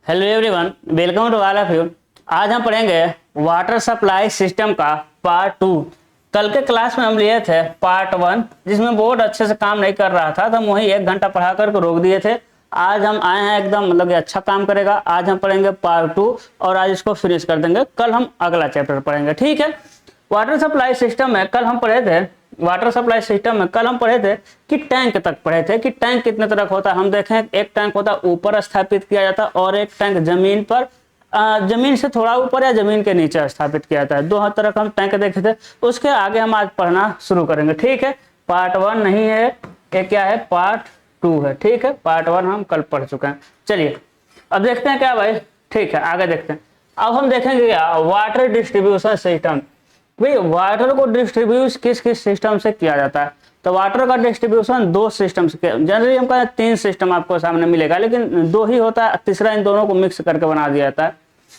Hello everyone, welcome to all of you. आज हम पढ़ेंगे वाटर सप्लाई सिस्टम का पार्ट 2। कल के क्लास में हम लिए थे पार्ट 1, जिसमें बोर्ड अच्छे से काम नहीं कर रहा था तो हम वहीं 1 घंटा पढ़ा करके रोक दिए थे। आज हम आए हैं एकदम मतलब कि अच्छा काम करेगा। आज हम पढ़ेंगे पार्ट 2 और आज इसको फिनिश कर देंगे। कल हम अगला चैप्टर पढ़ेंगे, ठीक है। वाटर सप्लाई सिस्टम में कल हम पढ़े थे कि टैंक तक पढ़े थे कि टैंक कितने तरह का होता है। हम देखें एक टैंक होता है ऊपर स्थापित किया जाता है और एक टैंक जमीन पर जमीन से थोड़ा ऊपर या जमीन के नीचे स्थापित किया जाता है। दो तरह का हम टैंक देखे थे। उसके आगे हम आज पढ़ना शुरू करेंगे, ठीक है। पार्ट 1 नहीं है, ये क्या है, पार्ट 2 है, ठीक है। पार्ट 1 हम कल पढ़ चुके हैं। चलिए अब देखते हैं क्या भाई, ठीक है, आगे देखते हैं। अब हम देखेंगे क्या, वाटर डिस्ट्रीब्यूशन सिस्टम। भाई वाटर को डिस्ट्रीब्यूट किस किस सिस्टम से किया जाता है। तो वाटर का डिस्ट्रीब्यूशन दो सिस्टम से, जनरली हम कहते हैं 3 सिस्टम आपको सामने मिलेगा, लेकिन 2 ही होता है। तीसरा इन दोनों को मिक्स करके बना दिया जाता है।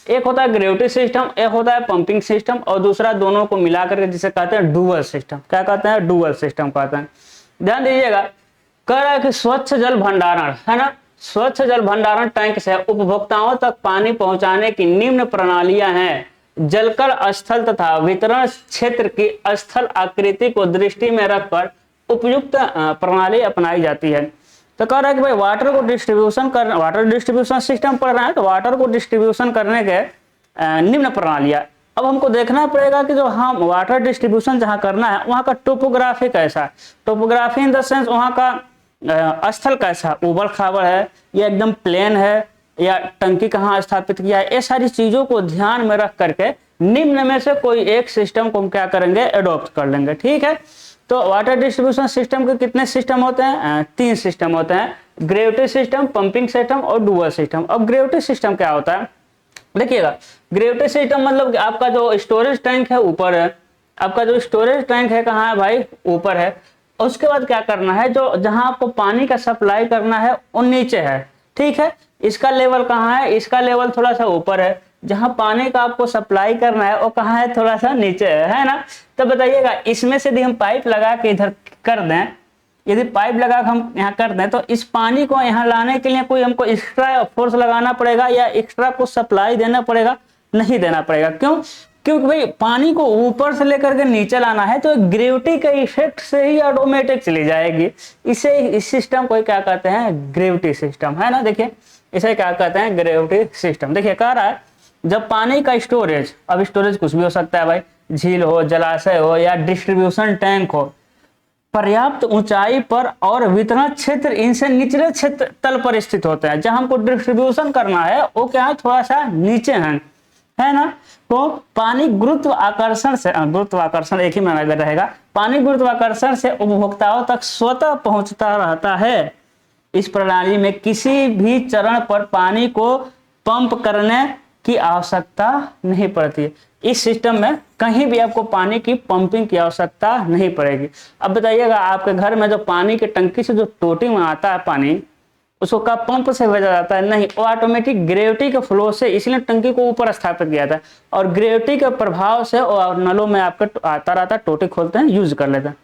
एक होता है ग्रेविटी सिस्टम, एक होता है पंपिंग सिस्टम, और दूसरा दोनों को मिला करके जिसे कहते हैं डुअल सिस्टम। क्या कहते हैं, डुअल सिस्टम कहते हैं। ध्यान दीजिएगा, कह रहा है कि स्वच्छ जल भंडारण है ना, स्वच्छ जल भंडारण टैंक से उपभोक्ताओं तक पानी पहुंचाने की निम्न प्रणालियां हैं। जलकर स्थल तथा वितरण क्षेत्र की स्थल आकृति को दृष्टि में रखकर उपयुक्त प्रणाली अपनाई जाती है। तो कह रहा है कि भाई वाटर डिस्ट्रीब्यूशन सिस्टम पढ़ रहे हैं, तो वाटर को डिस्ट्रीब्यूशन करने के निम्न प्रणालियां। अब हमको देखना पड़ेगा कि जो हम वाटर डिस्ट्रीब्यूशन जहां करना है वहां का टोपोग्राफी कैसा है। टोपोग्राफी इन द सेंस वहां का स्थल कैसा, उबड़ खाबड़ है या एकदम प्लेन है, या टंकी कहाँ स्थापित किया है। ये सारी चीजों को ध्यान में रख करके निम्न में से कोई एक सिस्टम को हम क्या करेंगे, एडॉप्ट कर लेंगे, ठीक है। तो वाटर डिस्ट्रीब्यूशन सिस्टम के कितने सिस्टम होते हैं, 3 सिस्टम होते हैं, ग्रेविटी सिस्टम, पंपिंग सिस्टम और डुअल सिस्टम। अब ग्रेविटी सिस्टम क्या होता है, देखिएगा, ग्रेविटी सिस्टम मतलब कि आपका जो स्टोरेज टैंक है ऊपर है। आपका जो स्टोरेज टैंक है कहाँ है भाई, ऊपर है। उसके बाद क्या करना है, जो जहां आपको पानी का सप्लाई करना है वो नीचे है, ठीक है। इसका लेवल कहाँ है, इसका लेवल थोड़ा सा ऊपर है। जहां पानी का आपको सप्लाई करना है वो कहाँ है, थोड़ा सा नीचे है ना। तो बताइएगा, इसमें से यदि हम पाइप लगा के इधर कर दें, यदि पाइप लगा के हम यहाँ कर दें, तो इस पानी को यहाँ लाने के लिए कोई हमको एक्स्ट्रा फोर्स लगाना पड़ेगा या एक्स्ट्रा कुछ सप्लाई देना पड़ेगा, नहीं देना पड़ेगा। क्यों, क्योंकि भाई पानी को ऊपर से लेकर के नीचे लाना है तो ग्रेविटी के इफेक्ट से ही ऑटोमेटिक चली जाएगी। इसे, इस सिस्टम को क्या कहते हैं, ग्रेविटी सिस्टम, है ना। देखिए इसे क्या कहते हैं, ग्रेविटी सिस्टम। देखिए कह रहा है, जब पानी का स्टोरेज, अब स्टोरेज कुछ भी हो सकता है भाई, झील हो, जलाशय हो या डिस्ट्रीब्यूशन टैंक हो, पर्याप्त ऊंचाई पर और वितरण क्षेत्र इनसे निचले क्षेत्र तल पर स्थित होते हैं। जहां हमको डिस्ट्रीब्यूशन करना है वो क्या है, थोड़ा सा नीचे है ना। तो पानी गुरुत्वाकर्षण से, गुरुत्वाकर्षण एक ही माना रहेगा, पानी गुरुत्वाकर्षण से उपभोक्ताओं तक स्वतः पहुंचता रहता है। इस प्रणाली में किसी भी चरण पर पानी को पंप करने की आवश्यकता नहीं पड़ती। इस सिस्टम में कहीं भी आपको पानी की पंपिंग की आवश्यकता नहीं पड़ेगी। अब बताइएगा, आपके घर में जो पानी की टंकी से जो टोटी में आता है पानी, उसको का पंप से भेजा जाता है, नहीं, वो ऑटोमेटिक ग्रेविटी के फ्लो से, इसलिए टंकी को ऊपर स्थापित किया था और ग्रेविटी के प्रभाव से नलों में आपके आता रहता है, टोटी खोलते हैं, यूज कर लेते हैं।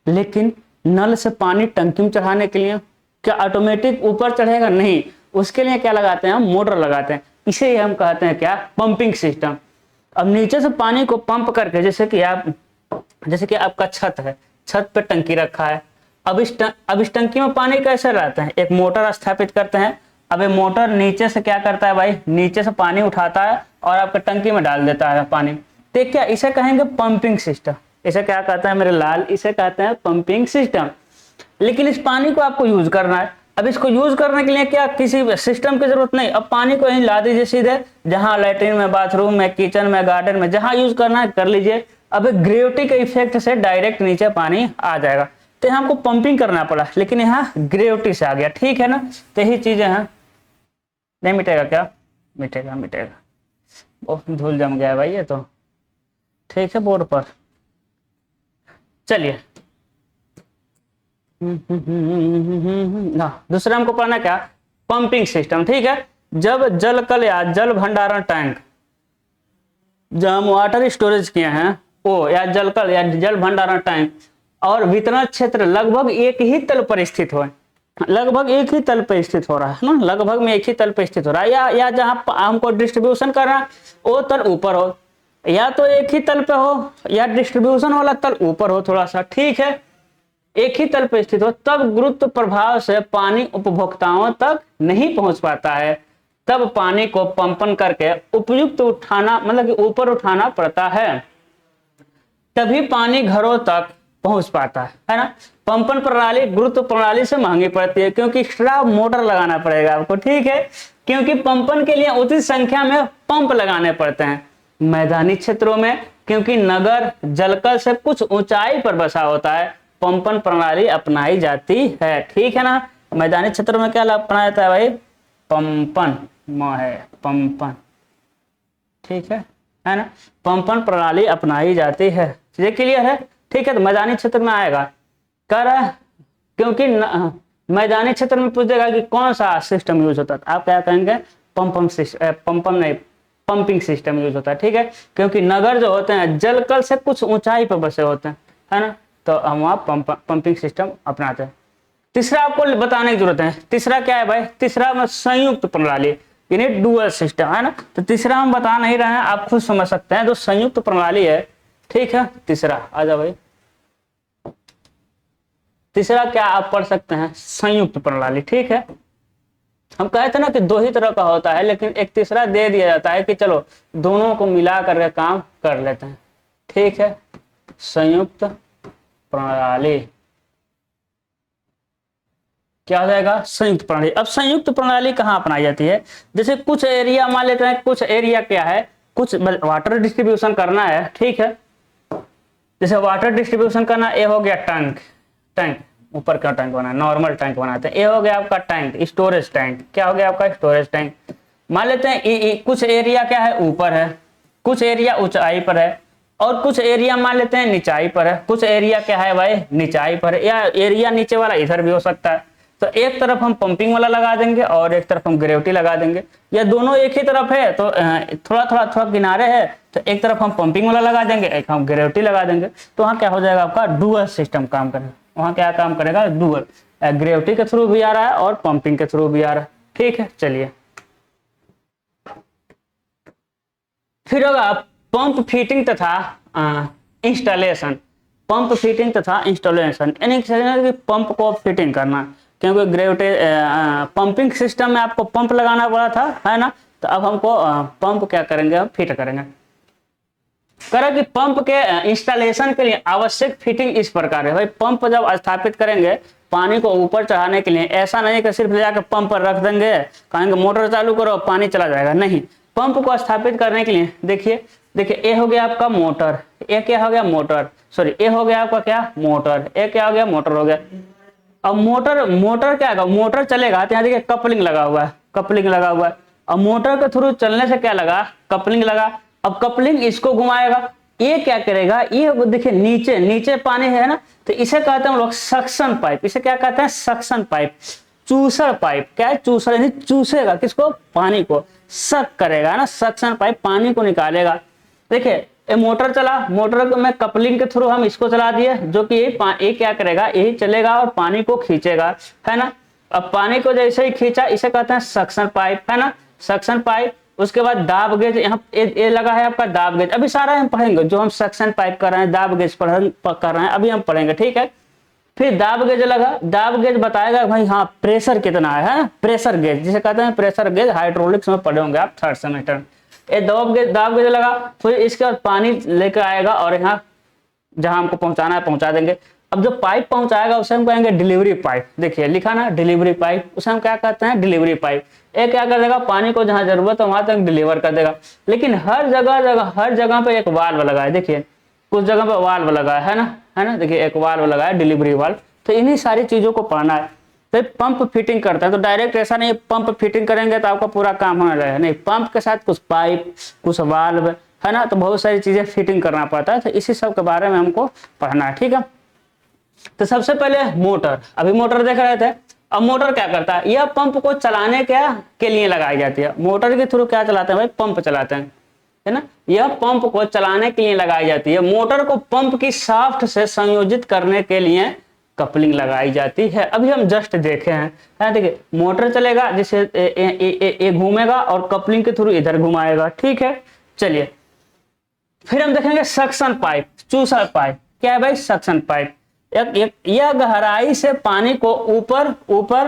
लेकिन नल से पानी टंकी में चढ़ाने के लिए क्या ऑटोमेटिक ऊपर चढ़ेगा, नहीं, उसके लिए क्या लगाते हैं, हम मोटर लगाते हैं। इसे ही हम कहते हैं क्या, पंपिंग सिस्टम। अब नीचे से पानी को पंप करके, जैसे कि आपका छत है, छत पे टंकी रखा है। अब इस टंकी में पानी कैसे रहता है, एक मोटर स्थापित करते हैं। अब ये मोटर नीचे से क्या करता है भाई, नीचे से पानी उठाता है और आपके टंकी में डाल देता है पानी। तो क्या इसे कहेंगे, पंपिंग सिस्टम। इसे क्या कहते हैं मेरे लाल, इसे कहते हैं पंपिंग सिस्टम। लेकिन इस पानी को आपको यूज करना है। अब इसको यूज करने के लिए क्या, किसी सिस्टम की जरूरत नहीं। अब पानी को यहीं ला दीजिए सीधे, जहां लैट्रिन में, बाथरूम में, किचन में, गार्डन में, जहां यूज करना है कर लीजिए। अब ग्रेविटी के इफेक्ट से डायरेक्ट नीचे पानी आ जाएगा। तो यहाँ हमको पंपिंग करना पड़ा, लेकिन यहाँ ग्रेविटी से आ गया, ठीक है ना। तो यही चीजें हैं। नहीं मिटेगा क्या, मिटेगा मिटेगा। ओह धूल जम गया भाई ये तो, ठीक है, बोर्ड पर। चलिए दूसरा हमको पढ़ना क्या, पंपिंग सिस्टम, ठीक है। जब जल कल या जल भंडारण टैंक, जब हम वाटर स्टोरेज किए हैं वो, या जल कल या जल भंडारण टैंक और वितरण क्षेत्र लगभग एक ही तल पर स्थित हो, लगभग एक ही तल पे स्थित हो रहा है ना, लगभग में एक ही तल पे स्थित हो रहा है, या जहां हमको डिस्ट्रीब्यूशन करना वो तल ऊपर हो, या तो एक ही तल पे हो, या डिस्ट्रीब्यूशन वाला तल ऊपर हो थोड़ा सा, ठीक है, एक ही तल पे स्थित हो, तब गुरुत्व प्रभाव से पानी उपभोक्ताओं तक नहीं पहुंच पाता है, तब पानी को पंपन करके उपयुक्त उठाना, मतलब कि ऊपर उठाना पड़ता है, तभी पानी घरों तक पहुंच पाता है ना। पंपन प्रणाली गुरुत्व प्रणाली से महंगी पड़ती है, क्योंकि एक्स्ट्रा मोटर लगाना पड़ेगा आपको, ठीक है, क्योंकि पंपन के लिए उचित संख्या में पंप लगाने पड़ते हैं मैदानी क्षेत्रों में, क्योंकि नगर जलकल से कुछ ऊंचाई पर बसा होता है, पंपन प्रणाली अपनाई जाती है, ठीक है ना। मैदानी क्षेत्रों में क्या अपनाया जाता है भाई, पंपन है, पंपन, ठीक है ना, पंपन प्रणाली अपनाई जाती है, ये क्लियर है, ठीक है। तो मैदानी क्षेत्र में आएगा कर, क्योंकि मैदानी क्षेत्र में पूछेगा कि कौन सा सिस्टम यूज होता है, आप क्या कहेंगे, पंपिंग सिस्टम यूज होता है, ठीक है, क्योंकि नगर जो होते हैं जलकल से कुछ ऊंचाई पर बसे होते हैं, है ना, तो हम वहाँ पंपिंग सिस्टम अपनाते हैं। तीसरा आपको बताने की जरूरत है, तीसरा क्या है भाई, तीसरा में संयुक्त प्रणाली, यानी डुअल सिस्टम, है ना, तो तीसरा हम बता नहीं रहे हैं, आप खुद समझ सकते हैं, जो संयुक्त प्रणाली है, ठीक है। तीसरा आ जाओ भाई, तीसरा क्या आप पढ़ सकते हैं, संयुक्त प्रणाली, ठीक है। हम कहते ना कि दो ही तरह का होता है, लेकिन एक तीसरा दे दिया जाता है कि चलो दोनों को मिला करके काम कर लेते हैं, ठीक है। संयुक्त प्रणाली क्या हो जाएगा, संयुक्त प्रणाली। अब संयुक्त प्रणाली कहाँ अपनाई जाती है, जैसे कुछ एरिया मान लेते हैं, कुछ एरिया क्या है, कुछ वाटर डिस्ट्रीब्यूशन करना है, ठीक है, जैसे वाटर डिस्ट्रीब्यूशन करना, ये हो गया टैंक, टैंक ऊपर का टैंक बना, नॉर्मल टैंक बनाते हैं, ये हो गया आपका टैंक, स्टोरेज टैंक, क्या हो गया आपका स्टोरेज टैंक। मान लेते हैं कुछ एरिया क्या है, ऊपर है, कुछ एरिया ऊंचाई पर है, और कुछ एरिया मान लेते हैं निचाई पर है, कुछ एरिया क्या है भाई, निचाई पर है, या एरिया नीचे वाला इधर भी हो सकता है, तो एक तरफ हम पंपिंग वाला लगा देंगे और एक तरफ हम ग्रेविटी लगा देंगे, या दोनों एक ही तरफ है तो थोड़ा किनारे है तो एक तरफ हम पंपिंग वाला लगा देंगे, एक हम ग्रेविटी लगा देंगे, तो वहाँ क्या हो जाएगा आपका डुअल सिस्टम काम करेगा, वहाँ क्या काम करेगा, डुअल, ग्रेविटी के थ्रू भी आ रहा है और पंपिंग के थ्रू भी आ रहा है, ठीक है। चलिए फिर होगा पंप फिटिंग तथा इंस्टॉलेशन, पंप फिटिंग तथा इंस्टॉलेशन, यानी कि पंप को फिटिंग करना, क्योंकि ग्रेविटी पंपिंग सिस्टम में आपको पंप लगाना पड़ा था, है ना, तो अब हमको पंप क्या करेंगे, हम फिट करेंगे। कि पंप के इंस्टॉलेशन के लिए आवश्यक फिटिंग इस प्रकार है भाई, पंप जब स्थापित करेंगे पानी को ऊपर चढ़ाने के लिए, ऐसा नहीं कि सिर्फ जाकर पंप पर रख देंगे, कहेंगे मोटर चालू करो पानी चला जाएगा, नहीं, पंप को स्थापित करने के लिए देखिए ये हो गया आपका मोटर, ये क्या हो गया मोटर, सॉरी ये हो गया आपका क्या मोटर, ये क्या हो गया मोटर हो गया। अब मोटर क्या होगा, मोटर चलेगा तो यहाँ देखिए कपलिंग लगा हुआ है, कपलिंग लगा हुआ है, अब मोटर के थ्रू चलने से क्या लगा, कपलिंग लगा, अब कपलिंग इसको घुमाएगा, ये क्या करेगा, ये देखिए नीचे पानी है ना, तो इसे कहते हैं हम लोग सक्शन पाइप, इसे क्या कहते हैं, सक्शन पाइप, चूसर पाइप, क्या है चूसर, यानी चूसेगा किसको, पानी को, सक करेगा ना, सक्शन पाइप पानी को निकालेगा। देखिए ये मोटर चला, मोटर में कपलिंग के थ्रू हम इसको चला दिए, जो कि ये क्या करेगा, यही चलेगा और पानी को खींचेगा, है ना। अब पानी को जैसे ही खींचा इसे कहते हैं सक्शन पाइप, है ना, सक्शन पाइप। उसके बाद दाब गेज, यहाँ ये लगा है आपका दाब गेज, अभी सारा हम पढ़ेंगे, जो हम सक्शन पाइप कर रहे हैं, दाब गेज कर रहे हैं, अभी हम पढ़ेंगे, ठीक है। फिर दाब गेज लगा, दाब गेज बताएगा भाई हाँ प्रेशर कितना है, प्रेशर गेज जिसे कहते हैं प्रेशर गेज, हाइड्रोलिक्स में पढ़े होंगे आप थर्ड सेमेस्टर। ये दाब गेज लगा, फिर इसके बाद पानी लेकर आएगा और यहाँ जहां हमको पहुंचाना है पहुंचा देंगे। अब जो पाइप पहुंचाएगा उसे हम कहेंगे डिलीवरी पाइप, देखिए लिखा ना डिलीवरी पाइप, उसे हम क्या कहते हैं, डिलीवरी पाइप। ये क्या कर देगा, पानी को जहां जरूरत है वहां तक डिलीवर कर देगा। लेकिन हर जगह पे एक वाल्व लगा है, देखिए कुछ जगह पे वाल्व लगा है ना, देखिए एक वाल्व लगा है, डिलीवरी वाल्व। तो इन्हीं सारी चीजों को पढ़ना है। तो पंप फिटिंग करता है, तो डायरेक्ट ऐसा नहीं पंप फिटिंग करेंगे तो आपका पूरा काम होना रहेगा, नहीं, पंप के साथ कुछ पाइप, कुछ वाल्व, है ना, तो बहुत सारी चीजें फिटिंग करना पड़ता है, तो इसी सब के बारे में हमको पढ़ना है, ठीक है। तो सबसे पहले मोटर, अभी मोटर देख रहे थे। अब मोटर क्या करता है, यह पंप को चलाने के लिए लगाई जाती है। मोटर के थ्रू क्या चलाते हैं भाई, पंप चलाते हैं, है ना, यह पंप को चलाने के लिए लगाई जाती है। मोटर को पंप की शाफ्ट से संयोजित करने के लिए कपलिंग लगाई जाती है। अभी हम जस्ट देखे हैं, देखिए मोटर चलेगा जिससे ये घूमेगा और कपलिंग के थ्रू इधर घुमाएगा, ठीक है। चलिए फिर हम देखेंगे सक्शन पाइप, चूसर पाइप। क्या है भाई? Suction pipe. यह गहराई से पानी को ऊपर ऊपर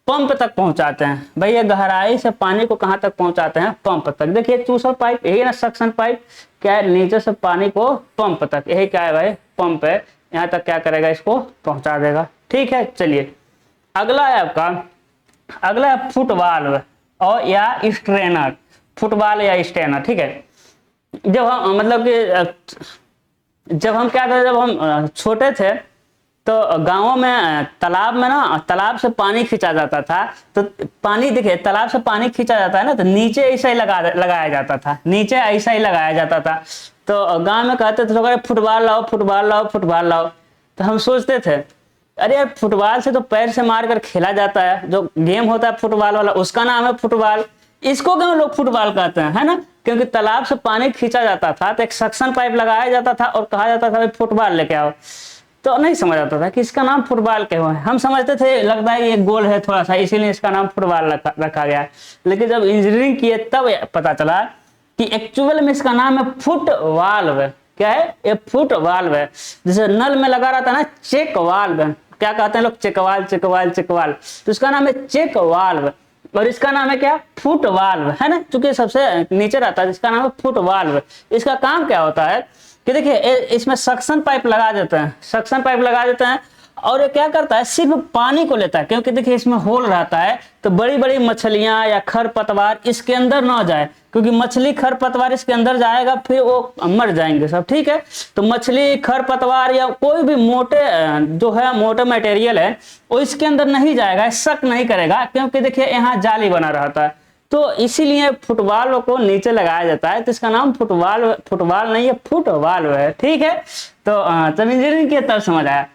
पंप तक पहुंचाते हैं। भाई ये गहराई से पानी को कहां तक पहुंचाते हैं? पंप तक। देखिए चूसर पाइप यही ना सक्शन पाइप, क्या है? नीचे से पानी को पंप तक, यही क्या है भाई? पंप है। यहाँ तक क्या करेगा? इसको पहुंचा देगा, ठीक है। चलिए अगला है आपका, अगला है फुटवाल्व और या स्ट्रेनर, फुटबॉल या स्ट्रेनर, ठीक है। जब हम मतलब कि जब हम क्या करते, जब हम छोटे थे तो गांवों में तालाब में ना, तालाब से पानी खींचा जाता था। तो पानी देखिए, तालाब से पानी खींचा जाता है ना, तो नीचे ऐसा ही लगाया जाता था, नीचे ऐसा ही लगाया जाता था। तो गांव में कहते थे लोग, फुटबॉल लाओ फुटबॉल लाओ फुटबॉल लाओ। तो हम सोचते थे अरे यार फुटबॉल से तो पैर से मार कर खेला जाता है, जो गेम होता है फुटबॉल वाला उसका नाम है फुटबॉल, इसको क्यों लोग फुटबॉल कहते हैं, है ना? क्योंकि तालाब से पानी खींचा जाता था तो एक सक्शन पाइप लगाया जाता था और कहा जाता था भाई फुटबॉल लेके आओ। तो नहीं समझ आता था कि इसका नाम फुटबॉल क्यों है। हम समझते थे लगता है ये गोल है थोड़ा सा, इसीलिए इसका नाम फुटबॉल रखा गया। लेकिन जब इंजीनियरिंग किए तब पता चला कि एक्चुअल में इसका नाम है फुट वाल्व। क्या है? ये फुट वाल्व है। जैसे नल में लगा रहता है ना चेक वाल्व, क्या कहते हैं लोग? चेकवाल चेकवाल चेकवाल, तो इसका नाम है चेक वाल्व और इसका नाम है क्या? फुट वाल्व, है ना? चूंकि सबसे नीचे रहता है, इसका नाम है फुट वाल्व। इसका काम क्या होता है कि देखिए इसमें सक्शन पाइप लगा देते हैं, सक्शन पाइप लगा देते हैं और ये क्या करता है? सिर्फ पानी को लेता है, क्योंकि देखिए इसमें होल रहता है तो बड़ी बड़ी मछलियां या खरपतवार इसके अंदर ना जाए, क्योंकि मछली खरपतवार इसके अंदर जाएगा फिर वो मर जाएंगे सब, ठीक है। तो मछली खरपतवार या कोई भी मोटे जो है मोटे मटेरियल है वो इसके अंदर नहीं जाएगा, शक नहीं करेगा, क्योंकि देखिए यहाँ जाली बना रहता है। तो इसीलिए फुटबॉल को नीचे लगाया जाता है। तो इसका नाम फुटबॉल, फुटबॉल नहीं है फुटबॉल है, ठीक है। तो तब इंजीनियरिंग के तब समझ आया।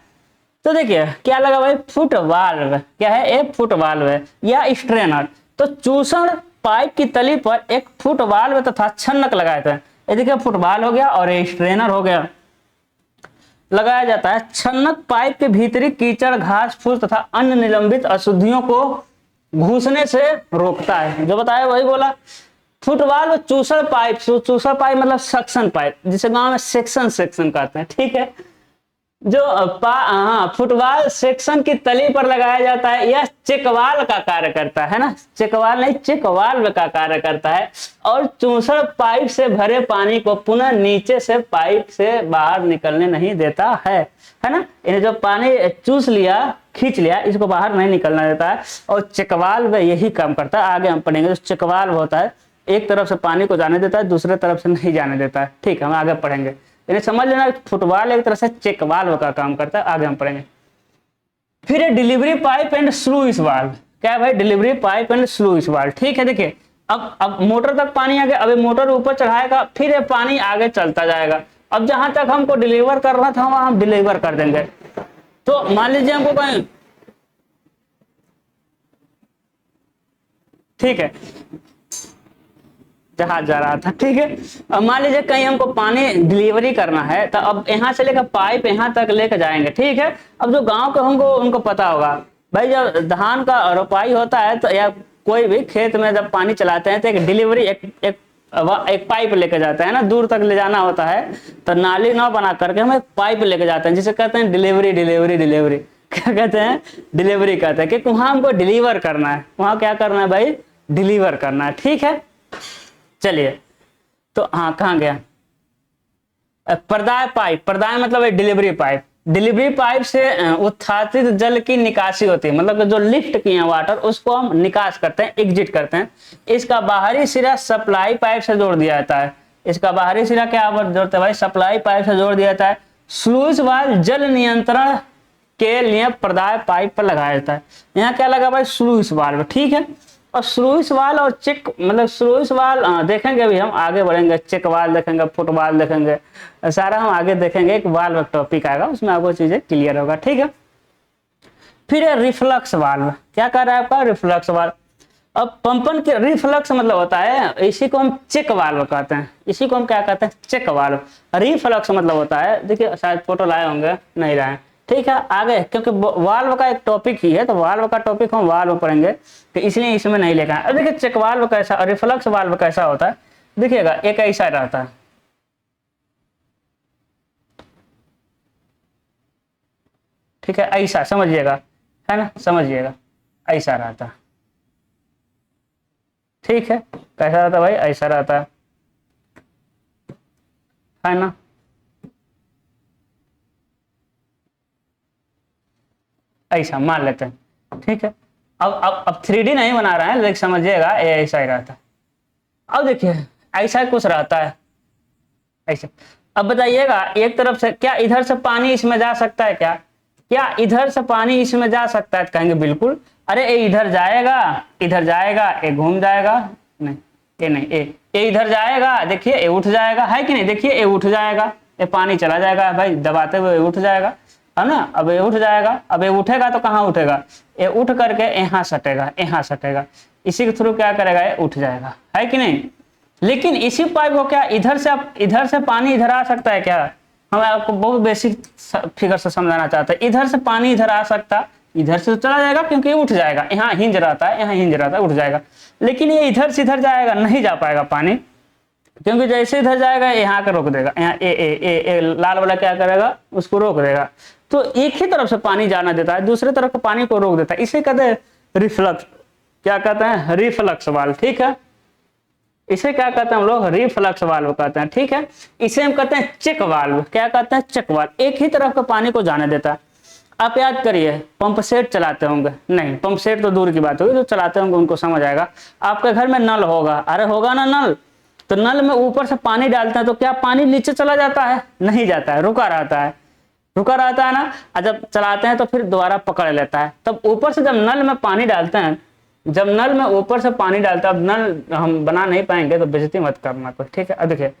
तो देखिए क्या लगा भाई? फुटवाल्व। क्या है? एक फुटवाल्व है या स्ट्रेनर। तो चूसण पाइप की तली पर एक फुटवाल्व तथा छन्नक लगाए थे। ये देखिए फुटबॉल हो गया और ये स्ट्रेनर हो गया, लगाया जाता है। छन्नक पाइप के भीतरी कीचड़ घास फूस तथा अन्य निलंबित अशुद्धियों को घुसने से रोकता है। जो बताया वही बोला। फुटबॉल चूसड़ पाइप, चूसड़ पाइप मतलब सक्शन पाइप, जिसे गांव में सेक्शन सेक्शन कहते हैं, ठीक है। जो फुटबॉल सेक्शन की तली पर लगाया जाता है, यह चेकवाल का कार्य करता है ना, चेकवाल नहीं चेकवाल्व का कार्य करता है और चूसड़ पाइप से भरे पानी को पुनः नीचे से पाइप से बाहर निकलने नहीं देता है ना। इन्हें जो पानी चूस लिया खींच लिया इसको बाहर नहीं निकलना देता है और चेकवाल्व यही काम करता है। आगे हम पढ़ेंगे। जो चेकवाल्व होता है एक तरफ से पानी को जाने देता है, दूसरे तरफ से नहीं जाने देता है, ठीक है। हम आगे पढ़ेंगे, इन्हें समझ लेना। फुटबॉल एक तरह से चेक वाल्व का काम करता है, आगे हम पढ़ेंगे। फिर है delivery pipe and sluice valve. क्या है भाई? Delivery pipe and sluice valve, ठीक है। देखिए अब मोटर तक पानी आ गया, अब मोटर ऊपर चढ़ाएगा फिर ये पानी आगे चलता जाएगा। अब जहां तक हमको डिलीवर करना था वहां हम डिलीवर कर देंगे। तो मान लीजिए हमको कहीं, ठीक है, जहाज जा रहा था, ठीक है। अब मान लीजिए कहीं हमको पानी डिलीवरी करना है तो अब यहाँ से लेकर पाइप यहाँ तक लेकर जाएंगे, ठीक है। अब जो गांव के होंगे उनको पता होगा भाई, जब धान का रोपाई होता है तो या कोई भी खेत में जब पानी चलाते हैं तो एक डिलीवरी एक पाइप लेके जाता है ना, दूर तक ले जाना होता है तो नाली ना बना करके हम एक पाइप लेके जाते हैं, जिसे कहते हैं डिलीवरी डिलीवरी डिलीवरी। क्या कहते हैं? डिलीवरी कहते हैं, क्योंकि वहां हमको डिलीवर करना है, वहां क्या करना है भाई? डिलीवर करना है, ठीक है। चलिए तो हाँ कहाँ गया? प्रदाय पाइप, प्रदाय मतलब डिलीवरी पाइप। डिलीवरी पाइप से उत्थापित जल की निकासी होती है, मतलब जो लिफ्ट किए हैं वाटर उसको हम निकास करते हैं, एग्जिट करते हैं। इसका बाहरी सिरा सप्लाई पाइप से जोड़ दिया जाता है। इसका बाहरी सिरा क्या जोड़ते हैं भाई? सप्लाई पाइप से जोड़ दिया जाता है। स्लूइस वाल्व जल नियंत्रण के लिए प्रदाय पाइप पर लगाया जाता है। यहाँ क्या लगा भाई? स्लूइस वाल्व, ठीक है। और स्लूइस वाल और चेक मतलब स्लूइस वाल देखेंगे, अभी हम आगे बढ़ेंगे, चेक वाल देखेंगे, फुटबॉल देखेंगे, सारा हम आगे देखेंगे। एक वाल्व टॉपिक आएगा उसमें आपको चीजें क्लियर होगा, ठीक है। फिर है रिफ्लक्स वाल्व। क्या कर रहा है आपका? Reflux valve. अब पंपन के रिफ्लक्स मतलब होता है, इसी को हम चेक वाल्व कहते हैं, इसी को हम क्या कहते हैं? Check valve. रिफ्लक्स मतलब होता है, देखिए शायद फोटो लाए होंगे, नहीं लाए, ठीक है आगे, क्योंकि वाल्व का एक टॉपिक ही है, तो वाल्व का टॉपिक हम वाल्व में पढ़ेंगे, तो इसलिए इसमें नहीं लेकर। अब देखिए चेक वाल्व कैसा और रिफ्लक्स वाल्व कैसा होता है, देखिएगा एक ऐसा रहता है, ठीक है ऐसा समझिएगा, है ना, समझिएगा ऐसा रहता है, ठीक है कैसा रहता है भाई, ऐसा रहता है ना। ऐसा मान लेते हैं, ठीक है। अब 3D नहीं बना रहे हैं, लेकिन समझिएगा ये ऐसा ही रहता है। अब देखिए ऐसा कुछ रहता है ऐसे। अब बताइएगा एक तरफ से क्या इधर से पानी इसमें जा सकता है, क्या इधर से पानी इसमें जा सकता है, कहेंगे बिल्कुल। अरे ये इधर जाएगा, इधर जाएगा, ये घूम जाएगा, नहीं ये नहीं, ये इधर जाएगा, देखिए ये उठ जाएगा, है कि नहीं, देखिए ये उठ जाएगा, ये पानी चला जाएगा भाई, दबाते हुए उठ जाएगा, है ना। अब ये उठ जाएगा, अब ये उठेगा तो कहाँ उठेगा, ये उठ करके यहाँ सटेगा, यहाँ सटेगा, इसी के थ्रू क्या करेगा, ये उठ जाएगा, है कि नहीं। लेकिन इसी पाइप को क्या इधर से पानी इधर आ सकता है क्या, हम आपको बहुत बेसिक फिगर से समझाना चाहते हैं। इधर से पानी इधर आ सकता, इधर से तो चला जाएगा क्योंकि उठ जाएगा, यहाँ हिंज रहता है, यहाँ हिंज रहता है, उठ जाएगा। लेकिन ये इधर से इधर जाएगा, नहीं जा पाएगा पानी, क्योंकि जैसे इधर जाएगा यहाँ का रोक देगा, यहाँ ए लाल वाला क्या करेगा, उसको रोक देगा। तो एक ही तरफ से पानी जाना देता है, दूसरे तरफ के पानी को रोक देता है, इसे कहते हैं रिफ्लक्स। क्या कहते हैं, रिफ्लक्स वाल्व, ठीक है। इसे क्या कहते हैं हम लोग, रिफ्लक्स वाल्व कहते हैं, ठीक है। इसे हम कहते हैं चेक वाल्व, क्या कहते हैं, चेक वाल्व, एक ही तरफ के पानी को जाने देता है। आप याद करिए पंप सेट चलाते होंगे, नहीं पंप सेट तो दूर की बात होगी, जो चलाते होंगे उनको समझ आएगा। आपके घर में नल होगा, अरे होगा ना नल, तो नल में ऊपर से पानी डालते हैं तो क्या पानी नीचे चला जाता है, नहीं जाता है, रुका रहता है, रुका रहता है ना। और जब चलाते हैं तो फिर दोबारा पकड़ लेता है। तब ऊपर से जब नल में पानी डालते हैं, जब नल में ऊपर से पानी डालता है, अब नल हम बना नहीं पाएंगे तो बेइज्जती मत करना कोई, ठीक है। अब देखिए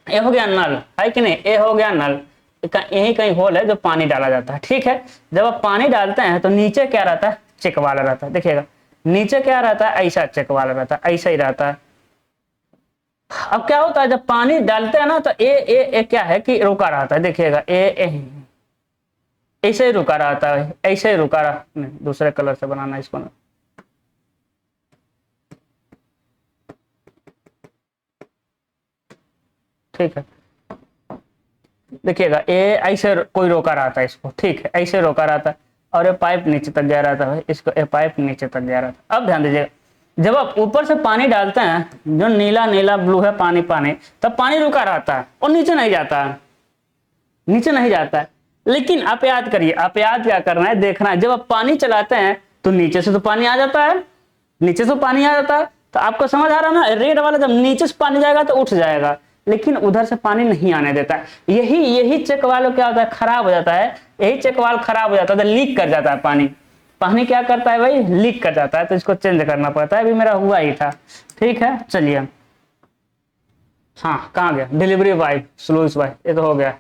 ये हो गया नल, है कि नहीं, ये हो गया नल, यही कहीं होल है जो पानी डाला जाता है, ठीक है। जब आप पानी डालते हैं तो नीचे क्या रहता है, चेक वाला रहता है, देखिएगा नीचे क्या रहता है, ऐसा चेक वाला रहता है, ऐसा ही रहता है। अब क्या होता है जब पानी डालते हैं ना तो ए क्या है कि रुका रहता है, देखिएगा ए ऐसे ही रुका रहता है, ऐसे ही रुका रहा, नहीं दूसरे कलर से बनाना इसको ना, ठीक है। देखिएगा ये ऐसे कोई रोका रहता है इसको, ठीक है, ऐसे रोका रहता है, और ये पाइप नीचे तक गया रहता है, इसको ये पाइप नीचे तक गया रहता है। अब ध्यान दीजिएगा जब आप ऊपर से पानी डालते हैं, जो नीला नीला ब्लू है पानी, तब पानी रुका रहता है और नीचे नहीं जाता है, नीचे नहीं जाता है। लेकिन आप याद करिए, आप याद क्या करना है, देखना है, जब आप पानी चलाते हैं तो नीचे से तो पानी आ जाता है, नीचे से पानी आ जाता है, तो आपको समझ आ रहा ना, रेड वाला जब नीचे से पानी जाएगा तो उठ जाएगा, लेकिन उधर से पानी नहीं आने देता है। यही चेक वाल्व क्या होता है, खराब हो जाता है, यही चेक वाल्व खराब हो जाता है, लीक कर जाता है पानी, पानी क्या करता है भाई, लीक कर जाता है, तो इसको चेंज करना पड़ता है। अभी मेरा हुआ ही था, ठीक है। चलिए हाँ कहाँ गया, डिलीवरी वाल्व, स्लूइस वाल्व, ये तो हो गया,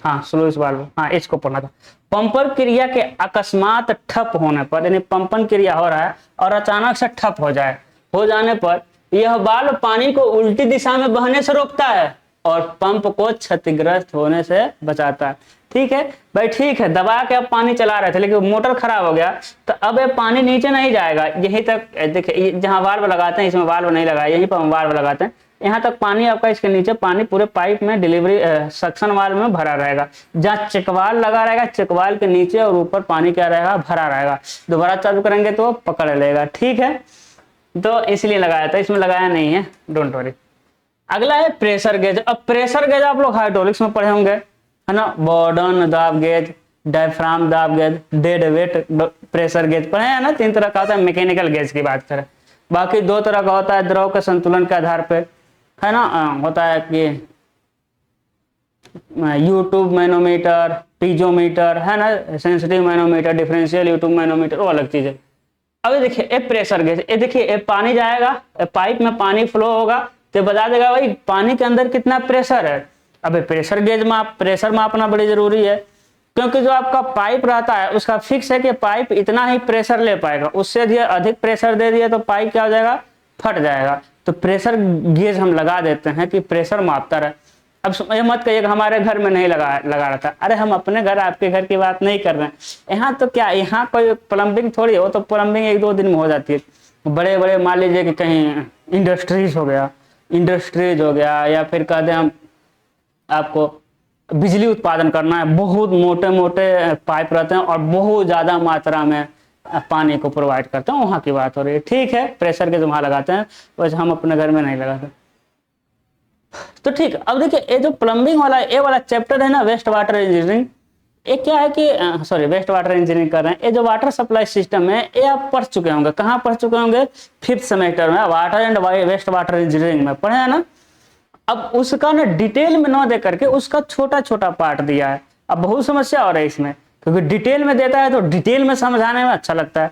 हाँ स्लूइस वाल्व, हाँ इसको पढ़ना था। पंपर क्रिया के अकस्मात ठप होने पर, यानी पंपन क्रिया हो रहा है और अचानक से ठप हो जाने पर यह वाल्व पानी को उल्टी दिशा में बहने से रोकता है और पंप को क्षतिग्रस्त होने से बचाता है, ठीक है भाई, ठीक है। दबा के अब पानी चला रहे थे लेकिन मोटर खराब हो गया, तो अब ये पानी नीचे नहीं जाएगा, यहीं तक देखिए, जहाँ वाल्व लगाते हैं, इसमें वाल्व नहीं लगाया, यहीं पर हम वाल्व लगाते हैं, यहाँ तक पानी आपका, इसके नीचे पानी पूरे पाइप में डिलीवरी सक्शन वाल्व में भरा रहेगा। जहाँ चेकवाल लगा रहेगा, चेकवाल के नीचे और ऊपर पानी क्या रहेगा, भरा रहेगा। दोबारा चालू करेंगे तो पकड़ लेगा, ठीक है, तो इसलिए लगाया था, इसमें लगाया नहीं है, डोंट वरी। अगला है प्रेशर गेज। अब प्रेशर गेज आप लोग हाइड्रोलिक्स में पढ़े होंगे, है ना, बॉर्डन दाब गेज, डायफ्राम दाब gauge, dead weight pressure gauge पढ़े हैं ना। 3 तरह का होता है, मैकेनिकल गेज की बात करें, बाकी 2 तरह का होता है, द्रव के संतुलन के आधार पे, है ना, होता है कि यूट्यूब मैनोमीटर, पीजोमीटर, है ना, sensitive manometer, differential U tube manometer, वो अलग चीज है। अभी देखिए ये प्रेशर गेज, ये देखिए ये पानी जाएगा, पाइप में पानी फ्लो होगा तो बता देगा भाई पानी के अंदर कितना प्रेशर है। अब प्रेशर गेज में प्रेशर मापना बड़ी जरूरी है, क्योंकि जो आपका पाइप रहता है उसका फिक्स है कि पाइप इतना ही प्रेशर ले पाएगा, उससे अधिक प्रेशर दे दिया तो पाइप क्या हो जाएगा, फट जाएगा। तो प्रेशर गेज हम लगा देते हैं कि प्रेशर मापता रहे। अब ये मत कहिए कि हमारे घर में नहीं लगा रहा था, अरे हम अपने घर आपके घर की बात नहीं कर रहे हैं। यहाँ तो क्या, यहाँ कोई प्लम्बिंग थोड़ी हो, तो प्लम्बिंग 1-2 दिन में हो जाती है। बड़े बड़े मान लीजिए कि कहीं इंडस्ट्रीज हो गया या फिर कह दें हम आपको बिजली उत्पादन करना है, बहुत मोटे मोटे पाइप रहते हैं और बहुत ज़्यादा मात्रा में पानी को प्रोवाइड करते हैं, वहाँ की बात हो रही है। ठीक है, प्रेशर के जो वहाँ लगाते हैं, वैसे हम अपने घर में नहीं लगाते। तो ठीक, अब देखिए ये जो प्लम्बिंग वाला ये वाला चैप्टर है ना, वेस्ट वाटर इंजीनियरिंग, ये क्या है कि सॉरी वेस्ट वाटर इंजीनियरिंग कर रहे हैं। ये जो वाटर सप्लाई सिस्टम है ये आप पढ़ चुके होंगे, कहाँ पढ़ चुके होंगे, 5th सेमेस्टर में water and waste water engineering में पढ़े है ना। अब उसका ना डिटेल में ना दे करके उसका छोटा छोटा पार्ट दिया है। अब बहुत समस्या हो रही है इसमें, क्योंकि डिटेल में देता है तो डिटेल में समझाने में अच्छा लगता है।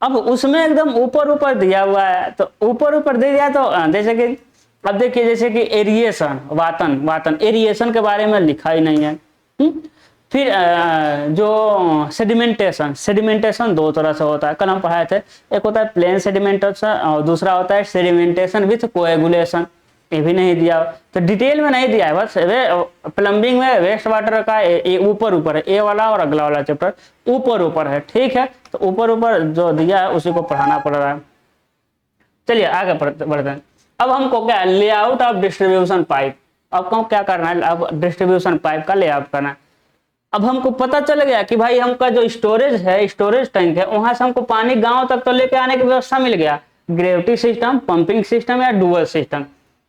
अब उसमें एकदम ऊपर दिया हुआ है, तो ऊपर दे दिया, तो जैसे कि अब देखिए जैसे कि एरिएशन, वातन एरिएशन के बारे में लिखा ही नहीं है। फिर जो सेडिमेंटेशन 2 तरह से होता है, कल हम पढ़ाए थे। एक होता है प्लेन सेडिमेंटेशन और दूसरा होता है सेडिमेंटेशन विथ कोएगुलेशन, ये भी नहीं दिया, तो डिटेल में नहीं दिया है। बस प्लम्बिंग में वेस्ट वाटर का ऊपर है, ए वाला और अगला वाला चैप्टर ऊपर है। ठीक है, तो ऊपर जो दिया है उसी को पढ़ाना पड़ रहा है। चलिए आगे बढ़ते हैं। अब हमको क्या, लेआउट ऑफ डिस्ट्रीब्यूशन पाइप, अब हमको क्या करना है, अब डिस्ट्रीब्यूशन पाइप का लेआउट करना है। अब हमको पता चल गया कि भाई हमका जो स्टोरेज टैंक है, वहां से हमको पानी गांव तक तो लेके आने की व्यवस्था मिल गया, ग्रेविटी सिस्टम, पंपिंग सिस्टम या डुअल सिस्टम।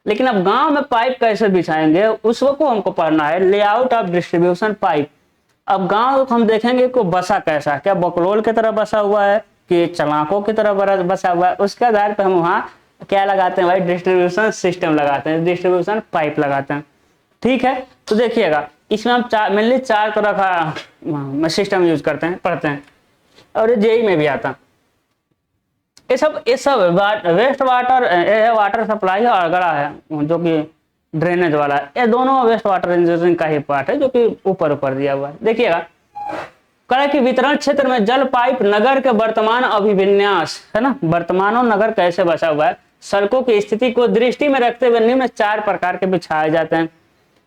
लेकिन अब गांव में पाइप कैसे बिछाएंगे, उसको हमको पढ़ना है, लेआउट ऑफ डिस्ट्रीब्यूशन पाइप। अब गांव हम देखेंगे को बसा कैसा, क्या बकलोल की तरह बसा हुआ है कि चलाकों की तरह बसा हुआ है, उसके आधार पर हम वहाँ क्या लगाते हैं भाई, डिस्ट्रीब्यूशन सिस्टम लगाते हैं, डिस्ट्रीब्यूशन पाइप लगाते हैं। ठीक है, तो देखिएगा इसमें हम मेनली 4 तरह का सिस्टम यूज करते हैं, पढ़ते हैं, और ये जेई में भी आता है। ये सब वेस्ट वाटर सप्लाई और अगला है जो कि ड्रेनेज वाला है, ये दोनों वेस्ट वाटर इंजीनियरिंग का ही पार्ट है जो कि ऊपर दिया हुआ है। देखिएगा कह कि वितरण क्षेत्र में जल पाइप नगर के वर्तमान अभिविन्यास है ना, वर्तमान नगर कैसे बसा हुआ है, सड़कों की स्थिति को दृष्टि में रखते हुए निम्न 4 प्रकार के बिछाए जाते हैं।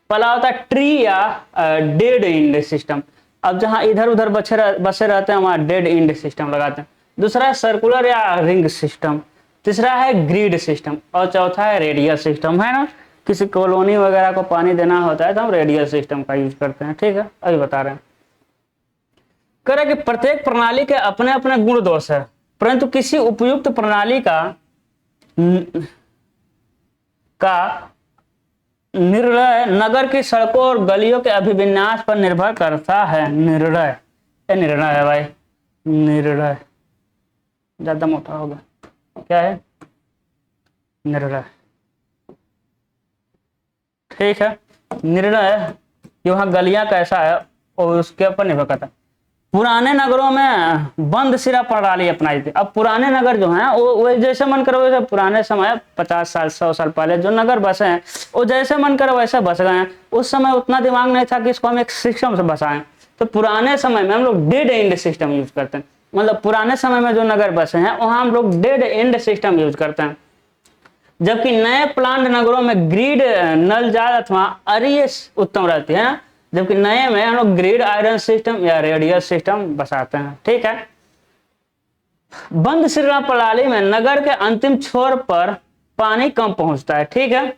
पहला होता है ट्री या डेड इंड सिस्टम, अब जहां इधर उधर बसे रहते हैं वहां डेड इंड सिस्टम लगाते हैं। दूसरा है सर्कुलर या रिंग सिस्टम, तीसरा है ग्रिड सिस्टम, और चौथा है रेडियल सिस्टम, है ना। किसी कॉलोनी वगैरह को पानी देना होता है तो हम रेडियल सिस्टम का यूज करते हैं। ठीक है, अभी बता रहे हैं। कह रहे कि प्रत्येक प्रणाली के अपने अपने गुण दोष है, परंतु किसी उपयुक्त प्रणाली का निर्णय नगर की सड़कों और गलियों के अभिविन्यास पर निर्भर करता है। निर्णय है भाई, निर्णय ज्यादा मोटा होगा, क्या है निर्णय। ठीक है, निर्णय कि वहाँ गलियां कैसा है और उसके ऊपर निर्भर करता है। पुराने नगरों में बंद सिरा प्रणाली अपनाई थी। अब पुराने नगर जो हैं वो जैसे मन करो वैसे, पुराने समय 50 साल 100 साल पहले जो नगर बसे हैं वो जैसे मन करो वैसे बस गए हैं। उस समय उतना दिमाग नहीं था कि इसको हम एक सिस्टम से बसाएं, तो पुराने समय में हम लोग डेड एंड सिस्टम यूज करते हैं। मतलब पुराने समय में जो नगर बसे हैं वहां हम लोग डेड एंड सिस्टम यूज करते हैं, जबकि नए प्लांट नगरों में ग्रिड नल जाल अथवा अरिय उत्तम रहती है, जबकि नए में हम लोग ग्रिड आयरन सिस्टम या रेडियल सिस्टम बसाते हैं। ठीक है, बंद सिरा प्रणाली में नगर के अंतिम छोर पर पानी कम पहुंचता है। ठीक है,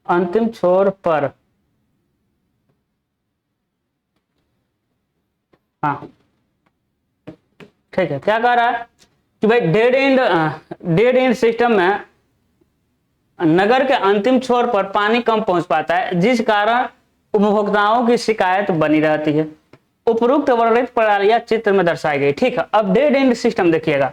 अंतिम छोर पर, हाँ ठीक है, क्या कह रहा है कि भाई डेड एंड सिस्टम में नगर के अंतिम छोर पर पानी कम पहुंच पाता है, जिस कारण उपभोक्ताओं की शिकायत बनी रहती है। उपरोक्त वर्णित प्रणालियां चित्र में दर्शाई गई। ठीक है, अब डेड एंड सिस्टम देखिएगा।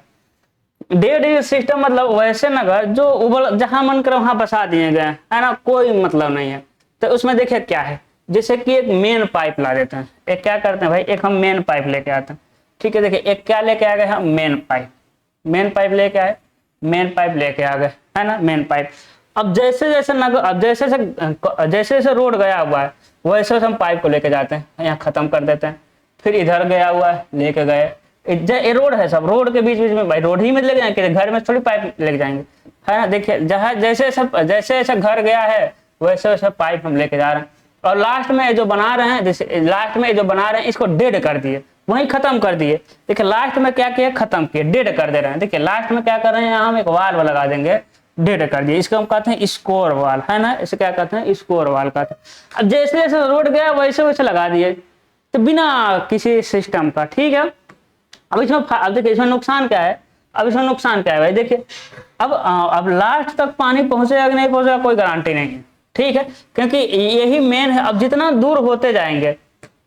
डेड एंड सिस्टम मतलब वैसे नगर जो जहां मन कर वहां बसा दिए गए है ना, कोई मतलब नहीं है। तो उसमें देखिए क्या है, जैसे कि एक मेन पाइप ला देते हैं, एक क्या करते हैं भाई, एक हम मेन पाइप लेके आते हैं। ठीक है, देखिए एक क्या लेके आ गए हम, मेन पाइप लेके आए, मेन पाइप लेके आ गए, है ना, मेन पाइप। अब जैसे जैसे नगर, अब जैसे रोड गया हुआ है वैसे हम पाइप को लेके जाते हैं, यहाँ खत्म कर देते हैं। फिर इधर गया हुआ है लेके गए, ये रोड है, सब रोड के बीच बीच में भाई रोड ही में लेके जाएंगे, घर में थोड़ी पाइप लेके जाएंगे। है ना। देखिए जहाँ जैसे जैसे घर गया है वैसे वैसे पाइप हम लेके जा रहे हैं, और लास्ट में जो बना रहे हैं, जैसे लास्ट में जो बना रहे हैं इसको डेड कर दिए, वहीं खत्म कर दिए। देखिए लास्ट में क्या किया, खत्म किए, डेड कर दे रहे हैं। देखिए लास्ट में क्या कर रहे हैं, यहाँ हम एक वाल्व लगा देंगे, डेड कर दिए। इसको हम कहते हैं स्कोर वाल, है ना, इसे क्या कहते हैं, स्कोर वाल कहते हैं। अब जैसे जैसे रोड गया वैसे वैसे लगा दिए, तो बिना किसी सिस्टम का, ठीक है। अब देखिए इसमें नुकसान क्या है, अब इसमें नुकसान क्या है भाई, देखिए अब लास्ट तक पानी पहुंचेगा कि नहीं पहुंचेगा कोई गारंटी नहीं है, ठीक है, क्योंकि यही मेन है। अब जितना दूर होते जाएंगे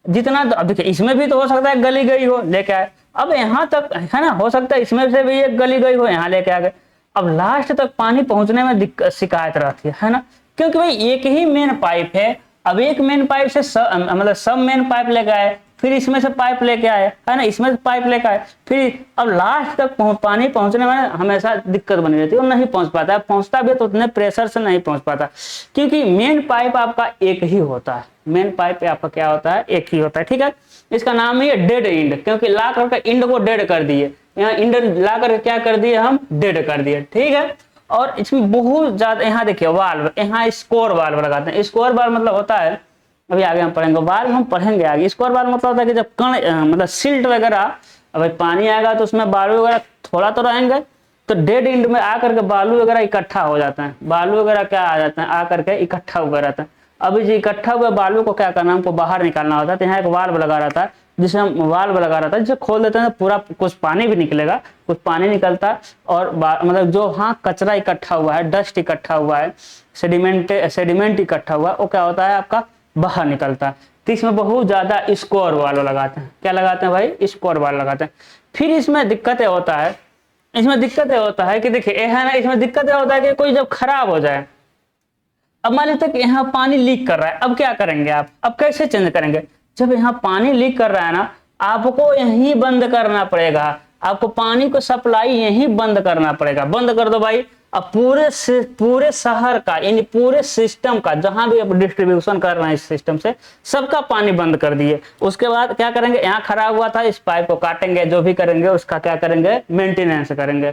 जितना, अब देखिए इसमें भी तो हो सकता है गली गई हो लेके आए, अब यहाँ तक है ना, हो सकता है इसमें से भी एक गली गई हो, यहाँ लेके आ गए। अब लास्ट तक पानी पहुंचने में दिक्कत शिकायत रहती है ना, क्योंकि भाई एक ही मेन पाइप है। अब एक मेन पाइप से मतलब सब मेन पाइप लेके आए, फिर इसमें से पाइप लेके आए, है ना, इसमें से पाइप लेके आए, फिर अब लास्ट तक पानी पहुंचने में हमेशा दिक्कत बनी रहती है, और नहीं पहुंच पाता है। पहुंचता भी तो उतने प्रेशर से नहीं पहुंच पाता, क्योंकि मेन पाइप आपका एक ही होता है। मेन पाइप आपका क्या होता है, एक ही होता है, ठीक है। इसका नाम ही है डेड इंड, क्योंकि ला करके इंड को डेड कर दिए, यहाँ इंड ला करके क्या कर दिए, हम डेड कर दिए, ठीक है। और इसमें बहुत ज्यादा, यहाँ देखिए वाल्व, यहाँ स्कोर वाल्व लगाते हैं। स्कोर वाल्व मतलब होता है, अभी आगे हम पढ़ेंगे, वाल्व हम पढ़ेंगे आगे। स्कोर वाल्व मतलब होता है कि जब कण मतलब सिल्ट वगैरह, अब पानी आएगा तो उसमें बालू वगैरह थोड़ा तो रहेंगे, तो डेड इंड में आकर के बालू वगैरह इकट्ठा हो जाते हैं, बालू वगैरह क्या आ जाते हैं, आकर के इकट्ठा हुए रहते हैं। अभी जो इकट्ठा हुए बालू को क्या करना, हमको बाहर निकालना होता है। तो यहाँ एक वाल्व लगा रहता है, जिसे हम वाल्व लगा रहता है, जिसे खोल देते हैं पूरा, कुछ पानी भी निकलेगा, कुछ पानी निकलता है, और मतलब जो हाँ कचरा इकट्ठा हुआ है, डस्ट इकट्ठा हुआ है, सेडिमेंट इकट्ठा हुआ है, वो क्या होता है आपका बाहर निकलता है। तो इसमें बहुत ज्यादा स्कोर वाल्व लगाते हैं। क्या लगाते हैं भाई, स्कोर वाल्व लगाते हैं। फिर इसमें दिक्कतें होता है, कि देखिए है ना, इसमें दिक्कतें होता है कि कोई जब खराब हो जाए, अब मान लीजिए कि यहाँ पानी लीक कर रहा है, अब क्या करेंगे आप, अब कैसे चेंज करेंगे। जब यहाँ पानी लीक कर रहा है ना, आपको यहीं बंद करना पड़ेगा, आपको पानी को सप्लाई यहीं बंद करना पड़ेगा। बंद कर दो भाई, अब पूरे शहर का, यानी पूरे सिस्टम का, जहां भी आप डिस्ट्रीब्यूशन कर रहे हैं इस सिस्टम से, सबका पानी बंद कर दिए। उसके बाद क्या करेंगे, यहाँ खराब हुआ था, इस पाइप को काटेंगे, जो भी करेंगे उसका क्या करेंगे, मेंटेनेंस करेंगे।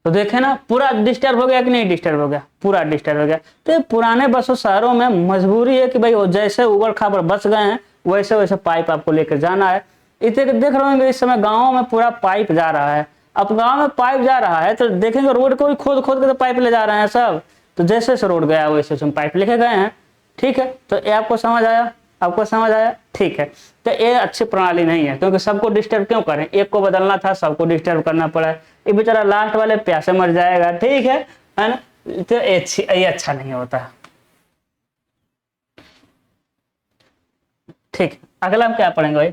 तो देखे ना, पूरा डिस्टर्ब हो गया कि नहीं डिस्टर्ब हो गया, पूरा डिस्टर्ब हो गया। तो पुराने बसों शहरों में मजबूरी है कि भाई वो जैसे उबड़ खाबड़ बस गए हैं, वैसे वैसे पाइप आपको लेकर जाना है। इतने देख रहे होंगे इस समय गाँव में पूरा पाइप जा रहा है। अब गांव में पाइप जा रहा है तो देखेंगे रोड को भी खोद खोद के तो पाइप ले जा रहे हैं सब। तो जैसे जैसे रोड गया वैसे हम पाइप लेके गए हैं, ठीक है। तो ये आपको समझ आया, ठीक है। तो ये अच्छी प्रणाली नहीं है, क्योंकि सबको डिस्टर्ब क्यों करें, एक को बदलना था, सबको डिस्टर्ब करना पड़ा। ये बेचारा लास्ट वाले प्यासे मर जाएगा, ठीक है ना। तो ये अच्छा नहीं होता, ठीक। अगला हम क्या पढ़ेंगे भाई,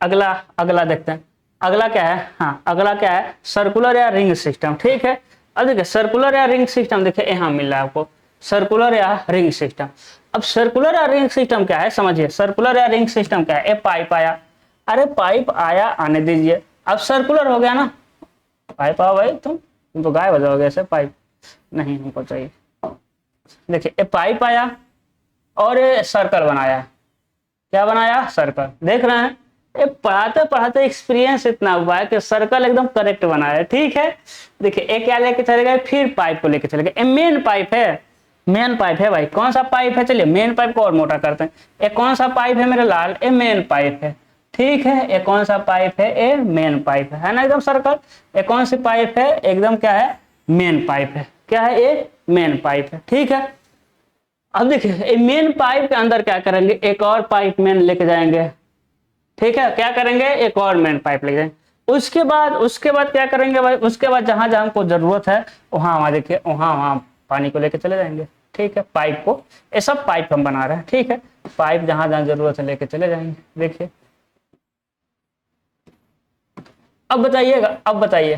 अगला देखते हैं। अगला क्या है, हाँ अगला क्या है, सर्कुलर या रिंग सिस्टम, ठीक है। अब देखिए सर्कुलर या रिंग सिस्टम, देखिए यहाँ मिल रहा है आपको सर्कुलर या रिंग सिस्टम। अब सर्कुलर या रिंग सिस्टम क्या है समझिए, सर्कुलर या रिंग सिस्टम क्या है। पाइप आया, अरे पाइप आया, आने दीजिए, अब सर्कुलर हो गया ना। पाइप आओ भाई, तुम तो गायब हो जाओगे ऐसे, पाइप नहीं हमको चाहिए। देखिए ये पाइप आया और ये सर्कल बनाया, क्या बनाया, सर्कल। देख रहे हैं, ये पढ़ाते पढ़ाते एक्सपीरियंस इतना हुआ है कि सर्कल एकदम करेक्ट बना है, ठीक है। देखिए एक क्या लेके चले गए, फिर पाइप को लेके चले गए। मेन पाइप है भाई। कौन सा पाइप है, चलिए मेन पाइप को और मोटा करते हैं। ये कौन सा पाइप है मेरे लाल, ये मेन पाइप है, ठीक है। ये कौन सा पाइप है, ये मेन पाइप है ना, एकदम सर्कल। ये कौन सी पाइप है, एकदम क्या है, मेन पाइप है। क्या है, ये मेन पाइप है, ठीक है। अब देखिए मेन पाइप के अंदर क्या करेंगे, एक और पाइप मेन लेके जाएंगे, ठीक है। क्या करेंगे, एक और मेन पाइप लेके जाएंगे। उसके बाद क्या करेंगे भाई, उसके बाद जहां जहां हमको जरूरत है वहां देखिए, वहां पानी को लेके चले जाएंगे, ठीक है। पाइप को, ये सब पाइप हम बना रहे हैं, ठीक है। पाइप जहां जहां जरूरत है लेके चले जाएंगे। देखिए अब बताइए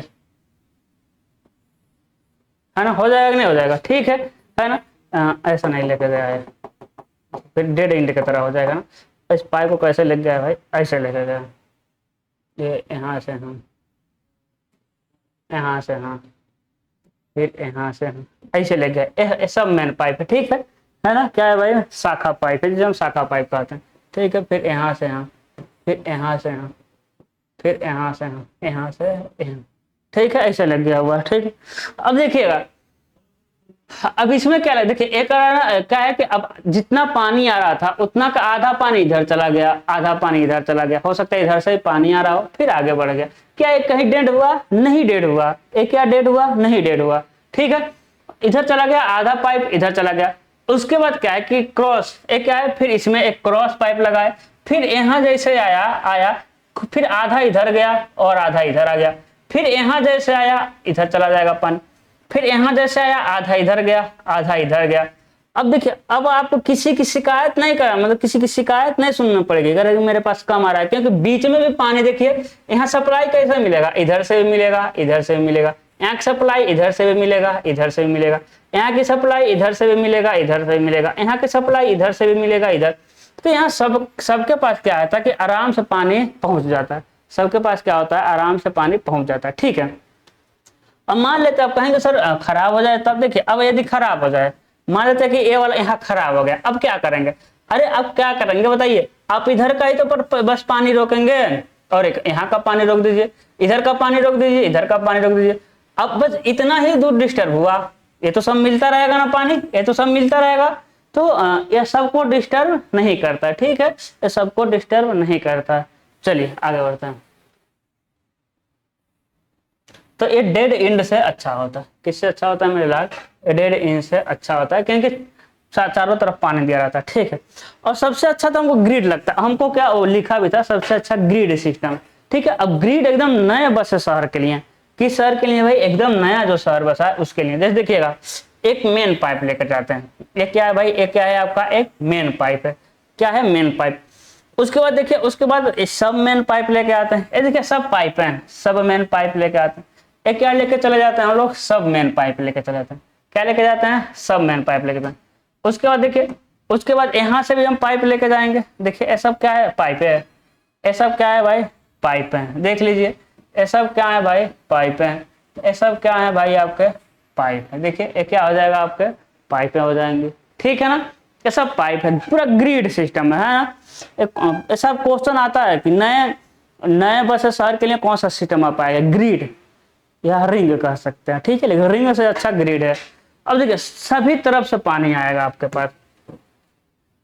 है ना, हो जाएगा कि नहीं हो जाएगा, ठीक है ना। ऐसा नहीं लेके गया है, फिर डेड इंड की तरह हो जाएगा ना। इस पाइप को कैसे लेके गया भाई, ऐसे लेके गया, ये यहाँ से हम, यहाँ से हाँ, फिर यहाँ से हम ऐसे ले गए। सब मेन पाइप है, ठीक है ना। क्या है भाई, शाखा पाइप है, जिसे हम शाखा पाइप कहते हैं, ठीक है। फिर यहाँ से हम, फिर यहाँ से हम, फिर यहाँ से हम, यहाँ से यहाँ, ठीक है। ऐसे लग गया हुआ है, ठीक है। अब देखिएगा अब इसमें क्या है, देखिए एक क्या है कि अब जितना पानी आ रहा था उतना का आधा पानी इधर चला गया, आधा पानी इधर चला गया। हो सकता है इधर से पानी आ रहा हो फिर आगे बढ़ गया। क्या एक कहीं डेड हुआ? नहीं डेड हुआ। एक क्या डेड हुआ? नहीं डेड हुआ। ठीक है, इधर चला गया आधा पाइप, इधर चला गया। उसके बाद क्या है कि क्रॉस एक क्या है, फिर इसमें एक क्रॉस पाइप लगाए, फिर यहाँ जैसे आया आया फिर आधा इधर गया और आधा इधर आ गया। फिर यहाँ जैसे आया इधर चला जाएगा पानी, फिर यहाँ जैसे आया आधा इधर गया आधा इधर गया। अब देखिए अब आपको किसी की शिकायत नहीं करा, मतलब किसी की शिकायत नहीं सुनना पड़ेगी अगर मेरे पास कम आ रहा है, क्योंकि बीच में भी पानी देखिए यहाँ सप्लाई कैसे मिलेगा, इधर से भी मिलेगा इधर से भी मिलेगा, यहाँ की सप्लाई इधर से भी मिलेगा इधर से भी मिलेगा, यहाँ की सप्लाई इधर से भी मिलेगा इधर से भी मिलेगा, यहाँ की सप्लाई इधर से भी मिलेगा इधर। तो यहाँ सबके पास क्या होता है कि आराम से पानी पहुंच जाता है, सबके पास क्या होता है आराम से पानी पहुंच जाता है। ठीक है, अब मान लेते हैं आप कहेंगे सर खराब हो जाए, तब देखिए अब यदि खराब हो जाए, मान लेते हैं कि ये वाला यहाँ खराब हो गया, अब क्या करेंगे? अरे अब क्या करेंगे बताइए, आप इधर का ही तो पर बस पानी रोकेंगे और एक यहाँ का पानी रोक दीजिए, इधर का पानी रोक दीजिए, इधर का पानी रोक दीजिए। अब बस इतना ही दूर डिस्टर्ब हुआ, ये तो सब मिलता रहेगा ना पानी, ये तो सब मिलता रहेगा, तो यह सबको डिस्टर्ब नहीं करता। ठीक है, ये सबको डिस्टर्ब नहीं करता। चलिए आगे बढ़ते हैं। तो ये डेड एंड से अच्छा होता है। किससे अच्छा होता है मेरे लाल? डेड एंड से अच्छा होता है, क्योंकि चारों तरफ पानी दिया रहता है। ठीक है, और सबसे अच्छा तो हमको ग्रिड लगता है। हमको क्या वो लिखा भी था सबसे अच्छा ग्रिड सिस्टम। ठीक है, अब ग्रिड एकदम नए बसे शहर के लिए। किस शहर के लिए भाई? एकदम नया जो शहर बसा है उसके लिए। जैसे देखिएगा एक मेन पाइप लेकर जाते हैं, ये क्या है भाई? एक क्या है आपका? एक मेन पाइप है। क्या है? Main pipe. उसके बाद देखिए उसके बाद सब मेन पाइप लेके आते हैं। ये देखिए सब पाइप है, सब मेन पाइप लेके आते हैं। एक क्या लेके चले जाते हैं हम लोग? सब मेन पाइप लेके चले जाते हैं। क्या लेके जाते हैं? सब मेन पाइप लेके जाते हैं। उसके बाद देखिए उसके बाद यहाँ से भी हम पाइप लेके जाएंगे। देखिए ये सब क्या है? पाइप है। ये सब क्या है भाई? पाइप है। देख लीजिए ये सब क्या है भाई? पाइप है। ये सब क्या है भाई? आपके पाइप है। देखिए ये क्या हो जाएगा? आपके पाइपें हो जाएंगी। ठीक है ना, ये सब पाइप है, पूरा ग्रिड सिस्टम है ना। एक ऐसा क्वेश्चन आता है कि नए बस शहर के लिए कौन सा सिस्टम आ पाएगा? ग्रिड या रिंग कह सकते हैं। ठीक है, लेकिन रिंग से अच्छा ग्रिड है। अब देखिए सभी तरफ से पानी आएगा आपके पास,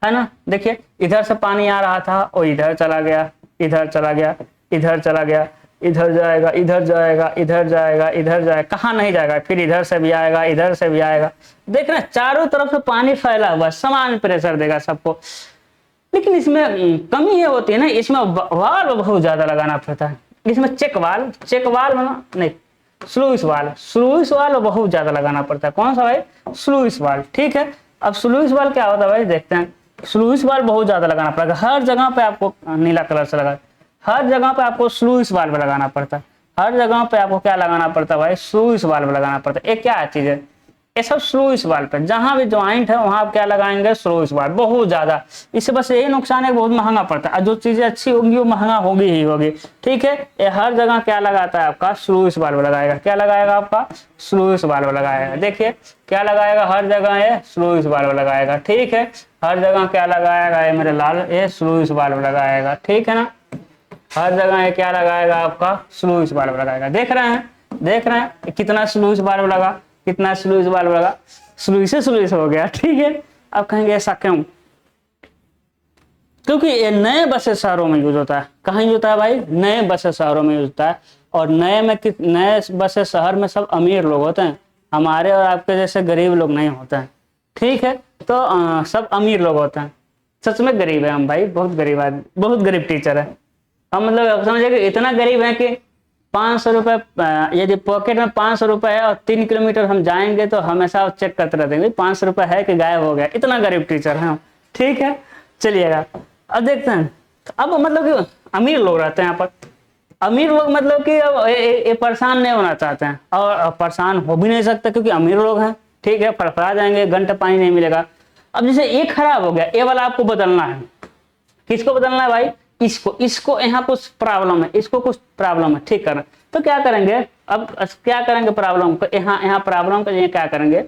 है ना। देखिए इधर से पानी आ रहा था और इधर चला गया, इधर चला गया, इधर चला गया, इधर जाएगा, इधर जाएगा, इधर जाएगा, इधर जाएगा, कहाँ नहीं जाएगा, फिर इधर से भी आएगा, इधर से भी आएगा। देख रहे हैं चारों तरफ से पानी फैला हुआ, समान प्रेशर देगा सबको। लेकिन इसमें कमी ये होती है ना, इसमें वाल्व बहुत ज्यादा लगाना पड़ता है। इसमें चेक वाल्व नहीं, स्लूइस वाल्व बहुत ज्यादा लगाना पड़ता है। कौन सा भाई? Sluice valve. ठीक है, अब स्लूइस वाल्व क्या होता है भाई? देखते हैं। स्लूइस वाल्व बहुत ज्यादा लगाना पड़ेगा, हर जगह पे आपको नीला कलर से लगा, हर जगह पे आपको स्लूइस वाल्व लगाना पड़ता है। हर जगह पे आपको क्या लगाना पड़ता है भाई? स्लूइस वाल्व लगाना पड़ता है। ये क्या चीज है? ये सब स्लूइस वाल्व पे जहां भी ज्वाइंट है वहां आप क्या लगाएंगे? Sluice valve. बहुत ज्यादा, इससे बस यही नुकसान है, बहुत महंगा पड़ता है। जो चीजें अच्छी होंगी वो महंगा होगी ही होगी। ठीक है, ये हर जगह क्या लगाता है आपका? स्लूइस वाल्व लगाएगा। क्या लगाएगा आपका? स्लूइस वाल्व लगाएगा। देखिए क्या लगाएगा? हर जगह ये स्लूइस वाल्व लगाएगा। ठीक है, हर जगह क्या लगाएगा? ये मेरे लाल ये स्लूइस वाल्व लगाएगा। ठीक है ना, हर जगह ये क्या लगाएगा? आपका स्लूइस वाल्व लगाएगा। देख रहे हैं कितना स्लूइस वाल्व लगा, कितना स्लूइस वाल्व लगा, स्लूइस हो गया। ठीक है, अब कहेंगे ऐसा क्यों? क्योंकि ये नए बसे शहरों में यूज होता है। कहाँ यूज होता है भाई? नए बसे शहरों में यूज होता है। और नए बसे शहर में सब अमीर लोग होते हैं, हमारे और आपके जैसे गरीब लोग नहीं होते हैं। ठीक है, तो सब अमीर लोग होते हैं। सच में गरीब है हम भाई, बहुत गरीब आदमी, बहुत गरीब टीचर है हम। मतलब समझे कि इतना गरीब है कि 500 रुपए, यदि पॉकेट में 500 रुपए है और 3 किलोमीटर हम जाएंगे तो हमेशा चेक करते रहते हैं 500 रुपए है कि गायब हो गया। इतना गरीब टीचर है हम। ठीक है, चलिएगा अब देखते हैं। अब मतलब कि अमीर लोग रहते हैं यहाँ पर, अमीर लोग मतलब कि अब ये परेशान नहीं होना चाहते हैं और परेशान हो भी नहीं सकते क्योंकि अमीर लोग हैं। ठीक है, फड़फड़ा जाएंगे, घंटे पानी नहीं मिलेगा। अब जैसे ये खराब हो गया, ये वाला आपको बदलना है। किसको बदलना है भाई? इसको यहाँ कुछ प्रॉब्लम है, इसको कुछ प्रॉब्लम है, ठीक करना। तो क्या करेंगे? अब क्या करेंगे? प्रॉब्लम को यहाँ प्रॉब्लम के लिए क्या करेंगे?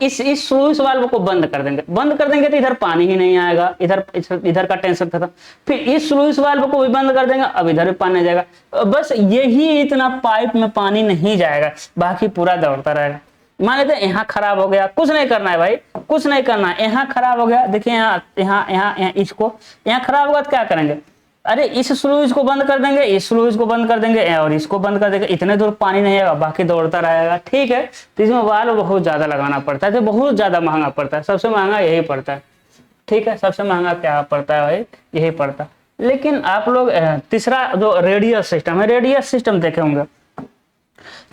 इस स्लूइस वाल्व को बंद कर देंगे तो इधर पानी ही नहीं आएगा, इधर का टेंशन खत्म। फिर इस स्लूइस वाल्व को भी बंद कर देंगे, अब इधर भी पानी जाएगा। बस यही इतना पाइप में पानी नहीं जाएगा, बाकी पूरा दौड़ता रहेगा। मान लेते हैं यहाँ खराब हो गया, कुछ नहीं करना है भाई, कुछ नहीं करना है, यहाँ खराब हो गया, देखिए यहाँ यहाँ यहाँ यहाँ इसको यहाँ खराब होगा तो क्या करेंगे, अरे इस स्लूइस को बंद कर देंगे, इस स्लूइस को बंद कर देंगे और इसको बंद कर देंगे, इतने दूर पानी नहीं आएगा, बाकी दौड़ता रहेगा। ठीक है, तो इसमें वाल्व बहुत ज्यादा लगाना पड़ता है, तो बहुत ज्यादा महंगा पड़ता है, सबसे महंगा यही पड़ता है। ठीक है, सबसे महंगा क्या पड़ता है भाई, यही पड़ता है। लेकिन आप लोग तीसरा जो रेडियस सिस्टम है, रेडियस सिस्टम देखे होंगे।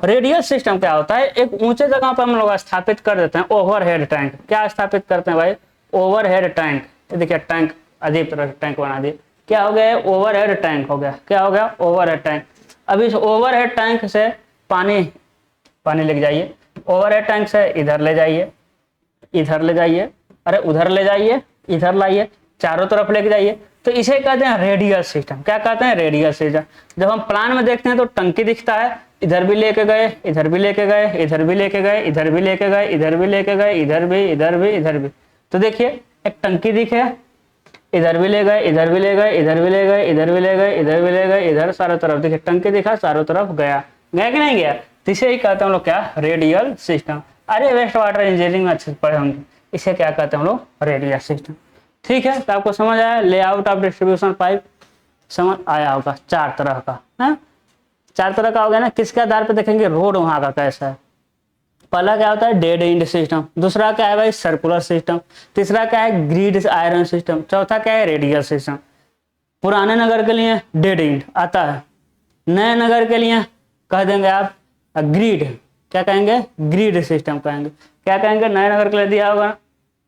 रेडियस सिस्टम क्या होता है, एक ऊंचे जगह पर हम लोग स्थापित कर देते हैं ओवरहेड टैंक। क्या स्थापित करते हैं भाई, ओवरहेड टैंक। देखिए टैंक अजीब तरह से टैंक बना दिए, क्या हो गया, ओवरहेड टैंक हो गया। क्या हो गया, ओवरहेड टैंक। अब इस ओवरहेड टैंक से पानी लेके जाइए, ओवरहेड टैंक से इधर ले जाइए, इधर ले जाइए, अरे उधर ले जाइए, इधर लाइए, चारों तरफ लेके जाइए, तो इसे कहते हैं रेडियस सिस्टम। क्या कहते हैं, रेडियस सिस्टम। जब हम प्लान में देखते हैं तो टंकी दिखता है, इधर भी लेके गए, इधर भी लेके गए, इधर भी लेके गए, इधर भी लेके गए, इधर भी लेके गए, इधर भी, इधर भी, इधर भी। तो देखिए एक टंकी दिखे, इधर भी ले गए, इधर भी ले गए, इधर भी ले गए, इधर भी ले गए, इधर भी ले गए, इधर चारों तरफ देखिए टंकी दिखा, चारों तरफ गया, गया कि नहीं गया। तो इसे ही कहते हैं हम लोग क्या, रेडियल सिस्टम। अरे वेस्ट वाटर इंजीनियरिंग में अच्छे से पढ़े होंगे, इसे क्या कहते हैं हम लोग, रेडियल सिस्टम। ठीक है, तो आपको समझ आया, लेआउट ऑफ डिस्ट्रीब्यूशन पाइप समझ आया होगा, चार तरह का है, चार तरह का हो गया ना। किसके आधार पे देखेंगे, रोड वहां का कैसा है। पहला क्या होता है, डेड एंड सिस्टम, दूसरा क्या है भाई, सर्कुलर सिस्टम, तीसरा क्या है, ग्रिड आयरन सिस्टम, चौथा क्या है, रेडियल सिस्टम। पुराने नगर के लिए डेड एंड आता है, नए नगर के लिए कह देंगे आप ग्रिड, क्या कहेंगे, ग्रिड सिस्टम कहेंगे। क्या कहेंगे, नए नगर के लिए दिया होगा,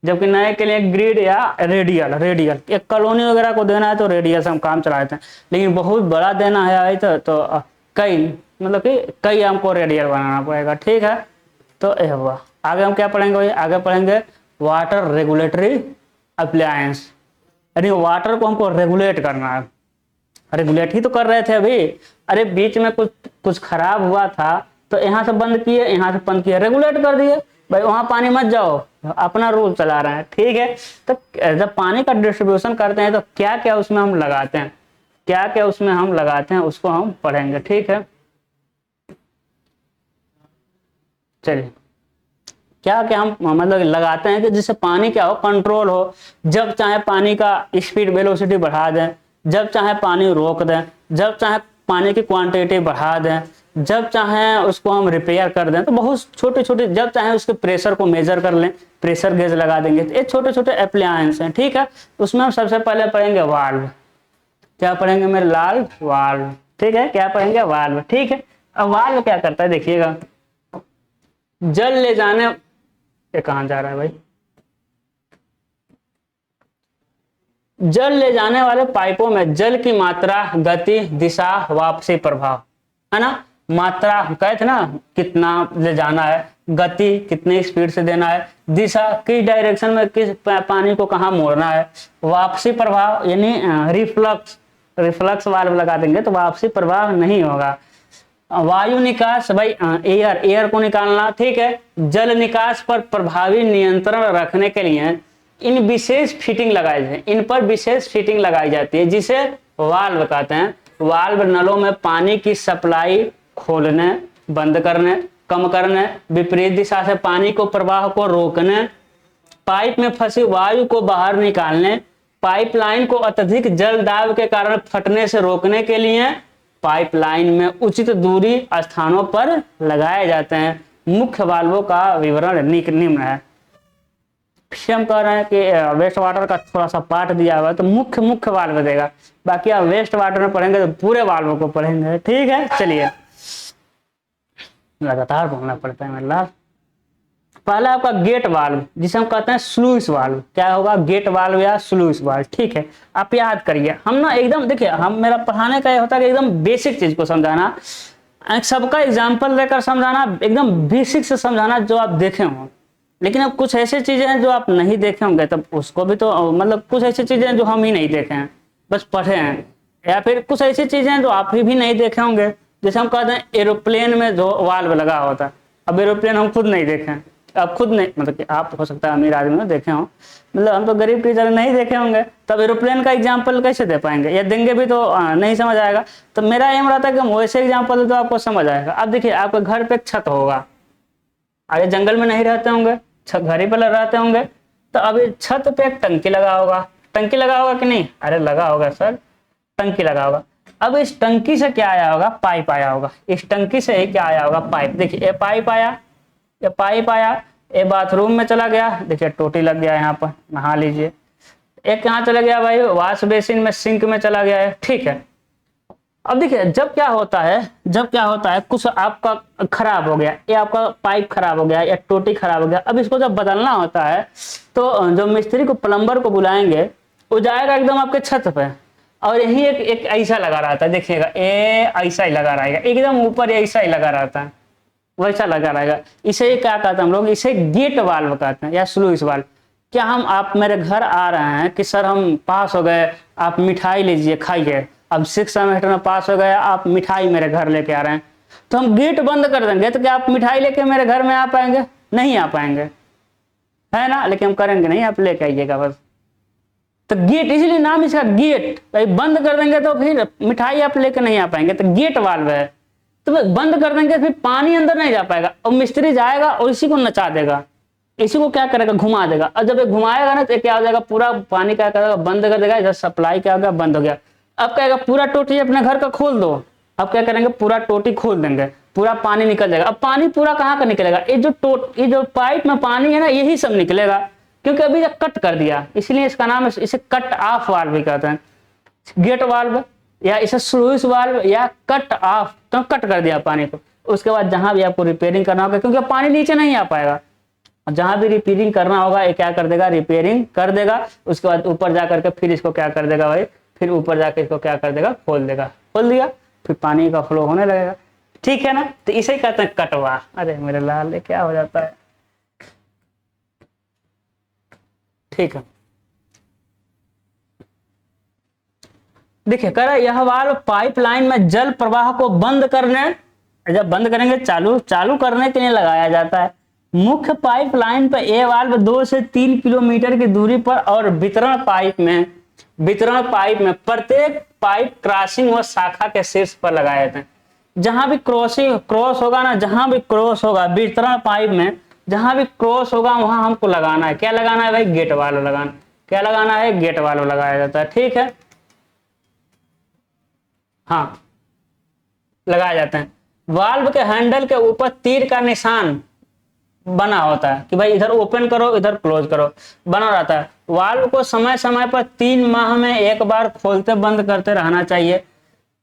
जबकि नए के लिए ग्रिड या रेडियल। रेडियल एक कॉलोनी वगैरह को देना है तो रेडियल से हम काम चलाते हैं, लेकिन बहुत बड़ा देना है तो कई मतलब कि कई हमको रेडियल बनाना पड़ेगा। ठीक है, तो यह हुआ। आगे हम क्या पढ़ेंगे भाई, आगे पढ़ेंगे वाटर रेगुलेटरी अप्लायंस, यानी वाटर को हमको रेगुलेट करना है। रेगुलेट ही तो कर रहे थे अभी, अरे बीच में कुछ खराब हुआ था तो यहाँ से बंद किए, यहाँ से बंद किए, रेगुलेट कर दिए भाई, वहां पानी मत जाओ, अपना रूल चला रहे हैं। ठीक है, तो जब पानी का डिस्ट्रीब्यूशन करते हैं तो क्या क्या उसमें हम लगाते हैं, क्या क्या उसमें हम लगाते हैं, उसको हम पढ़ेंगे। ठीक है, चलिए क्या क्या हम मतलब लगाते हैं कि जिससे पानी क्या हो, कंट्रोल हो। जब चाहे पानी का स्पीड वेलोसिटी बढ़ा दें, जब चाहे पानी रोक दें, जब चाहे पानी की क्वांटिटी बढ़ा दें, जब चाहे उसको हम रिपेयर कर दें। तो बहुत छोटे छोटे, जब चाहे उसके प्रेशर को मेजर कर लें, प्रेशर गेज लगा देंगे। तो ये छोटे छोटे अप्लायंस हैं। ठीक है, उसमें हम सबसे पहले पढ़ेंगे वाल्व। क्या पढ़ेंगे मेरे लाल, वाल्व। ठीक है, क्या पढ़ेंगे, वाल्व। ठीक है, अब वाल्व क्या करता है देखिएगा, जल ले जाने, ये कहां जा रहा है भाई, जल ले जाने वाले पाइपों में जल की मात्रा, गति, दिशा, वापसी प्रभाव, है ना। मात्रा कहे थे ना, कितना ले जाना है, गति कितनी स्पीड से देना है, दिशा किस डायरेक्शन में किस पानी को कहाँ मोड़ना है, वापसी प्रभाव यानी रिफ्लक्स वाल्व लगा देंगे तो वापसी प्रभाव नहीं होगा। वायु निकास भाई, एयर को निकालना। ठीक है, जल निकास पर प्रभावी नियंत्रण रखने के लिए इन विशेष फिटिंग लगाई जाती है, इन पर विशेष फिटिंग लगाई जाती है जिसे वाल्व कहते हैं। वाल्व नलों में पानी की सप्लाई खोलने, बंद करने, कम करने, विपरीत दिशा से पानी को प्रवाह को रोकने, पाइप में फंसी वायु को बाहर निकालने, पाइपलाइन को अत्यधिक जल दाब के कारण फटने से रोकने के लिए पाइपलाइन में उचित दूरी स्थानों पर लगाए जाते हैं। मुख्य वाल्वों का विवरण निम्न है। फिर हम कह रहे हैं कि वेस्ट वाटर का थोड़ा सा पार्ट दिया हुआ है तो मुख्य वाल्व देगा, बाकी आप वेस्ट वाटर में पढ़ेंगे तो पूरे वाल्वों को पढ़ेंगे। ठीक है, चलिए लगातार बोलना पड़ता है मेरे लाल। पहला आपका गेट वाल्व, जिसे हम कहते हैं स्लूइस वाल्व। क्या होगा, गेट वाल्व या स्लूइस वाल्व। ठीक है, आप याद करिए। हम ना एकदम देखिए, हम मेरा पढ़ाने का ये होता है कि एकदम बेसिक चीज को समझाना, सबका एग्जाम्पल देकर समझाना, एकदम बेसिक से समझाना जो आप देखे हों। लेकिन अब कुछ ऐसी चीजें हैं जो आप नहीं देखे होंगे, तब उसको भी तो मतलब कुछ ऐसी चीजें हैं जो हम ही नहीं देखे हैं, बस पढ़े हैं, या फिर कुछ ऐसी चीजें हैं जो आप भी नहीं देखे होंगे। जैसे हम कहते हैं एरोप्लेन में जो वाल्व लगा होता है, अब एरोप्लेन हम खुद नहीं देखे हैं, आप खुद नहीं, मतलब कि आप हो सकता है अमीर आदमी में देखे हों, मतलब हम तो गरीब टीचर नहीं देखे होंगे, तब एरोप्लेन का एग्जाम्पल कैसे दे पाएंगे, या देंगे भी तो नहीं समझ आएगा। तो मेरा एम रहता है कि हम वैसे एग्जाम्पल तो आपको समझ आएगा। अब देखिए, आपके घर पे एक छत होगा, अरे जंगल में नहीं रहते होंगे, घर ही पर रहते होंगे, तो अभी छत पे एक टंकी लगा होगा, टंकी लगा होगा कि नहीं, अरे लगा होगा सर, टंकी लगा होगा। अब इस टंकी से क्या आया होगा, पाइप आया होगा, इस टंकी से ही क्या आया होगा, पाइप। देखिए ये पाइप आया, ये पाइप आया, ये बाथरूम में चला गया, देखिए टोटी लग गया यहाँ पर, नहा लीजिए। एक कहाँ चला गया भाई, वॉश बेसिन में, सिंक में चला गया है, ठीक है। अब देखिए जब क्या होता है, जब क्या होता है, कुछ आपका खराब हो गया, ये आपका पाइप खराब हो गया या टोटी खराब हो गया, अब इसको जब बदलना होता है तो जो मिस्त्री को, प्लम्बर को बुलाएंगे, वो जाएगा एकदम आपके छत पे, और यही एक ऐसा लगा रहता है, देखिएगा ये ऐसा ही लगा रहेगा, एकदम ऊपर ऐसा ही लगा रहता है, वैसा लगा रहेगा। इसे क्या कहते हैं हम लोग, इसे गेट वाल्व कहते हैं या स्लूइस वाल्व। क्या हम, आप मेरे घर आ रहे हैं कि सर हम पास हो गए, आप मिठाई लीजिए खाइए, अब 6 सेमेस्टर में पास हो गए, आप मिठाई मेरे घर लेके आ रहे हैं, तो हम गेट बंद कर देंगे, तो क्या आप मिठाई लेके मेरे घर में आ पाएंगे, नहीं आ पाएंगे, है ना, लेकिन हम करेंगे नहीं, आप लेके आइएगा बस। तो गेट, इसलिए नाम इसका गेट, बंद कर देंगे तो फिर मिठाई आप लेके नहीं आ पाएंगे, तो गेट वाल्व है। तो बंद कर देंगे फिर पानी अंदर नहीं जा पाएगा, और मिस्त्री जाएगा और इसी को नचा देगा, इसी को क्या करेगा, घुमा देगा, और जब ये घुमाएगा ना तो क्या हो जाएगा, पूरा पानी क्या करेगा, बंद कर देगा, इधर सप्लाई क्या हो गया, बंद हो गया। अब कहेगा पूरा टोटी अपने घर का खोल दो, अब क्या करेंगे, पूरा टोटी खोल देंगे, पूरा पानी निकल जाएगा। अब पानी पूरा कहाँ का निकलेगा, ये जो पाइप में पानी है ना, यही सब निकलेगा, क्योंकि अभी ये कट कर दिया, इसलिए इसका नाम है, इसे कट ऑफ वाल्व भी कहते हैं, गेट वाल्व या इसे स्लूइस वाल्व या कट ऑफ, तो कट कर दिया पानी को। उसके बाद जहां भी आपको रिपेयरिंग करना होगा, क्योंकि पानी नीचे नहीं आ पाएगा, जहां भी रिपेयरिंग करना होगा ये क्या कर देगा, रिपेयरिंग कर देगा। उसके बाद ऊपर जाकर के फिर इसको क्या कर देगा भाई, फिर ऊपर जाकर इसको क्या कर देगा, खोल देगा, खोल दिया, फिर पानी का फ्लो होने लगेगा, ठीक है ना। तो इसे कहते हैं कटवा। अरे मेरे लाल ये क्या हो जाता है, ठीक है। देखिए कह रहा है यह वाल्व पाइपलाइन में जल प्रवाह को बंद करने, जब बंद करेंगे चालू करने के लिए लगाया जाता है। मुख्य पाइपलाइन पर यह वाल्व 2 से 3 किलोमीटर की दूरी पर और वितरण पाइप में प्रत्येक पाइप क्रॉसिंग व शाखा के शीर्ष पर लगाए जाते हैं। जहां भी क्रॉस होगा ना, जहां भी क्रॉस होगा वितरण पाइप में, जहां भी क्रॉस होगा वहां हमको लगाना है, क्या लगाना है भाई, गेट वाल्व लगाना, क्या लगाना है, गेट वाल्व लगाया जाता है, ठीक है, हाँ लगाए जाते हैं। वाल्व के हैंडल के ऊपर तीर का निशान बना होता है कि भाई इधर ओपन करो, इधर क्लोज करो, बना रहता है। वाल्व को समय समय पर 3 माह में एक बार खोलते बंद करते रहना चाहिए।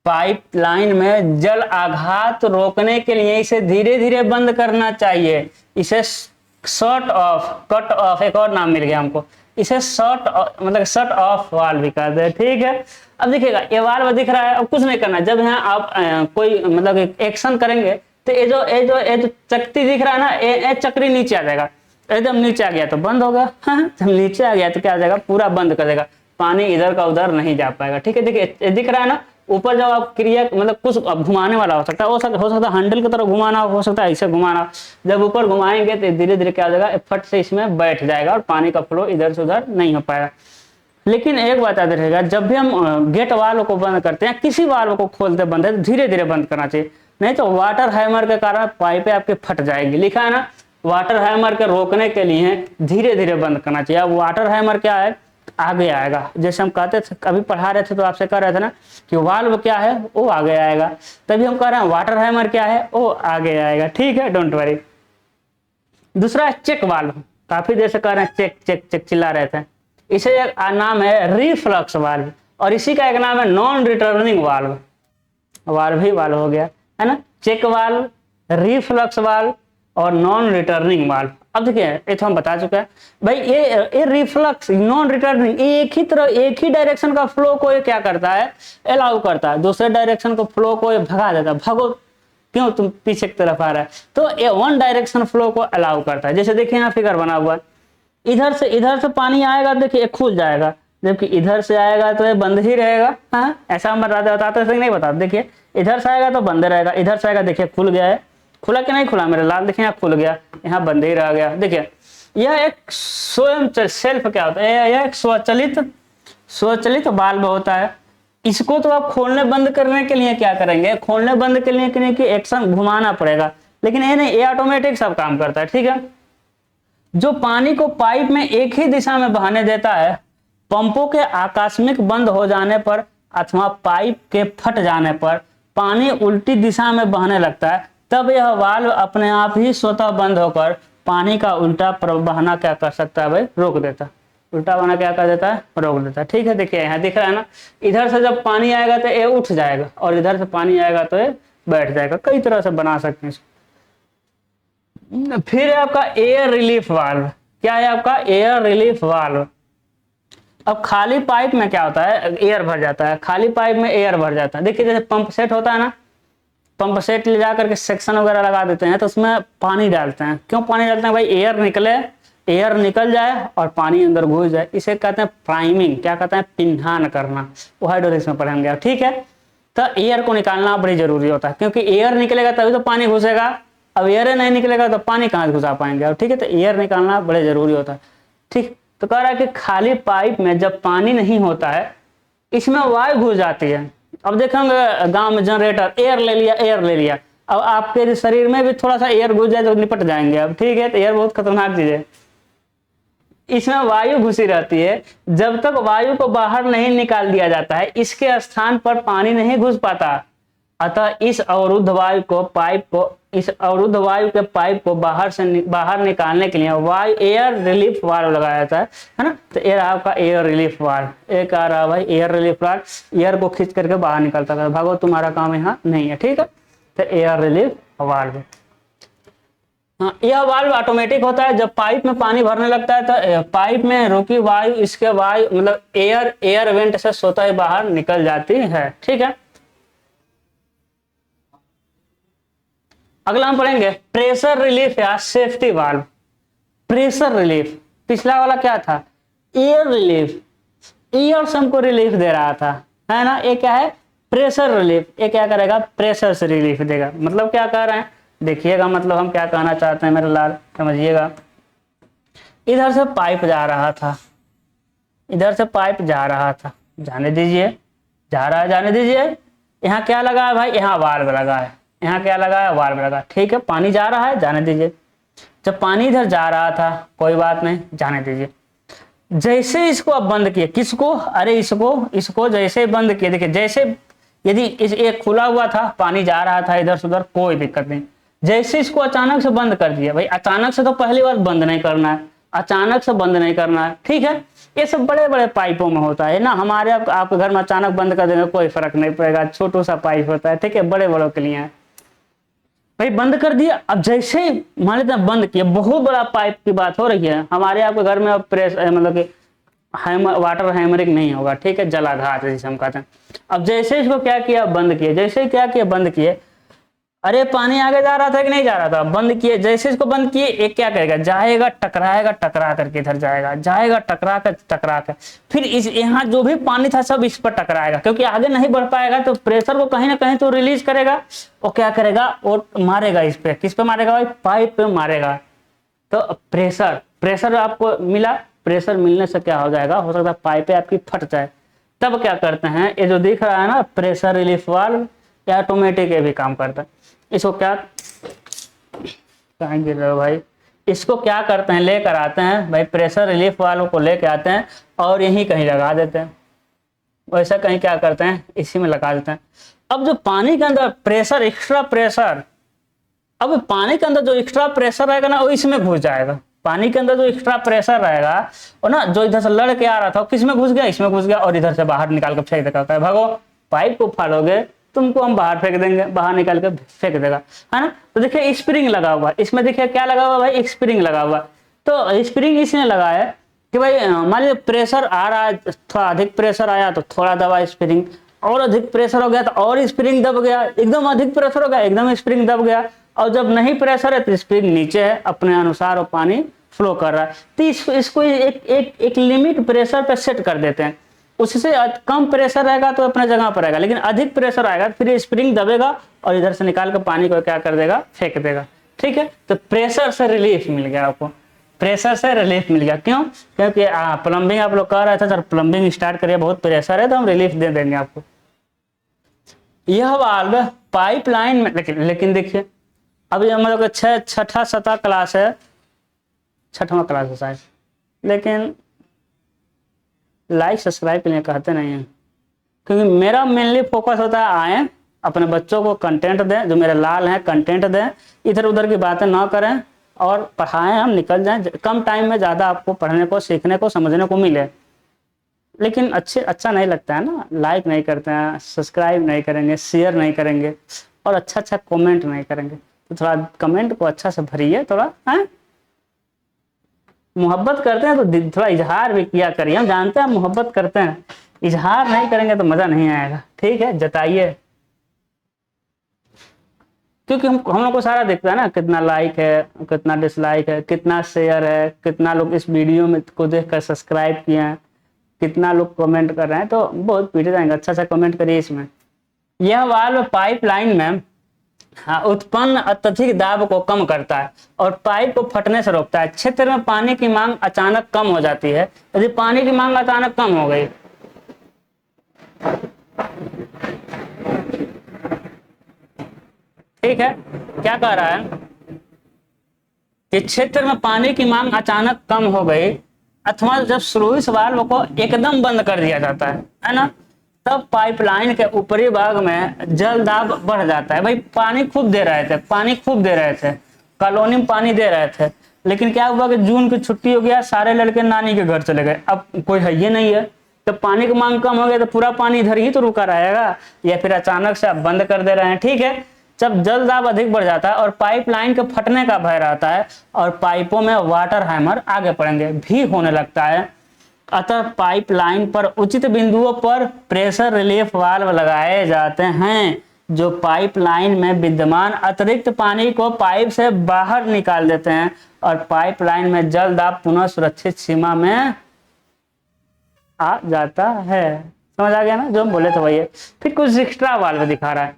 पाइपलाइन में जल आघात रोकने के लिए इसे धीरे धीरे बंद करना चाहिए। इसे शट ऑफ, एक और नाम मिल गया हमको, इसे शट ऑफ वाल्व भी कहते हैं, ठीक है। अब देखिएगा ये वाल्व दिख रहा है, अब कुछ नहीं करना, जब यहाँ आप कोई मतलब एक्शन करेंगे तो ये जो चक्री दिख रहा है ना, ये चक्री नीचे आ जाएगा, एकदम नीचे आ गया तो बंद होगा, हाँ जब नीचे आ गया तो क्या आ जाएगा, पूरा बंद कर देगा, पानी इधर का उधर नहीं जा पाएगा, ठीक है। देखिए दिख रहा है ना, ऊपर जब आप क्रिया मतलब कुछ घुमाने वाला हो सकता है, हो सकता है हैंडल की तरह घुमाना, हो सकता है ऐसे घुमाना, जब ऊपर घुमाएंगे तो धीरे धीरे क्या हो जाएगा, फट से इसमें बैठ जाएगा और पानी का फ्लो इधर से उधर नहीं हो पाएगा। लेकिन एक बात याद रखिएगा, जब भी हम गेट वाल्व को बंद करते हैं, किसी वाल्व को खोलते बंद है तो धीरे धीरे बंद करना चाहिए, नहीं तो वाटर हैमर के कारण पाइपें आपके फट जाएगी। लिखा है ना, वाटर हैमर के रोकने के लिए धीरे धीरे बंद करना चाहिए। अब वाटर हैमर क्या है, आगे आएगा, जैसे हम कहते थे, कभी पढ़ा रहे थे तो आपसे कह रहे थे ना कि वाल्व क्या है, वो आगे आएगा, तभी हम कह रहे हैं वाटर हैमर क्या है, वो आगे आएगा, ठीक है, डोंट वरी। दूसरा है चेक वाल्व, काफी देर से कह रहे हैं चेक चेक चेक चिल्ला रहे थे, इसे एक नाम है रिफ्लक्स वाल्व, और इसी का एक नाम है नॉन रिटर्निंग वाल्व, वाल्व ही वाल्व हो गया, है ना, चेक वाल्व, रिफ्लक्स वाल्व और नॉन रिटर्निंग वाल्व। अब देखिए ये तो हम बता चुके हैं भाई, ये रिफ्लक्स, नॉन रिटर्निंग, एक ही डायरेक्शन का फ्लो को ये क्या करता है, अलाउ करता है, दूसरे डायरेक्शन को फ्लो को ये भगा देता है, भगो क्यों तुम पीछे की तरफ आ रहा है, तो ये वन डायरेक्शन फ्लो को अलाउ करता है। जैसे देखिए यहाँ फिगर बना हुआ है, इधर से पानी आएगा, देखिए खुल जाएगा, जबकि इधर से आएगा तो ये बंद ही रहेगा, हाँ ऐसा हम बताते नहीं बताते। देखिए इधर से आएगा तो बंद रहेगा, इधर से आएगा, देखिए खुल गया है, खुला कि नहीं खुला मेरे लाल, देखिए यहाँ खुल गया, यहाँ बंद ही रह गया। देखिए यह एक स्वयं सेल्फ क्या होता है, यह एक स्वचालित वाल्व होता है। इसको तो आप खोलने बंद करने के लिए क्या करेंगे, खोलने बंद करने के लिए कि एक्शन घुमाना पड़ेगा, लेकिन ये नहीं, ये ऑटोमेटिक सब काम करता है, ठीक है। जो पानी को पाइप में एक ही दिशा में बहने देता है, पंपों के आकस्मिक बंद हो जाने पर अथवा पाइप के फट जाने पर पानी उल्टी दिशा में बहने लगता है, तब यह वाल्व अपने आप ही स्वतः बंद होकर पानी का उल्टा बहना क्या कर सकता है भाई, रोक देता है। उल्टा बहना क्या कर देता है, रोक देता है, ठीक है। देखिए यहाँ दिख रहा है ना, इधर से जब पानी आएगा तो ये उठ जाएगा और इधर से पानी आएगा तो ये बैठ जाएगा। कई तरह से बना सकते हैं इसको। फिर है आपका एयर रिलीफ वाल्व। क्या है आपका, एयर रिलीफ वाल्व। अब खाली पाइप में क्या होता है, एयर भर जाता है, खाली पाइप में एयर भर जाता है। देखिए जैसे पंप सेट होता है ना, पंप सेट ले जाकर के सेक्शन वगैरह लगा देते हैं तो उसमें पानी डालते हैं। क्यों पानी डालते हैं भाई, एयर निकले, एयर निकल जाए और पानी अंदर घुस जाए। इसे कहते हैं प्राइमिंग, क्या कहते हैं, पिन्हान करना। वो हाइड्रोलिक्स में पढ़ेंगे आप, ठीक है। तो एयर को निकालना बड़ी जरूरी होता है, क्योंकि एयर निकलेगा तभी तो पानी घुसेगा। अब एयर नहीं निकलेगा तो पानी कहाँ घुसा पाएंगे आप, ठीक है। तो एयर निकालना बड़े जरूरी होता है, ठीक। तो कह रहा है कि खाली पाइप में जब पानी नहीं होता है, इसमें वायु घुस जाती है। अब देखेंगे गांव में जनरेटर, एयर ले लिया, एयर ले लिया। अब आपके शरीर में भी थोड़ा सा एयर घुस जाए तो निपट जाएंगे अब, ठीक है। तो एयर बहुत खतरनाक चीज है, इसमें वायु घुसी रहती है। जब तक वायु को बाहर नहीं निकाल दिया जाता है, इसके स्थान पर पानी नहीं घुस पाता। अतः इस अवरुद्ध वायु के पाइप को बाहर निकालने के लिए वायु एयर रिलीफ वाल्व लगाया जाता है ना। तो ये रहा आपका एयर रिलीफ वाल्व। एक आ रहा भाई एयर रिलीफ वाल्व, एयर को खींच करके बाहर निकलता है। भागो, तुम्हारा काम यहाँ नहीं है, ठीक है। तो एयर रिलीफ वाल्व, हाँ, यह वाल्व ऑटोमेटिक होता है। जब पाइप में पानी भरने लगता है तो पाइप में रुकी वायु, इसके वायु मतलब एयर वेंट से स्वतः ही बाहर निकल जाती है, ठीक है। अगला हम पढ़ेंगे प्रेशर रिलीफ या सेफ्टी वाल्व। प्रेशर रिलीफ, पिछला वाला क्या था, एयर रिलीफ, एयर से हमको रिलीफ दे रहा था, है ना। ये क्या है, प्रेशर रिलीफ। ये क्या करेगा, प्रेशर से रिलीफ देगा। मतलब क्या कह रहे हैं, देखिएगा, मतलब हम क्या कहना चाहते हैं मेरे लाल, समझिएगा। इधर से पाइप जा रहा था, इधर से पाइप जा रहा था, जाने दीजिए, जा रहा है, जाने दीजिए। यहाँ क्या लगा है भाई, यहाँ वाल्व लगा है, यहाँ क्या लगा है, वाल्व लगा, ठीक है। पानी जा रहा है, जाने दीजिए। जब पानी इधर जा रहा था, कोई बात नहीं, जाने दीजिए। जैसे इसको अब बंद किए, किसको, अरे इसको जैसे बंद किए, देखिए जैसे यदि एक खुला हुआ था, पानी जा रहा था इधर से उधर, कोई दिक्कत नहीं। जैसे इसको अचानक से बंद कर दिया, भाई अचानक से तो पहली बार बंद नहीं करना है, अचानक से बंद नहीं करना है, ठीक है। ये सब बड़े बड़े पाइपों में होता है ना। हमारे आपके घर में अचानक बंद कर देंगे, कोई फर्क नहीं पड़ेगा, छोटू सा पाइप होता है, ठीक है। बड़े बड़ों के लिए भाई बंद कर दिया। अब जैसे मान लेते हैं बंद किया, बहुत बड़ा पाइप की बात हो रही है हमारे आपके घर में। अब प्रेस मतलब कि वाटर हैमरिंग नहीं होगा, ठीक है, जलाघात जिसे हम कहते हैं। अब जैसे इसको क्या किया, बंद किए, जैसे क्या किया, बंद किए। अरे पानी आगे जा रहा था कि नहीं जा रहा था, बंद किए। जैसे इसको बंद किए, एक क्या करेगा, जाएगा, टकराएगा, टकरा करके इधर जाएगा, जाएगा, टकरा कर फिर इस यहाँ जो भी पानी था सब इस पर टकराएगा, क्योंकि आगे नहीं बढ़ पाएगा तो प्रेशर को कहीं ना कहीं तो रिलीज करेगा। और क्या करेगा, और मारेगा इस पे, किस पे मारेगा भाई, पाइप पे मारेगा। तो प्रेशर आपको मिला, प्रेशर मिलने से क्या हो जाएगा, हो सकता है पाइप आपकी फट जाए। तब क्या करते हैं, ये जो दिख रहा है ना प्रेशर रिलीफ वाल्व, या ऑटोमेटिक ये भी काम करता है। इसको क्या, कहाँ गिर रहे हो भाई, इसको क्या करते हैं, लेकर आते हैं भाई, प्रेशर रिलीफ वालों को लेकर आते हैं और यहीं कहीं लगा देते हैं। वैसा कहीं क्या करते हैं, इसी में लगा देते हैं। अब जो पानी के अंदर प्रेशर, एक्स्ट्रा प्रेशर, अब पानी के अंदर जो एक्स्ट्रा प्रेशर रहेगा ना, वो इसमें घुस जाएगा। पानी के अंदर जो एक्स्ट्रा प्रेशर रहेगा और ना, जो इधर से लड़ के आ रहा था किस में घुस गया, इसमें घुस गया, और इधर से बाहर निकाल कर फेंक देगा। भागो, पाइप को फाड़ोगे, तुमको हम बाहर फेंक देंगे, बाहर निकाल के फेंक देगा, है ना। तो देखिए स्प्रिंग लगा हुआ, इसमें देखिए क्या लगा हुआ भाई, एक स्प्रिंग लगा हुआ। तो स्प्रिंग इसने लगा है कि भाई मान लीजिए प्रेशर आ रहा है, थोड़ा अधिक प्रेशर आया तो थोड़ा दबा स्प्रिंग, और अधिक प्रेशर हो गया तो और स्प्रिंग दब गया, एकदम अधिक प्रेशर हो गया एकदम स्प्रिंग दब गया, और जब नहीं प्रेशर है तो स्प्रिंग नीचे है, अपने अनुसार वो पानी फ्लो कर रहा है। तो इसको एक लिमिट प्रेशर पे सेट कर देते हैं। उससे कम प्रेशर रहेगा तो अपने जगह पर रहेगा, लेकिन अधिक प्रेशर आएगा फिर स्प्रिंग दबेगा और इधर से निकाल कर पानी को क्या कर देगा, फेंक देगा, ठीक है। तो प्रेशर से रिलीफ मिल गया आपको, प्रेशर से रिलीफ मिल गया। क्यों, क्योंकि प्लम्बिंग आप लोग कर रहे थे, सर प्लम्बिंग स्टार्ट करिए, बहुत प्रेशर है तो हम रिलीफ दे देंगे आपको। यह वाल्व पाइपलाइन में, लेकिन देखिए अभी हम लोग छठा 7 क्लास है, 6वां क्लास है शायद, लेकिन लाइक सब्सक्राइब के लिए कहते नहीं हैं, क्योंकि मेरा मेनली फोकस होता है आए अपने बच्चों को कंटेंट दें, जो मेरे लाल हैं कंटेंट दें, इधर उधर की बातें ना करें और पढ़ाएं, हम निकल जाएं, कम टाइम में ज़्यादा आपको पढ़ने को, सीखने को, समझने को मिले। लेकिन अच्छा नहीं लगता है ना, लाइक नहीं करते हैं, सब्सक्राइब नहीं करेंगे, शेयर नहीं करेंगे और अच्छा कमेंट नहीं करेंगे। तो थोड़ा कमेंट को अच्छा से भरिए, थोड़ा है मोहब्बत करते हैं तो थोड़ा इजहार भी किया करिए। हम जानते हैं मोहब्बत करते हैं, इजहार नहीं करेंगे तो मज़ा नहीं आएगा। ठीक है, जताइए, क्योंकि हम लोग को सारा दिखता है ना, कितना लाइक है, कितना डिसलाइक है, कितना शेयर है, कितना लोग इस वीडियो में को देखकर सब्सक्राइब किए हैं, कितना लोग कमेंट कर रहे हैं, तो बहुत पीटे जाएंगे। अच्छा कमेंट करिए इसमें। यह वाल्व पाइपलाइन में उत्पन्न अत्यधिक दाब को कम करता है और पाइप को फटने से रोकता है। क्षेत्र में पानी की मांग अचानक कम हो जाती है। यदि पानी की मांग अचानक कम हो गई, ठीक है, क्या कह रहा है कि क्षेत्र में पानी की मांग अचानक कम हो गई अथवा जब स्लुइस वाल्व को एकदम बंद कर दिया जाता है ना, तब पाइपलाइन के ऊपरी भाग में जल दाब बढ़ जाता है। भाई पानी खूब दे रहे थे, कॉलोनी में पानी दे रहे थे, लेकिन क्या हुआ कि जून की छुट्टी हो गया, सारे लड़के नानी के घर चले गए, अब कोई है ये नहीं है, तो पानी की मांग कम हो गई तो पूरा पानी इधर ही तो रुका रहेगा, या फिर अचानक से आप बंद कर दे रहे हैं। ठीक है, जब जल दाब अधिक बढ़ जाता है और पाइपलाइन के फटने का भय रहता है और पाइपों में वाटर हैमर आगे बढ़ेंगे भी होने लगता है, अतः पाइपलाइन पर उचित बिंदुओं पर प्रेशर रिलीफ वाल्व लगाए जाते हैं, जो पाइपलाइन में विद्यमान अतिरिक्त पानी को पाइप से बाहर निकाल देते हैं और पाइपलाइन में जल दाब पुनः सुरक्षित सीमा में आ जाता है। समझ आ गया ना, जो हम बोले थे वही है। फिर कुछ एक्स्ट्रा वाल्व दिखा रहा है,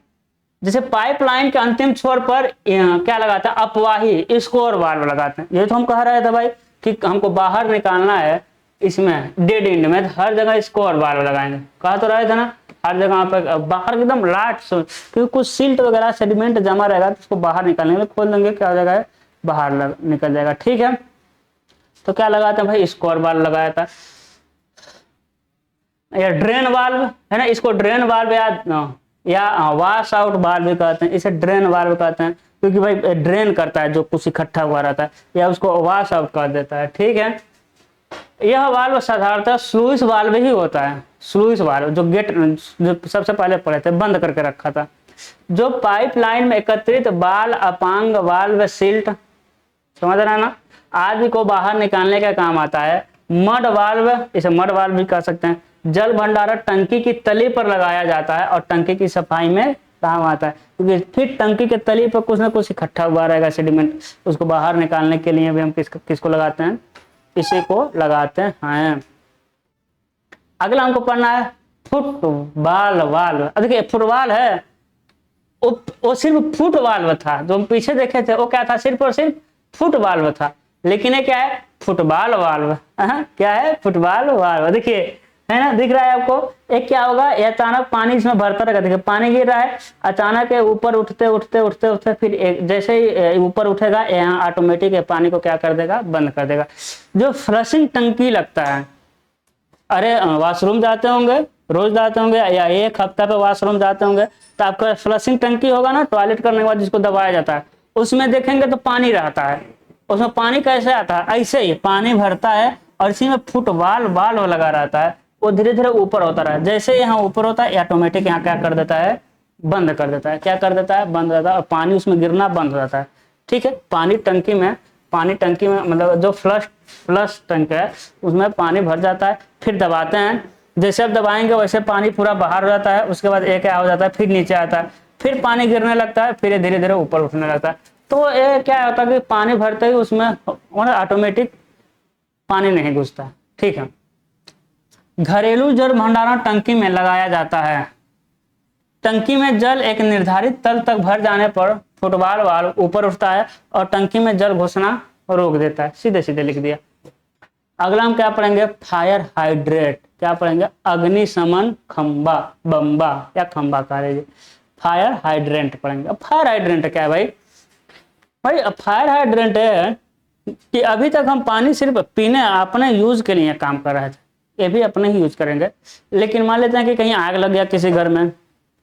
जैसे पाइपलाइन के अंतिम छोर पर क्या लगाते हैं, अपवाही स्कोर वाल्व लगाते हैं। ये तो हम कह रहे थे भाई कि हमको बाहर निकालना है, इसमें डेड एंड में हर जगह स्कोर वाल्व लगाएंगे, कहा तो रहे थे ना, हर जगह पे बाहर एकदम लाट, क्योंकि कुछ सिल्ट वगैरह सेडिमेंट जमा रहेगा तो उसको बाहर निकालने के लिए खोल देंगे, क्या हो जाएगा, बाहर निकल जाएगा। ठीक है, तो क्या लगाते हैं भाई, स्कोर वाल्व लगाया था। या ड्रेन वाल्व है ना, इसको ड्रेन वाल्व या वॉश आउट वाल्व भी कहते हैं, इसे ड्रेन वाल्व कहते हैं, क्योंकि भाई ड्रेन करता है जो कुछ इकट्ठा हुआ रहता है, या उसको वॉश आउट कर देता है। ठीक है, यह वाल्व साधारणतः स्लुइस वाल्व ही होता है। स्लुइस वाल्व जो गेट, जो सबसे पहले पढ़े थे, बंद करके रखा था, जो पाइपलाइन में एकत्रित बाल, अपांग वाल्व, सिल्ट, समझ रहे हैं ना, आदि को बाहर निकालने का काम आता है। मड वाल्व, इसे मड वाल्व भी कह सकते हैं, जल भंडारण टंकी की तली पर लगाया जाता है और टंकी की सफाई में काम आता है, क्योंकि फिर टंकी के तली पर कुछ ना कुछ इकट्ठा हुआ रहेगा सेडिमेंट, उसको बाहर निकालने के लिए भी हम किसको लगाते हैं, इसी को लगाते हैं। अगला हमको पढ़ना है फुटबॉल वाल्व। देखिए फुटबॉल है, वो सिर्फ फुट वाल्व था, जो हम पीछे देखे थे वो क्या था, सिर्फ और सिर्फ फुट वाल्व था, लेकिन ये क्या है, फुटबॉल वाल्व। क्या है, फुटबॉल वाल्व। देखिए है ना, दिख रहा है आपको, एक क्या होगा, ये अचानक पानी इसमें भरता रहेगा, देखिए पानी गिर रहा है, अचानक ऊपर उठते उठते उठते उठते फिर जैसे ही ऊपर उठेगा, यहाँ ऑटोमेटिक पानी को क्या कर देगा, बंद कर देगा। जो फ्लशिंग टंकी लगता है, अरे वॉशरूम जाते होंगे, रोज जाते होंगे या एक हफ्ता पे वॉशरूम जाते होंगे, तो आपका फ्लशिंग टंकी होगा ना, टॉयलेट करने के बाद जिसको दबाया जाता है, उसमें देखेंगे तो पानी रहता है। उसमें पानी कैसे आता है, ऐसे ही पानी भरता है और इसी में फुटबॉल वाल्व लगा रहता है, वो धीरे धीरे ऊपर होता रहा है। जैसे यहाँ ऊपर होता है, ऑटोमेटिक यहाँ क्या कर देता है, बंद कर देता है। क्या कर देता है, बंद देता है, और पानी उसमें गिरना बंद हो जाता है। ठीक है, पानी टंकी में मतलब जो फ्लश टंक है उसमें पानी भर जाता है, फिर दबाते हैं, जैसे आप दबाएंगे वैसे पानी पूरा बाहर हो जाता है। उसके बाद एक क्या हो जाता है, फिर नीचे आता है, फिर पानी गिरने लगता है, फिर धीरे धीरे ऊपर उठने लगता है। तो ये क्या होता है कि पानी भरते ही उसमें ऑटोमेटिक पानी नहीं घुसता। ठीक है, घरेलू जल भंडारण टंकी में लगाया जाता है। टंकी में जल एक निर्धारित तल तक भर जाने पर फुटबॉल वाल्व ऊपर उठता है और टंकी में जल घुसना रोक देता है। सीधे सीधे लिख दिया। अगला हम क्या पढ़ेंगे, फायर हाइड्रेट। क्या पढ़ेंगे, अग्निशमन खंबा, बम्बा या खंबा कह लीजिए, फायर हाइड्रेंट पढ़ेंगे। फायर हाइड्रेंट क्या है भाई, भाई फायर हाइड्रेंट है कि अभी तक हम पानी सिर्फ पीने अपने यूज के लिए काम कर रहे थे, ये भी अपने ही यूज करेंगे। लेकिन मान लेते हैं कि कहीं आग लग गया किसी घर में,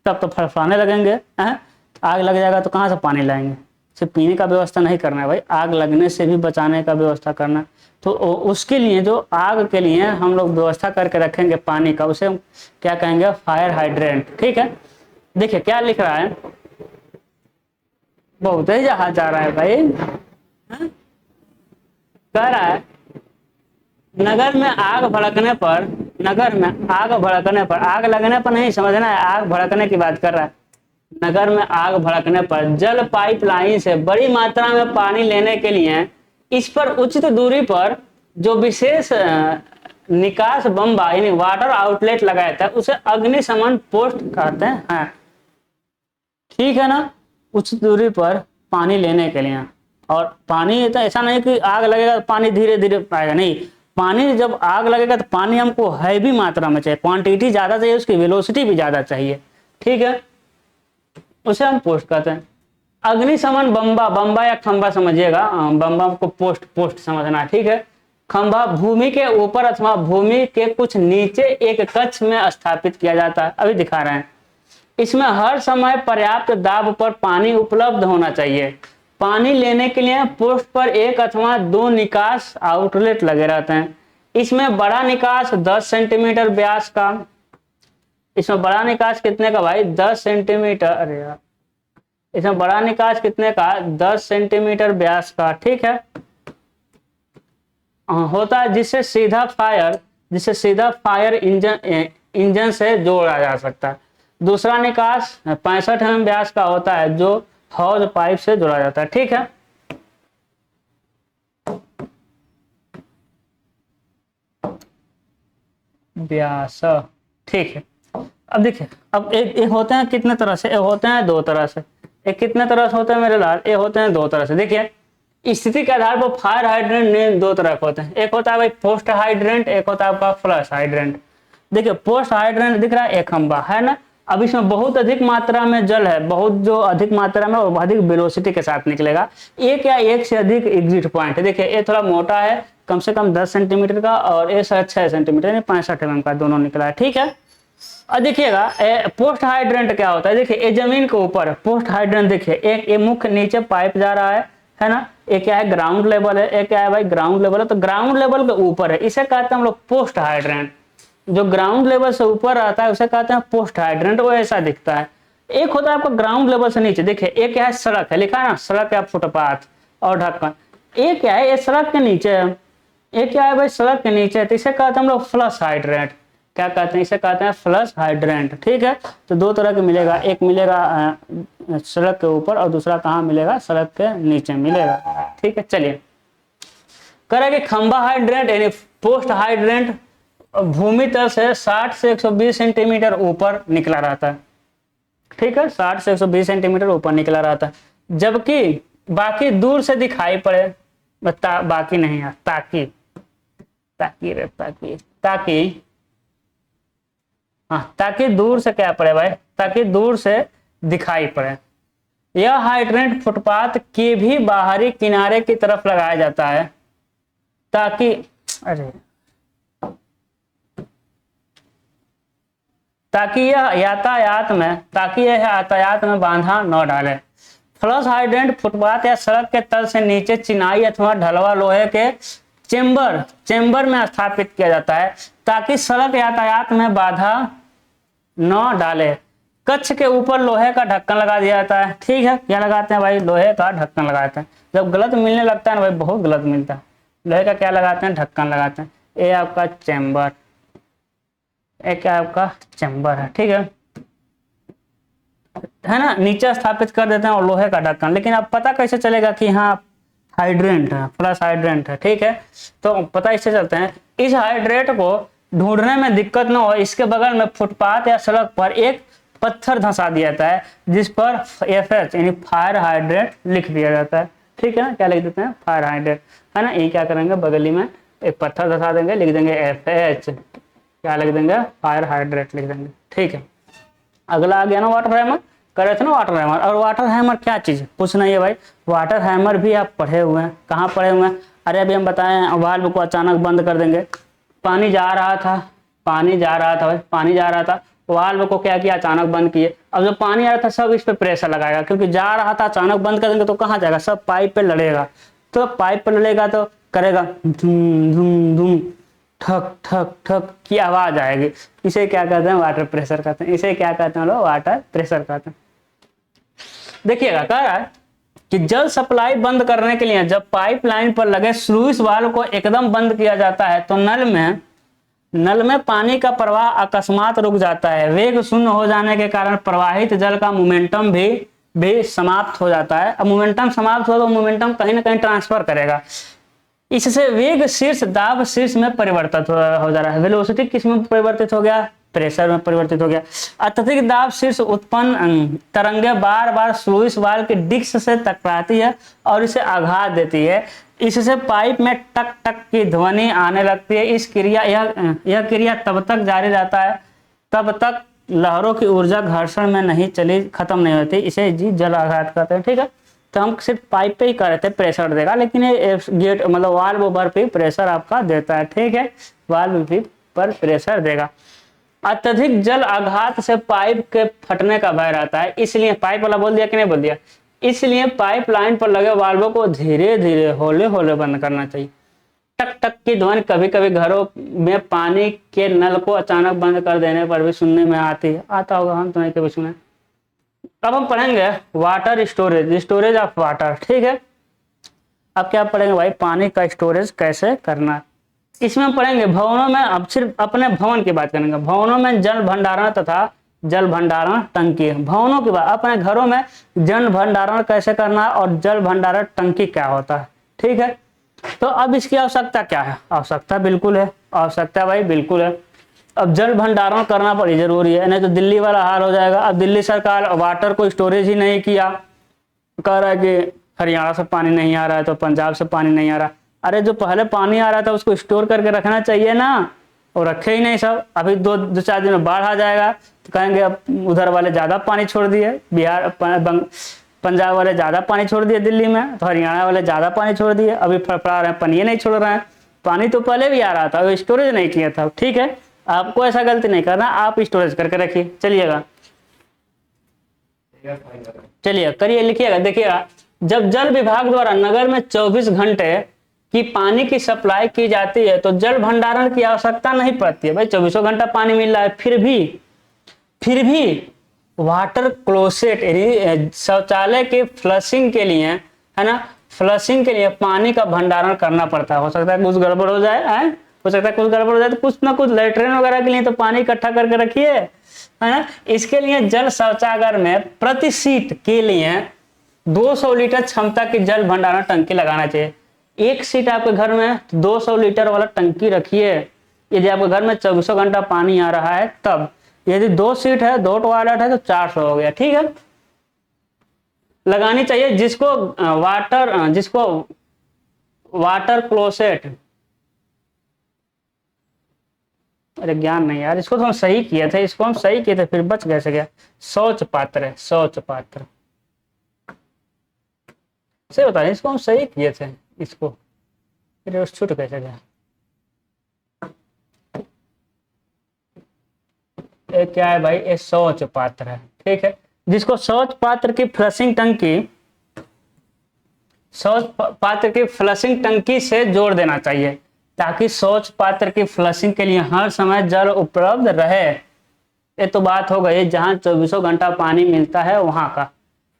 तब तो फड़फड़ाने लगेंगे हैं, आग लग जाएगा तो कहाँ से पानी लाएंगे। सिर्फ पीने का व्यवस्था नहीं करना है भाई, आग लगने से भी बचाने का व्यवस्था करना है। तो उसके लिए जो आग के लिए हम लोग व्यवस्था करके रखेंगे पानी का, उसे हम क्या कहेंगे, फायर हाइड्रेंट। ठीक है, देखिए क्या लिख रहा है, बहुत ही जहाज जा रहा है भाई। कह रहा है नगर में आग भड़कने पर, नगर में आग भड़कने पर, आग लगने पर नहीं समझना है, आग भड़कने की बात कर रहा है। नगर में आग भड़कने पर जल पाइपलाइन से बड़ी मात्रा में पानी लेने के लिए इस पर उचित दूरी पर जो विशेष निकास बम्बा यानी वाटर आउटलेट लगाया था उसे अग्निशमन पोस्ट कहते हैं। ठीक है ना, उचित दूरी पर पानी लेने के लिए। और पानी तो ऐसा नहीं कि आग लगेगा तो पानी धीरे धीरे आएगा, नहीं, पानी जब आग लगेगा तो पानी हमको हैवी मात्रा में चाहिए, क्वांटिटी ज्यादा चाहिए, उसकी वेलोसिटी भी ज्यादा चाहिए। ठीक है, उसे हम पोस्ट कहते हैं। अग्निशमन बम्बा, बम्बा या खंबा समझिएगा, बम्बा को पोस्ट पोस्ट समझना। ठीक है, खंबा भूमि के ऊपर अथवा भूमि के कुछ नीचे एक कक्ष में स्थापित किया जाता है, अभी दिखा रहे हैं। इसमें हर समय पर्याप्त दाब पर पानी उपलब्ध होना चाहिए। पानी लेने के लिए पोस्ट पर एक अथवा दो निकास आउटलेट लगे रहते हैं। इसमें बड़ा निकास 10 सेंटीमीटर व्यास का, इसमें बड़ा निकास कितने का भाई, 10 सेंटीमीटर, अरे यार, इसमें बड़ा निकास कितने का, 10 सेंटीमीटर व्यास का। ठीक है, होता है जिससे सीधा फायर इंजन से जोड़ा जा सकता है। दूसरा निकास 65 mm व्यास का होता है जो हौज पाइप से जोड़ा जाता है। ठीक है, व्यास, ठीक है। अब देखिए, अब एक होते हैं कितने तरह से, एक होते हैं दो तरह से। एक कितने तरह से होते हैं मेरे लाल, एक होते हैं दो तरह से। देखिए स्थिति के आधार पर फायर हाइड्रेंट ने दो तरह के होते हैं, एक होता है भाई पोस्ट हाइड्रेंट, एक होता है आपका फ्लश हाइड्रेंट। देखिए पोस्ट हाइड्रेंट दिख रहा है, एक खंबा है ना, अब इसमें बहुत अधिक मात्रा में जल है, बहुत जो अधिक मात्रा में और अधिक वेलोसिटी के साथ निकलेगा। एक या एक से अधिक एग्जिट पॉइंट है। देखिए ये थोड़ा मोटा है, कम से कम 10 सेंटीमीटर का, और ये 6 सेंटीमीटर यानी 65 mm का दोनों निकला है। ठीक है, और देखिएगा पोस्ट हाइड्रेंट क्या होता है, देखिए ये जमीन के ऊपर पोस्ट हाइड्रेंट, देखिए एक ये मुख्य नीचे पाइप जा रहा है ना, एक क्या है ग्राउंड लेवल है, एक क्या है भाई ग्राउंड लेवल है, तो ग्राउंड लेवल के ऊपर है, इसे कहते हैं हम लोग पोस्ट हाइड्रेंट। जो ग्राउंड लेवल से ऊपर आता है उसे कहते हैं पोस्ट हाइड्रेंट, वो ऐसा दिखता है। एक होता है आपका ग्राउंड लेवल से नीचे, देखिए एक क्या है सड़क है, लिखा है ना सड़क या फुटपाथ और ढक्कन, एक क्या है ये सड़क के नीचे है, एक क्या है भाई सड़क के नीचे है, तो इसे कहते हैं हम लोग फ्लश हाइड्रेंट। क्या कहते हैं, इसे कहते हैं फ्लश हाइड्रेंट। ठीक है, तो दो तरह के मिलेगा, एक मिलेगा सड़क के ऊपर और दूसरा कहाँ मिलेगा, सड़क के नीचे मिलेगा। ठीक है, चलिए करेंगे खंबा हाइड्रेंट यानी पोस्ट हाइड्रेंट भूमि तल से 60 से 120 सेंटीमीटर ऊपर निकला रहता है। ठीक है, 60 से 120 सेंटीमीटर ऊपर निकला रहता है, जबकि बाकी दूर से दिखाई पड़े, बाकी नहीं है, ताकि हाँ, ताकि दूर से क्या पड़े भाई, ताकि दूर से दिखाई पड़े। यह हाइड्रेंट फुटपाथ के भी बाहरी किनारे की तरफ लगाया जाता है ताकि यह यातायात में बाधा न डाले। फ्लश हाइड्रेंट फुटपाथ या सड़क के तल से नीचे चिनाई अथवा ढलवा लोहे के चेंबर में स्थापित किया जाता है ताकि सड़क यातायात में बाधा न डाले। कक्ष के ऊपर लोहे का ढक्कन लगा दिया जाता है। ठीक है, क्या लगाते हैं भाई, लोहे का ढक्कन लगाते हैं। जब गलत मिलने लगता है ना भाई, बहुत गलत मिलता है, लोहे का क्या लगाते हैं, ढक्कन लगाते हैं। ये आपका चेंबर, एक क्या आपका चेंबर है। ठीक है ना, नीचे स्थापित कर देते हैं और लोहे का ढक्कन। लेकिन अब पता कैसे चलेगा कि हाँ हाइड्रेंट है, फ्लश हाइड्रेंट है। ठीक है, तो पता इससे चलते हैं, इस हाइड्रेंट को ढूंढने में दिक्कत न हो, इसके बगल में फुटपाथ या सड़क पर एक पत्थर धंसा दिया जाता है जिस पर FH यानी फायर हाइड्रेंट लिख दिया जाता है। ठीक है ना, क्या लिख देते हैं, फायर हाइड्रेंट, है ना। ये क्या करेंगे, बगली में एक पत्थर धंसा देंगे, लिख देंगे FH, क्या लिख देंगे, फायर हाइड्रेंट लिख देंगे। ठीक है, अगला आ गया ना वाटर हैमर। कर रहे थे ना वाटर हैमर। और वाटर हैमर क्या चीज़ पूछना है भाई, वाटर हैमर भी आप पढ़े हुए हैं, कहाँ पढ़े हुए हैं? अरे अभी हम बताएं, वाल्व को अचानक बंद कर देंगे, पानी जा रहा था, पानी जा रहा था भाई, पानी जा रहा था, वाल्व को क्या किया, अचानक बंद किए। अब जब पानी आ रहा था सब इस पे प्रेशर लगाएगा, क्योंकि जा रहा था, अचानक बंद कर देंगे तो कहाँ जाएगा, सब पाइप पे लड़ेगा। तो पाइप पे लड़ेगा तो करेगा धूम धूम धूम, ठक ठक ठक की आवाज आएगी। इसे क्या कहते हैं, वाटर प्रेशर कहते हैं। इसे क्या कहते हैं लोग, वाटर प्रेशर कहते हैं। देखिएगा कह रहा है कि जल सप्लाई बंद करने के लिए जब पाइपलाइन पर लगे स्लुइस वाल्व को एकदम बंद किया जाता है तो नल में पानी का प्रवाह अकस्मात रुक जाता है। वेग शून्य हो जाने के कारण प्रवाहित जल का मोमेंटम भी समाप्त हो जाता है। अब मोमेंटम समाप्त हो तो मोमेंटम कहीं ना कहीं ट्रांसफर करेगा। इससे वेग शीर्ष दाब शीर्ष में परिवर्तित हो जा रहा है। वेलोसिटी किस में परिवर्तित हो गया, प्रेशर में परिवर्तित हो गया। अत्यधिक दाब शीर्ष उत्पन्न तरंगे बार बार स्लुइस वाल्व के डिस्क से टकराती है और इसे आघात देती है। इससे पाइप में टक टक की ध्वनि आने लगती है। यह क्रिया तब तक जारी रहता है तब तक लहरों की ऊर्जा घर्षण में नहीं चली खत्म नहीं होती। इसे जी जल आघात कहते हैं। ठीक है, तो हम सिर्फ पाइप पे ही कर रहे थे प्रेशर देगा, लेकिन ये गेट मतलब वाल्व पर भी प्रेशर आपका देता है। ठीक है, वाल्व भी पर प्रेशर देगा। अत्यधिक जल आघात से पाइप के फटने का भय रहता है, इसलिए पाइप वाला बोल दिया कि नहीं बोल दिया, इसलिए पाइपलाइन पर लगे वाल्वों को धीरे धीरे हौले हौले बंद करना चाहिए। टक टक की ध्वनि कभी कभी घरों में पानी के नल को अचानक बंद कर देने पर भी सुनने में आती है, आता होगा, हम तो नहीं कभी सुने। अब हम पढ़ेंगे water storage, storage of water. ठीक है, अब क्या पढ़ेंगे भाई, पानी का स्टोरेज कैसे करना। इसमें हम पढ़ेंगे भवनों में, अब सिर्फ अपने भवन की बात करेंगे, भवनों में जल भंडारण तथा जल भंडारण टंकी। भवनों की बात, अपने घरों में जल भंडारण कैसे करना और जल भंडारण टंकी क्या होता है। ठीक है, तो अब इसकी आवश्यकता क्या है, आवश्यकता बिल्कुल है, आवश्यकता भाई बिल्कुल है। अब जल भंडारण करना बड़ी जरूरी है, नहीं तो दिल्ली वाला हाल हो जाएगा। अब दिल्ली सरकार वाटर को स्टोरेज ही नहीं किया, कह रहा है कि हरियाणा से पानी नहीं आ रहा है तो पंजाब से पानी नहीं आ रहा। अरे जो पहले पानी आ रहा था उसको स्टोर करके रखना चाहिए ना, और रखे ही नहीं सब। अभी दो चार दिन में बाढ़ आ जाएगा तो कहेंगे अब उधर वाले ज्यादा पानी छोड़ दिए, बिहार पंजाब वाले ज्यादा पानी छोड़ दिए दिल्ली में, तो हरियाणा वाले ज्यादा पानी छोड़ दिए, अभी फड़फड़ा रहे हैं, पानी नहीं छोड़ रहे हैं। पानी तो पहले भी आ रहा था, वो स्टोरेज नहीं किया था। ठीक है, आपको ऐसा गलती नहीं करना, आप स्टोरेज करके रखिए। चलिएगा चलिए करिए, लिखिएगा। देखिएगा, जब जल विभाग द्वारा नगर में 24 घंटे की पानी की सप्लाई की जाती है तो जल भंडारण की आवश्यकता नहीं पड़ती है। भाई 24 घंटा पानी मिल रहा है, फिर भी वाटर क्लोसेट शौचालय के फ्लशिंग के लिए, है ना, फ्लशिंग के लिए पानी का भंडारण करना पड़ता है। हो सकता है कुछ गड़बड़ हो जाए, हो सकता है कुछ गड़बड़ हो जाए तो कुछ ना कुछ लेटरिन वगैरह के लिए तो पानी इकट्ठा करके रखिए, है ना। इसके लिए जल शौचागार में प्रति सीट के लिए 200 लीटर क्षमता की जल भंडारण टंकी लगाना चाहिए। एक सीट आपके घर में 200 लीटर वाला टंकी रखिए। यदि आपके घर में 24 घंटा पानी आ रहा है तब, यदि 2 सीट है, 2 टॉयलेट है तो 400 हो गया। ठीक है, लगानी चाहिए। जिसको वाटर क्लोसेट, अरे ज्ञान नहीं यार, इसको तो हम सही किए थे, इसको हम सही किए थे फिर बच कैसे गया। शौच पात्र है, शौच पात्र सही बता रहे, इसको हम सही किए थे, इसको फिर छूट कैसे गया। ये क्या है भाई, ये शौच पात्र है। ठीक है, जिसको शौच पात्र की फ्लशिंग टंकी से जोड़ देना चाहिए ताकि शौच पात्र की फ्लशिंग के लिए हर समय जल उपलब्ध रहे। ये तो बात हो गई जहां 24 घंटा पानी मिलता है वहां का।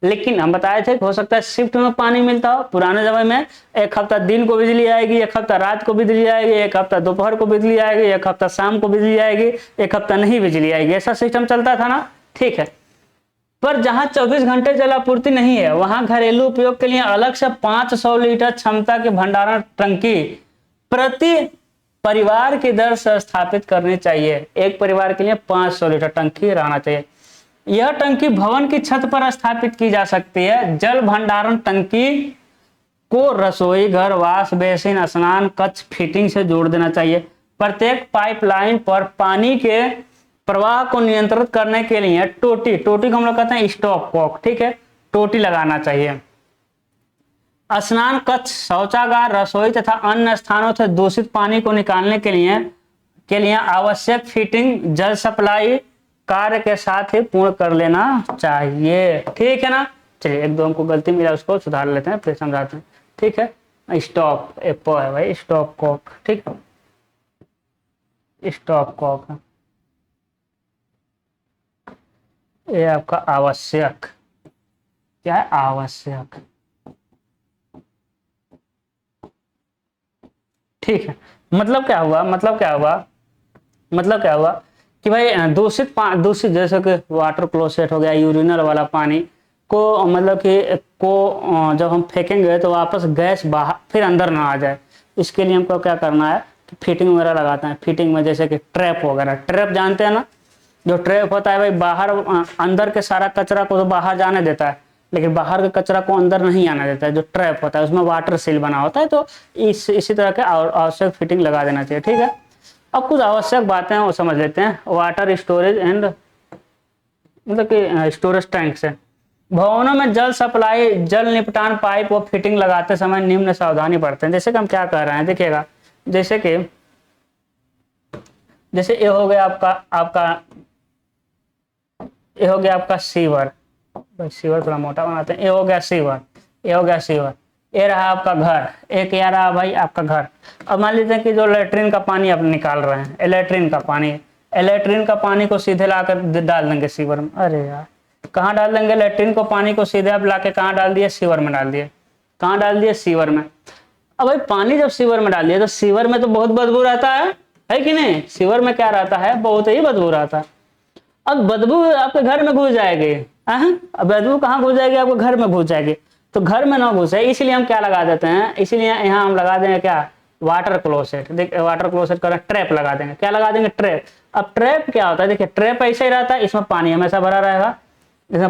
लेकिन हम बताए थे हो सकता है शिफ्ट में पानी मिलता हो। पुराने समय में एक हफ्ता दिन को बिजली आएगी, एक हफ्ता रात को बिजली आएगी, एक हफ्ता दोपहर को बिजली आएगी, एक हफ्ता शाम को बिजली आएगी, एक हफ्ता नहीं बिजली आएगी, ऐसा सिस्टम चलता था ना। ठीक है, पर जहां 24 घंटे जल आपूर्ति नहीं है वहां घरेलू उपयोग के लिए अलग से 500 लीटर क्षमता की भंडारण टंकी प्रति परिवार की दर से स्थापित करनी चाहिए। एक परिवार के लिए 500 लीटर टंकी रहना चाहिए। यह टंकी भवन की छत पर स्थापित की जा सकती है। जल भंडारण टंकी को रसोई घर, वाश बेसिन, स्नान कक्ष फिटिंग से जोड़ देना चाहिए। प्रत्येक पाइपलाइन पर पानी के प्रवाह को नियंत्रित करने के लिए टोटी को हम लोग कहते हैं स्टॉप कॉक, ठीक है, टोटी लगाना चाहिए। स्नान कक्ष, शौचागार, रसोई तथा अन्य स्थानों से दूषित पानी को निकालने के लिए आवश्यक फिटिंग जल सप्लाई कार्य के साथ ही पूर्ण कर लेना चाहिए, ठीक है ना। चलिए एक दो हमको गलती मिला उसको सुधार लेते हैं, फिर समझाते हैं, ठीक है। स्टॉप एप्पो है भाई, स्टॉप कॉक, ठीक है, स्टॉप कॉक है ये आपका आवश्यक, क्या है, आवश्यक, ठीक है। मतलब क्या हुआ कि भाई दूषित जैसे कि वाटर क्लोसेट हो गया, यूरिनल वाला पानी को मतलब कि जब हम फेंकेंगे तो वापस गैस बाहर फिर अंदर ना आ जाए, इसके लिए हमको क्या करना है कि फिटिंग वगैरह लगाते हैं। फिटिंग में जैसे कि ट्रैप वगैरह, ट्रैप जानते हैं ना, जो ट्रैप होता है भाई बाहर अंदर के सारा कचरा को तो बाहर जाने देता है, लेकिन बाहर के कचरा को अंदर नहीं आने देता है। जो ट्रैप होता है उसमें वाटर सील बना होता है, तो इसी तरह के आवश्यक फिटिंग लगा देना चाहिए, ठीक है। अब कुछ आवश्यक बातें हैं वो समझ लेते हैं। वाटर स्टोरेज एंड मतलब कि स्टोरेज टैंक से भवनों में जल सप्लाई, जल निपटान पाइप और फिटिंग लगाते समय निम्न सावधानी बरतें। जैसे कि हम क्या कर रहे हैं देखिएगा, जैसे ये हो गया आपका सीवर, सीवर थोड़ा मोटा बनाते हैं, ये हो गया सीवर, ये रहा आपका घर, एक ये रहा भाई आपका घर। अब मान लीजिए कि जो लेटरिन का पानी आप निकाल रहे हैं, लेटरिन का पानी को सीधे लाकर डाल देंगे सीवर में। अरे यार कहाँ डाल देंगे, लेटरिन को पानी को सीधे आप लाके कहाँ डाल दिए, सीवर में डाल दिए। कहाँ डाल दिए, सीवर में। अब भाई पानी जब सीवर में डाल दिया तो सीवर में तो बहुत बदबू रहता है कि नहीं। सीवर में क्या रहता है, बहुत ही बदबू रहता है। अब बदबू आपके घर में घुस जाएगी, अब बदबू कहाँ घुस जाएगी, आपके घर में घुस जाएगी। तो घर में ना घुसे इसलिए हम क्या लगा देते हैं, इसीलिए यहाँ हम लगा देंगे क्या, वाटर क्लोसेट। देखिए वाटर क्लोसेट का ट्रैप लगा देंगे, क्या लगा देंगे, ट्रैप। अब ट्रैप क्या होता है, देखिए ट्रैप ऐसे ही रहता है, इसमें पानी हमेशा भरा रहेगा, क्या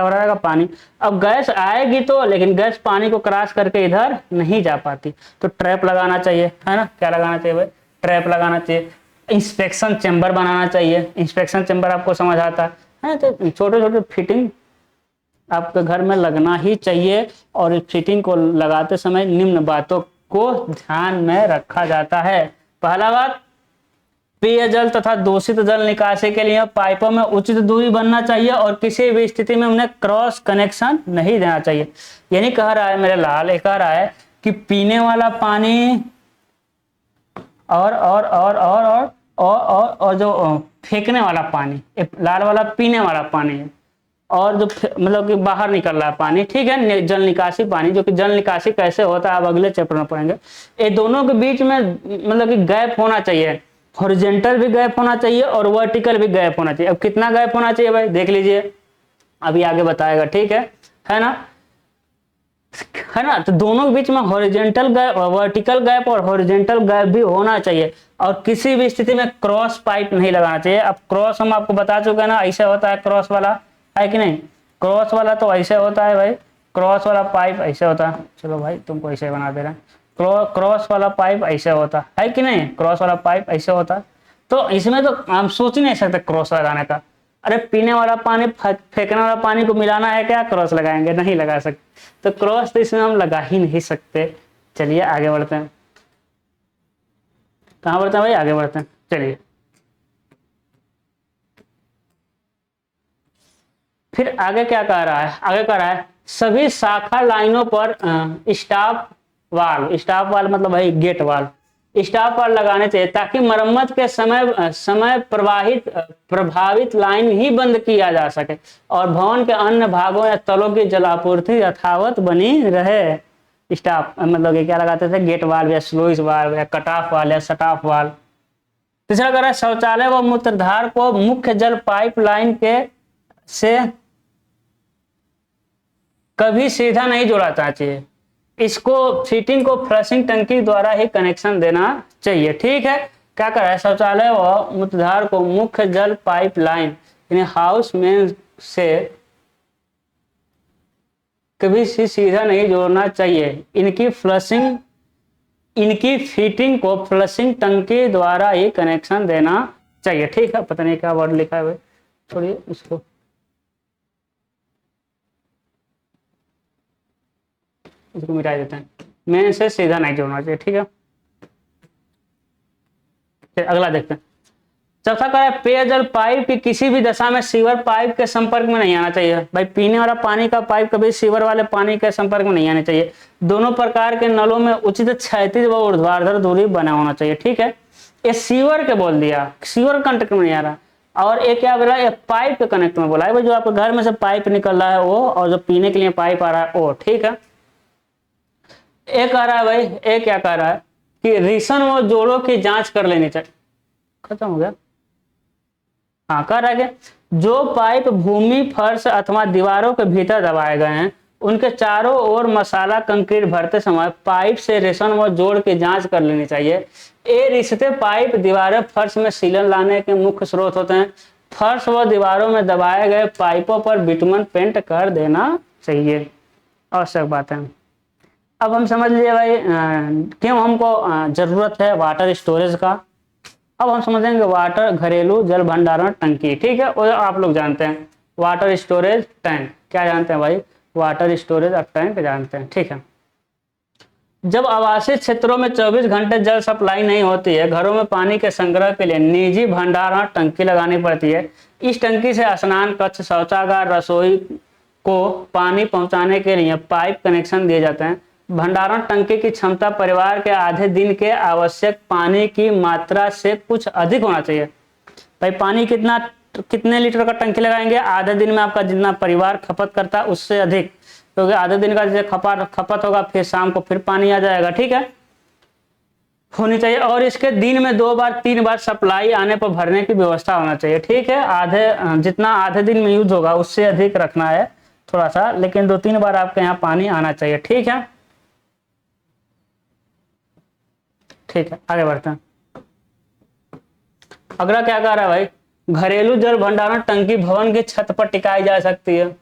भरा रहेगा, पानी। अब गैस आएगी तो, लेकिन गैस पानी को क्रॉस करके इधर नहीं जा पाती, तो ट्रैप लगाना चाहिए, है ना। क्या लगाना चाहिए भाई, ट्रैप लगाना चाहिए। इंस्पेक्शन चेंबर बनाना चाहिए, इंस्पेक्शन चेंबर आपको समझ आता है, तो छोटे छोटे फिटिंग आपके घर में लगना ही चाहिए। और इस फिटिंग को लगाते समय निम्न बातों को ध्यान में रखा जाता है। पहला बात, पेयजल तथा दूषित जल निकासी के लिए पाइपों में उचित दूरी बनना चाहिए और किसी भी स्थिति में उन्हें क्रॉस कनेक्शन नहीं देना चाहिए। यानी कह रहा है मेरे लाल, ये कह रहा है कि पीने वाला पानी और जो फेंकने वाला पानी, लाल वाला पीने वाला पानी है, और जो मतलब कि बाहर निकल रहा है पानी, ठीक है, जल निकासी पानी, जो कि जल निकासी कैसे होता है आप अगले चैप्टर में पढ़ेंगे। ये दोनों के बीच में मतलब कि गैप होना चाहिए, हॉरिजॉन्टल भी गैप होना चाहिए और वर्टिकल भी गैप होना चाहिए। अब कितना गैप होना चाहिए भाई, देख लीजिए, अभी आगे बताएगा, ठीक है ना। तो दोनों के बीच में हॉरिजॉन्टल गैप, वर्टिकल गैप और हॉरिजॉन्टल गैप भी होना चाहिए, और किसी भी स्थिति में क्रॉस पाइप नहीं लगाना चाहिए। अब क्रॉस हम आपको बता चुके हैं ना, ऐसे होता है क्रॉस वाला, है कि नहीं। क्रॉस वाला तो ऐसे होता है भाई, क्रॉस वाला पाइप ऐसे होता है, चलो भाई तुमको ऐसे बना दे रहे हैं, क्रॉस वाला पाइप ऐसे होता है कि नहीं, क्रॉस वाला पाइप ऐसे होता है। तो इसमें तो हम सोच नहीं सकते क्रॉस लगाने का। अरे पीने वाला पानी फेंकने वाला पानी को मिलाना है क्या, क्रॉस लगाएंगे, नहीं लगा सकते, तो क्रॉस तो इसमें हम लगा ही नहीं सकते। चलिए आगे बढ़ते हैं, कहाँ बढ़ते हैं भाई, आगे बढ़ते हैं, चलिए। फिर आगे क्या कह रहा है, आगे कह रहा है सभी शाखा लाइनों पर स्टॉप वाल्व मतलब भाई गेट वाल्व, स्टॉप वाल्व लगाने चाहिए, ताकि मरम्मत के समय प्रभावित लाइन ही बंद किया जा सके और भवन के अन्य भागों या तलों की जलापूर्ति यथावत बनी रहे। स्टॉप मतलब ये क्या लगाते थे, गेट वाल्व या स्लुइस वाल्व या कट ऑफ वाल्व या शट ऑफ वाल्व। तीसरा कह रहा है शौचालय व मूत्रधार को मुख्य जल पाइप लाइन के से कभी सीधा नहीं जोड़ा चाहिए, इसको फिटिंग को फ्लशिंग टंकी द्वारा ही कनेक्शन देना चाहिए, ठीक है। क्या कर रहा है, शौचालय व मूत्रधार को मुख्य जल पाइप लाइन यानी हाउस मेन से कभी सीधा नहीं जोड़ना चाहिए, इनकी फिटिंग को फ्लशिंग टंकी द्वारा ही कनेक्शन देना चाहिए। ठीक है, पता नहीं क्या वर्ड लिखा है भाई, छोड़िए इसको। इसको मिटा देते हैं, मेन से सीधा नहीं जोड़ना चाहिए। ठीक है, फिर अगला देखते हैं। चौथा कह रहा है पेयजल पाइप की किसी भी दशा में सीवर पाइप के संपर्क में नहीं आना चाहिए। भाई पीने वाला पानी का पाइप कभी सीवर वाले पानी के संपर्क में नहीं आना चाहिए। दोनों प्रकार के नलों में उचित क्षैतिज व ऊर्ध्वाधर दूरी बना होना चाहिए। ठीक है, ये सीवर के बोल दिया, सीवर कनेक्ट में नहीं आ रहा। और एक क्या बोला, एक पाइप के कनेक्ट में बोला है भाई, जो आपके घर में से पाइप निकल रहा है वो, और जो पीने के लिए पाइप आ रहा है वो। ठीक है, एक कह रहा है भाई, एक क्या कह रहा है कि रिसन व जोड़ों की जांच कर लेनी चाहिए। खत्म हो गया। हाँ, कह रहा है कि जो पाइप भूमि, फर्श अथवा दीवारों के भीतर दबाए गए हैं उनके चारों ओर मसाला कंक्रीट भरते समय पाइप से रेशम व जोड़ की जांच कर लेनी चाहिए। ये रिश्ते पाइप, दीवारें, फर्श में सीलन लाने के मुख्य स्रोत होते हैं। फर्श व दीवारों में दबाए गए पाइपों पर बिटुमन पेंट कर देना चाहिए। आवश्यक बात है। अब हम समझ लिए भाई क्यों हमको जरूरत है वाटर स्टोरेज का। अब हम समझेंगे वाटर, घरेलू जल भंडारण टंकी। ठीक है, और आप लोग जानते हैं वाटर स्टोरेज टैंक। क्या जानते हैं भाई, वाटर स्टोरेज और टैंक जानते हैं। ठीक है, जब आवासीय क्षेत्रों में 24 घंटे जल सप्लाई नहीं होती है, घरों में पानी के संग्रह के लिए निजी भंडारण टंकी लगानी पड़ती है। इस टंकी से स्नान कक्ष, शौचागार, रसोई को पानी पहुंचाने के लिए पाइप कनेक्शन दिए जाते हैं। भंडारण टंकी की क्षमता परिवार के आधे दिन के आवश्यक पानी की मात्रा से कुछ अधिक होना चाहिए। भाई पानी कितने लीटर का टंकी लगाएंगे, आधे दिन में आपका जितना परिवार खपत करता है उससे अधिक, क्योंकि आधे दिन का जैसे खपत होगा फिर शाम को फिर पानी आ जाएगा। ठीक है, होनी चाहिए। और इसके दिन में 2 बार 3 बार सप्लाई आने पर भरने की व्यवस्था होना चाहिए। ठीक है, जितना आधे दिन में यूज होगा उससे अधिक रखना है थोड़ा सा, लेकिन 2-3 बार आपके यहाँ पानी आना चाहिए। ठीक है, ठीक है, आगे बढ़ते हैं। अगला क्या कह रहा है भाई, घरेलू जल भंडारण टंकी भवन की छत पर टिकाई जा सकती है।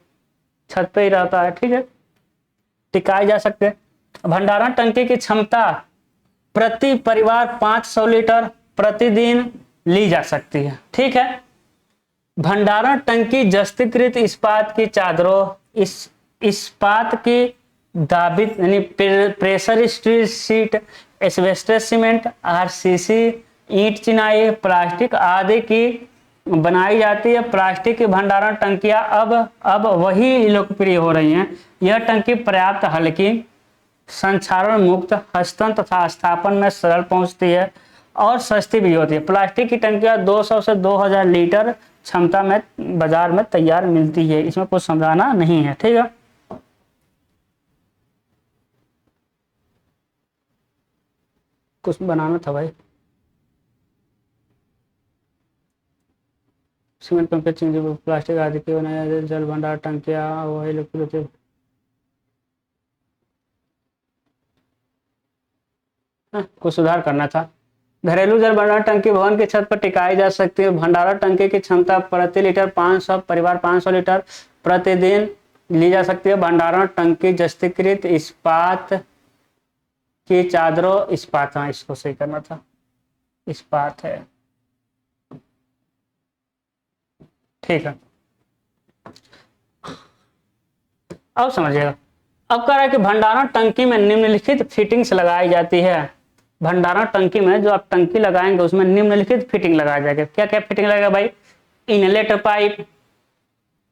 छत पे ही रहता है। ठीक है, टिकाई जा सकते हैं। भंडारण टंकी की क्षमता प्रति परिवार 500 लीटर प्रतिदिन ली जा सकती है। ठीक है, भंडारण टंकी जस्तीकृत इस्पात की चादरों, इस्पात की दाबित यानी pressure steel sheet, asbestos cement, RCC, ईंट चिनाई, प्लास्टिक आदि की बनाई जाती है। प्लास्टिक की भंडारण टंकियां अब वही लोकप्रिय हो रही हैं। यह टंकी पर्याप्त हल्की, संक्षारण मुक्त, हस्तन तथा स्थापन में सरल पहुंचती है और सस्ती भी होती है। प्लास्टिक की टंकियां 200 से 2000 लीटर क्षमता में बाजार में तैयार मिलती है। इसमें कुछ समझाना नहीं है। ठीक है, कुछ बनाना था भाई। सीमेंट कंक्रीट प्लास्टिक आदि के बनाए जल भंडार टंकियां वही लोकप्रिय। कुछ सुधार करना था। घरेलू जल भंडारण टंकी भवन की छत पर टिकाई जा सकती है। भंडारण टंकी की क्षमता प्रति लीटर 500 परिवार 500 लीटर प्रतिदिन ली जा सकती है। भंडारण टंकी जस्तीकृत इस्पात की चादरों, इस्पात, हाँ इसको सही करना था, इस्पात है। ठीक है, अब समझिएगा। अब कह रहा है कि भंडारण टंकी में निम्नलिखित फिटिंग्स लगाई जाती है। भंडारण टंकी में जो आप टंकी लगाएंगे उसमें निम्नलिखित फिटिंग लगाया जाएगा। क्या क्या फिटिंग लगेगा भाई, इनलेट पाइप।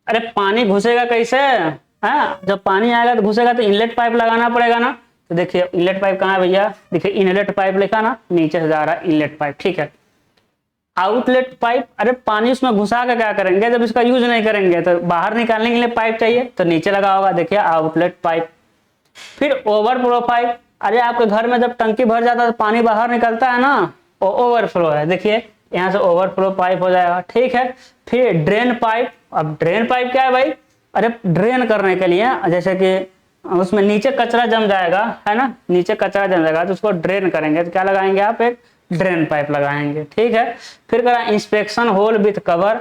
अरे पानी घुसेगा कैसे, हाँ जब पानी आएगा तो घुसेगा तो इनलेट पाइप लगाना पड़ेगा ना। तो देखिए इनलेट पाइप कहाँ है भैया, देखिए इनलेट पाइप लिखा ना, नीचे से जा रहा है इनलेट पाइप। ठीक है, आउटलेट पाइप, अरे पानी उसमें घुसा के क्या करेंगे, जब इसका यूज नहीं करेंगे तो बाहर निकालने के लिए पाइप चाहिए तो नीचे लगा होगा, देखिए आउटलेट पाइप। फिर ओवरफ्लो पाइप, अरे आपके घर में जब टंकी भर जाता है तो पानी बाहर निकलता है ना, वो ओवरफ्लो है, देखिए यहाँ से ओवरफ्लो पाइप हो जाएगा। ठीक है, फिर ड्रेन पाइप। अब ड्रेन पाइप क्या है भाई, अरे ड्रेन करने के लिए, जैसे कि उसमें नीचे कचरा जम जाएगा है ना, नीचे कचरा जम जाएगा तो उसको ड्रेन करेंगे तो क्या लगाएंगे आप, एक ड्रेन पाइप लगाएंगे। ठीक है, फिर करा इंस्पेक्शन होल विथ कवर।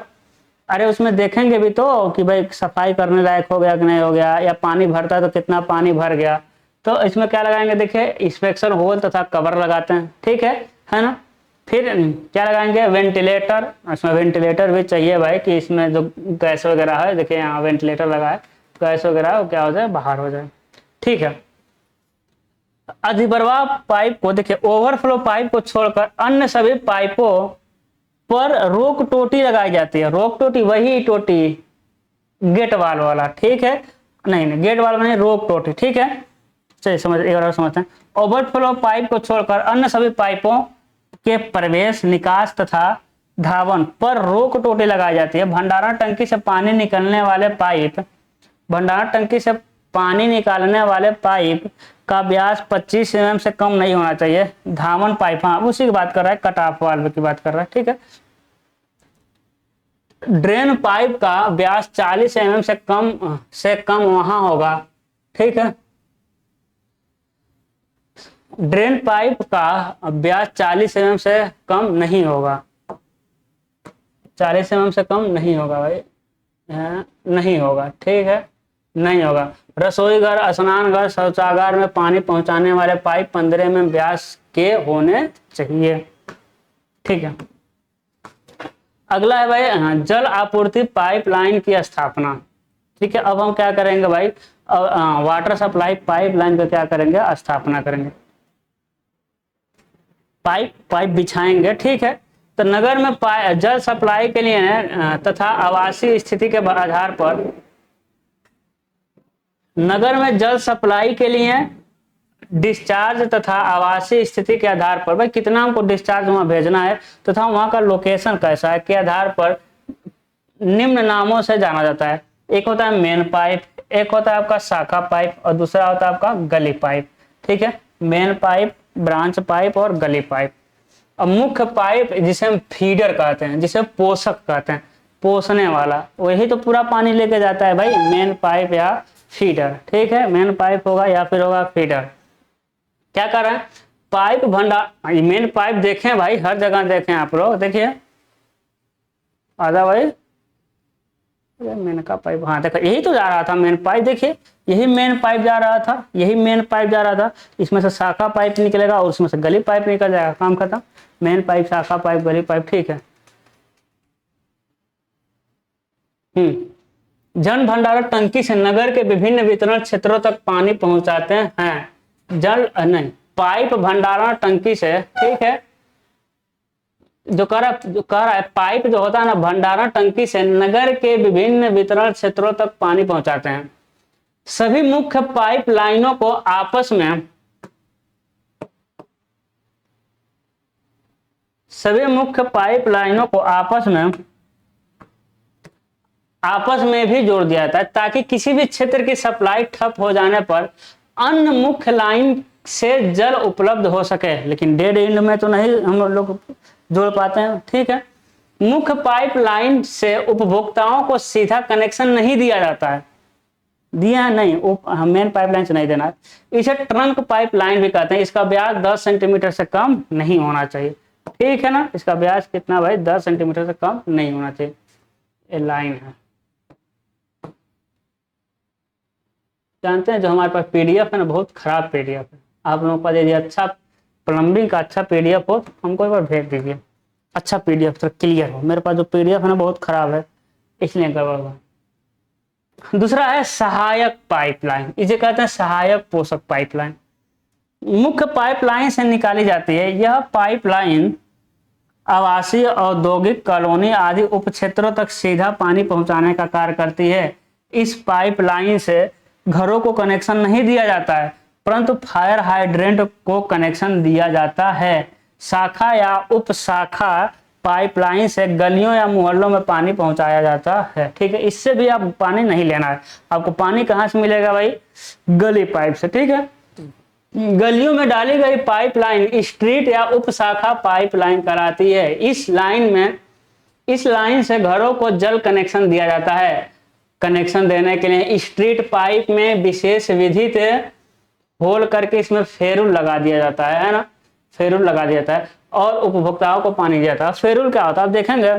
अरे उसमें देखेंगे भी तो कि भाई सफाई करने लायक हो गया कि नहीं हो गया, या पानी भरता है तो कितना पानी भर गया, तो इसमें क्या लगाएंगे, देखिए इंस्पेक्शन होल तथा कवर लगाते हैं। ठीक है ना। फिर क्या लगाएंगे, वेंटिलेटर। इसमें वेंटिलेटर भी चाहिए भाई कि इसमें जो गैस वगैरह है, देखिए यहाँ वेंटिलेटर लगा है, गैस वगैरह वो क्या हो जाए, बाहर हो जाए। ठीक है। अधिप्रवाह पाइप को देखिए, ओवरफ्लो पाइप को छोड़कर अन्य सभी पाइपों पर रोक टोटी लगाई जाती है। रोक टोटी वही टोटी गेट वाल वाला, ठीक है, नहीं नहीं गेट वाल नहीं, रोक टोटी, ठीक है। चलिए समझ, एक बार समझते हैं। ओवरफ्लो पाइप को छोड़कर अन्य सभी पाइपों के प्रवेश, निकास तथा धावन पर रोक टोटी लगाई जाती है। भंडारण टंकी से पानी निकलने वाले पाइप, भंडारण टंकी से पानी निकालने वाले पाइप का व्यास 25 mm से कम नहीं होना चाहिए। धावन पाइप, हाँ उसी की बात कर रहा है, कट ऑफ वाल्व की बात कर रहा है, ठीक है। ड्रेन पाइप का व्यास 40 mm से कम वहां होगा, ठीक है। ड्रेन पाइप का व्यास 40 mm से कम नहीं होगा, 40 mm से कम नहीं होगा भाई, नहीं होगा, ठीक है, नहीं होगा। रसोई घर, स्नान घर, शौचागार में पानी पहुंचाने वाले पाइप 15 mm व्यास के होने चाहिए, ठीक है। अगला है भाई जल आपूर्ति पाइपलाइन की स्थापना, ठीक है। अब हम क्या करेंगे भाई, वाटर सप्लाई पाइपलाइन का क्या करेंगे, स्थापना करेंगे, पाइप बिछाएंगे, ठीक है। तो नगर में जल सप्लाई के लिए तथा आवासीय स्थिति के आधार पर, नगर में जल सप्लाई के लिए डिस्चार्ज तथा आवासीय स्थिति के आधार पर, भाई कितना हमको डिस्चार्ज वहां भेजना है तथा वहां का लोकेशन कैसा है के आधार पर निम्न नामों से जाना जाता है। एक होता है मेन पाइप, एक होता है आपका शाखा पाइप और दूसरा होता है आपका गली पाइप, ठीक है। मेन पाइप, ब्रांच पाइप और गली पाइप। अब मुख्य पाइप जिसे हम फीडर कहते हैं, जिसे पोषक कहते हैं, पोषने वाला, वही तो पूरा पानी लेके जाता है भाई, मेन पाइप या फीडर, ठीक है। मेन पाइप होगा या फिर होगा फीडर। क्या कर रहे हैं, पाइप भंडार, मेन पाइप देखें भाई, हर जगह देखें आप लोग, देखिए आधा भाई, मेन का पाइप, हाँ देखो यही तो जा रहा था मेन पाइप, देखिए यही मेन पाइप जा रहा था, यही मेन पाइप जा रहा था। इसमें से शाखा पाइप निकलेगा और उसमें से गली पाइप निकल जाएगा, काम खत्म। मेन पाइप, शाखा पाइप, गली पाइप, ठीक है। जल भंडारण टंकी से नगर के विभिन्न वितरण क्षेत्रों तक पानी पहुंचाते हैं। जल नहीं, पाइप भंडारण टंकी से, ठीक है, जो कह रहा है पाइप जो होता है ना, भंडारण टंकी से नगर के विभिन्न वितरण क्षेत्रों तक पानी पहुंचाते हैं। सभी मुख्य पाइप लाइनों को आपस में, सभी मुख्य पाइप लाइनों को आपस में भी जोड़ दिया जाता है ताकि किसी भी क्षेत्र की सप्लाई ठप हो जाने पर अन्य मुख्य लाइन से जल उपलब्ध हो सके। लेकिन डेड एंड में तो नहीं हम लोग जोड़ पाते हैं, ठीक है। मुख्य पाइपलाइन से उपभोक्ताओं को सीधा कनेक्शन नहीं दिया जाता है, दिया नहीं, मेन पाइपलाइन से नहीं देना है। इसे ट्रंक पाइपलाइन भी कहते हैं। इसका व्यास 10 सेंटीमीटर से कम नहीं होना चाहिए, ठीक है ना। इसका व्यास कितना भाई, 10 सेंटीमीटर से कम नहीं होना चाहिए। ये लाइन है, जानते हैं जो हमारे पास पीडीएफ है ना, बहुत खराब पीडीएफ है। आप लोगों का यदि अच्छा प्लम्बिंग का अच्छा पीडीएफ हो तो हमको एक बार भेज दीजिए, अच्छा पीडीएफ तो क्लियर हो। मेरे पास जो पीडीएफ है ना बहुत खराब है, इसलिए गड़बड़ हुआ। दूसरा है सहायक पाइपलाइन, इसे कहते हैं सहायक पोषक पाइपलाइन। मुख्य पाइपलाइन से निकाली जाती है। यह पाइपलाइन आवासीय, औद्योगिक, कॉलोनी आदि उप क्षेत्रों तक सीधा पानी पहुंचाने का कार्य करती है। इस पाइपलाइन से घरों को कनेक्शन नहीं दिया जाता है, परंतु फायर हाइड्रेंट को कनेक्शन दिया जाता है। शाखा या उप शाखा पाइपलाइन से गलियों या मोहल्लों में पानी पहुंचाया जाता है, ठीक है। इससे भी आप पानी नहीं लेना है, आपको पानी कहाँ से मिलेगा भाई, गली पाइप से, ठीक है। गलियों में डाली गई पाइपलाइन स्ट्रीट या उप शाखा पाइपलाइन कराती है। इस लाइन से घरों को जल कनेक्शन दिया जाता है। कनेक्शन देने के लिए स्ट्रीट पाइप में विशेष विधि से होल करके इसमें फेरुल लगा दिया जाता है ना, फेरुल लगा दिया जाता है और उपभोक्ताओं को पानी दिया जाता है। फेरुल क्या होता है आप देखेंगे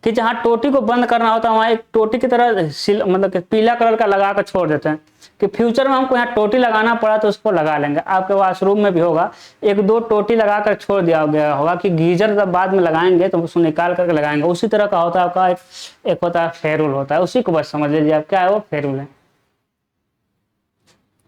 कि जहाँ टोटी को बंद करना होता है वहाँ एक टोटी की तरह मतलब कि पीला कलर का लगा कर छोड़ देते हैं कि फ्यूचर में हमको यहाँ टोटी लगाना पड़ा तो उसको लगा लेंगे। आपके वॉशरूम में भी होगा, एक दो टोटी लगा कर छोड़ दिया गया होगा कि गीजर जब बाद में लगाएंगे तो उसको निकाल करके लगाएंगे। उसी तरह का होता है आपका एक होता है फेरूल होता है, उसी को बस समझ लीजिए आप, क्या है वो फेरूल है।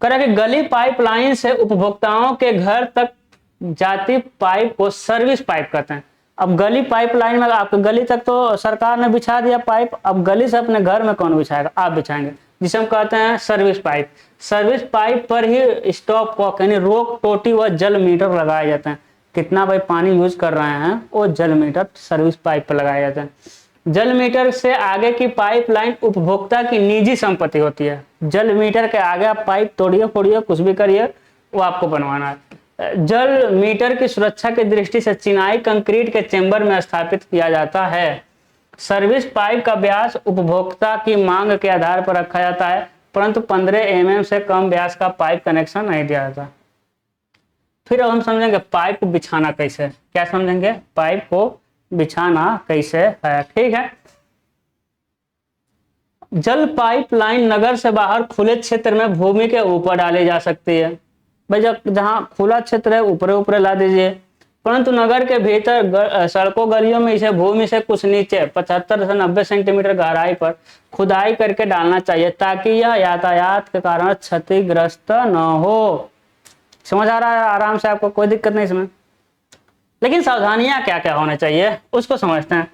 कह कि गली पाइपलाइन से उपभोक्ताओं के घर तक जाती पाइप को सर्विस पाइप कहते हैं। अब गली पाइपलाइन में आपके गली तक तो सरकार ने बिछा दिया पाइप, अब गली से अपने घर में कौन बिछाएगा, आप बिछाएंगे, जिसे हम कहते हैं सर्विस पाइप। सर्विस पाइप पर ही स्टॉप कॉक यानी रोक टोटी व जल मीटर लगाए जाते हैं। कितना भाई पानी यूज कर रहे हैं वो जल मीटर सर्विस पाइप पर लगाए जाते हैं। जल मीटर से आगे की पाइपलाइन उपभोक्ता की निजी संपत्ति होती है। जल मीटर के आगे आप पाइप तोड़िए फोड़िए कुछ भी करिए, वो आपको बनवाना है। जल मीटर की सुरक्षा की दृष्टि से चिनाई कंक्रीट के चेंबर में स्थापित किया जाता है। सर्विस पाइप का व्यास उपभोक्ता की मांग के आधार पर रखा जाता है, परंतु 15 mm से कम व्यास का पाइप कनेक्शन नहीं दिया जाता। फिर अब हम समझेंगे पाइप को बिछाना कैसे है। क्या समझेंगे, पाइप को बिछाना कैसे है। ठीक है, जल पाइपलाइन नगर से बाहर खुले क्षेत्र में भूमि के ऊपर डाली जा सकती है। भाई जब जहाँ खुला क्षेत्र है ऊपर ऊपर ला दीजिए, परंतु नगर के भीतर सड़कों गलियों में इसे भूमि से कुछ नीचे 75 से 90 सेंटीमीटर गहराई पर खुदाई करके डालना चाहिए, ताकि यह यातायात के कारण क्षतिग्रस्त न हो। समझ आ रहा है आराम से, आपको कोई दिक्कत नहीं इसमें। लेकिन सावधानियां क्या क्या होना चाहिए उसको समझते हैं।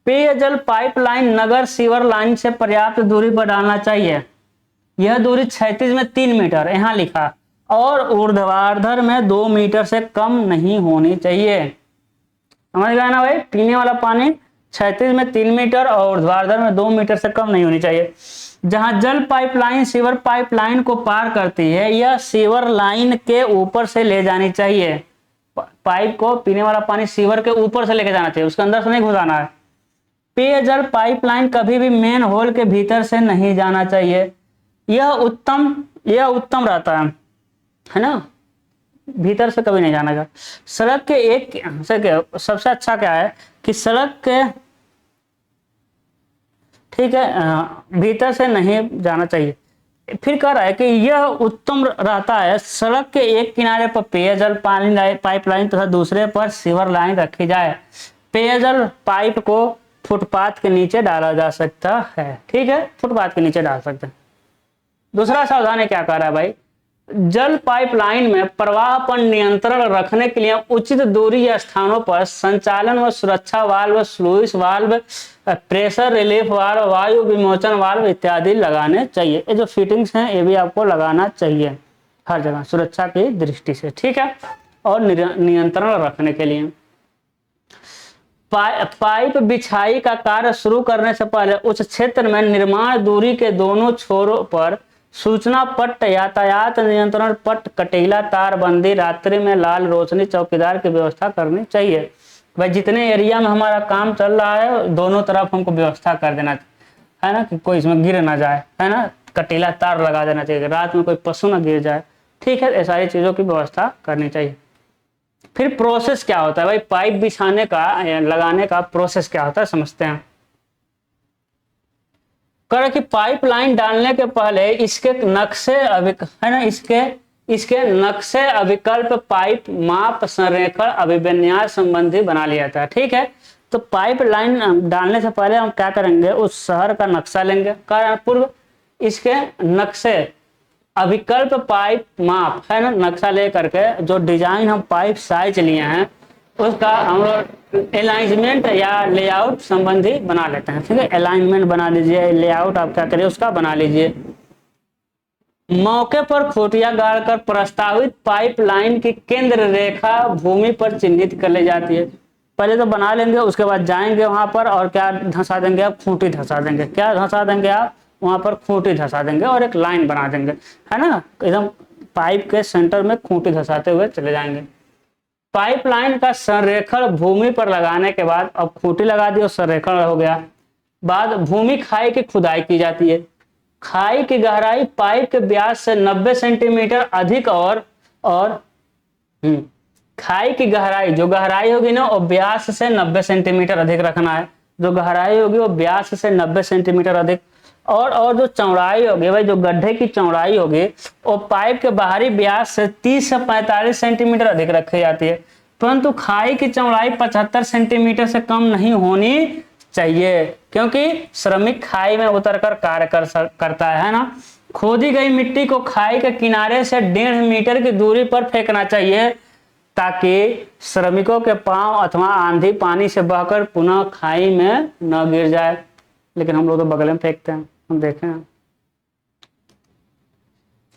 पेयजल पाइपलाइन नगर सीवर लाइन से पर्याप्त दूरी पर डालना चाहिए। यह दूरी क्षैतिज में 3 मीटर यहाँ लिखा और ऊर्ध्वाधर में 2 मीटर से कम नहीं होनी चाहिए। समझ गए ना भाई, पीने वाला पानी क्षैतिज में 3 मीटर और ऊर्ध्वाधर में 2 मीटर से कम नहीं होनी चाहिए। जहां जल पाइपलाइन सीवर पाइपलाइन को पार करती है, यह सीवर लाइन के ऊपर से ले जानी चाहिए। पाइप को, पीने वाला पानी सीवर के ऊपर से लेके जाना चाहिए, उसके अंदर से नहीं घुसाना है। पेयजल पाइपलाइन कभी भी मेन होल के भीतर से नहीं जाना चाहिए। यह उत्तम रहता है ना, भीतर से कभी नहीं जाना चाहिए। सड़क के एक सबसे अच्छा क्या है कि सड़क के, ठीक है, भीतर से नहीं जाना चाहिए। फिर कह रहा है कि यह उत्तम रहता है सड़क के एक किनारे पर पेयजल पाइपलाइन तथा दूसरे पर सीवर लाइन रखी जाए। पेयजल पाइप को फुटपाथ के नीचे डाला जा सकता है। ठीक है, फुटपाथ के नीचे डाल सकते हैं। दूसरा सावधानी क्या कह रहा है भाई, जल पाइपलाइन में प्रवाह पर नियंत्रण रखने के लिए उचित दूरी या स्थानों पर संचालन व सुरक्षा valve, sluice valve, pressure relief valve, वायु विमोचन वाल्व इत्यादि लगाने चाहिए। ये जो फिटिंग्स हैं ये भी आपको लगाना चाहिए हर जगह सुरक्षा की दृष्टि से। ठीक है, और नियंत्रण रखने के लिए पाइप बिछाई का कार्य शुरू करने से पहले उस क्षेत्र में निर्माण दूरी के दोनों छोरों पर सूचना पट्ट, यातायात नियंत्रण पट्ट, कटीला तार बंदी, रात्रि में लाल रोशनी, चौकीदार की व्यवस्था करनी चाहिए। भाई जितने एरिया में हमारा काम चल रहा है दोनों तरफ हमको व्यवस्था कर देना है ना, कि कोई इसमें गिर ना जाए, है ना, कटीला तार लगा देना चाहिए, रात में कोई पशु ना गिर जाए। ठीक है, ये सारी चीजों की व्यवस्था करनी चाहिए। फिर प्रोसेस क्या होता है भाई, पाइप बिछाने का लगाने का प्रोसेस क्या होता है समझते हैं। कर कि पाइपलाइन डालने के पहले इसके नक्शे है ना, इसके नक्शे अविकल्प पाइप माप संरेखण अभिविन्यास संबंधी बना लिया था। ठीक है, तो पाइपलाइन डालने से पहले हम क्या करेंगे, उस शहर का नक्शा लेंगे, पूर्व इसके नक्शे अविकल्प पाइप माप है ना, नक्शा ले करके जो डिजाइन हम पाइप साइज लिए हैं उसका हम लोग अलाइनमेंट या लेआउट संबंधी बना लेते हैं। ठीक है, अलाइनमेंट बना लीजिए, लेआउट आप क्या करिए उसका बना लीजिए। मौके पर खूंटिया गाड़कर प्रस्तावित पाइपलाइन की केंद्र रेखा भूमि पर चिन्हित कर ली जाती है। पहले तो बना लेंगे, उसके बाद जाएंगे वहां पर और क्या धंसा देंगे आप, खूंटी धंसा देंगे। क्या धंसा देंगे आप, वहां पर खूंटी धंसा देंगे और एक लाइन बना देंगे, है ना, एकदम पाइप के सेंटर में खूंटी धंसाते हुए चले जाएंगे। पाइपलाइन का संरेखण भूमि पर लगाने के बाद, अब खूंटी लगा दी और संरेखण हो गया, बाद भूमि खाई की खुदाई की जाती है। खाई की गहराई पाइप के व्यास से 90 सेंटीमीटर अधिक और खाई की गहराई जो गहराई होगी ना, और व्यास से 90 सेंटीमीटर अधिक रखना है। जो गहराई होगी वो व्यास से 90 सेंटीमीटर अधिक, और जो चौड़ाई होगी भाई, जो गड्ढे की चौड़ाई होगी वो पाइप के बाहरी व्यास से 30 से 45 सेंटीमीटर अधिक रखी जाती है, परंतु खाई की चौड़ाई 75 सेंटीमीटर से कम नहीं होनी चाहिए, क्योंकि श्रमिक खाई में उतरकर कार्य करता है ना। खोदी गई मिट्टी को खाई के किनारे से 1.5 मीटर की दूरी पर फेंकना चाहिए, ताकि श्रमिकों के पांव अथवा आंधी पानी से बहकर पुनः खाई में न गिर जाए। लेकिन हम लोग तो बगल में फेंकते हैं, हम देखें।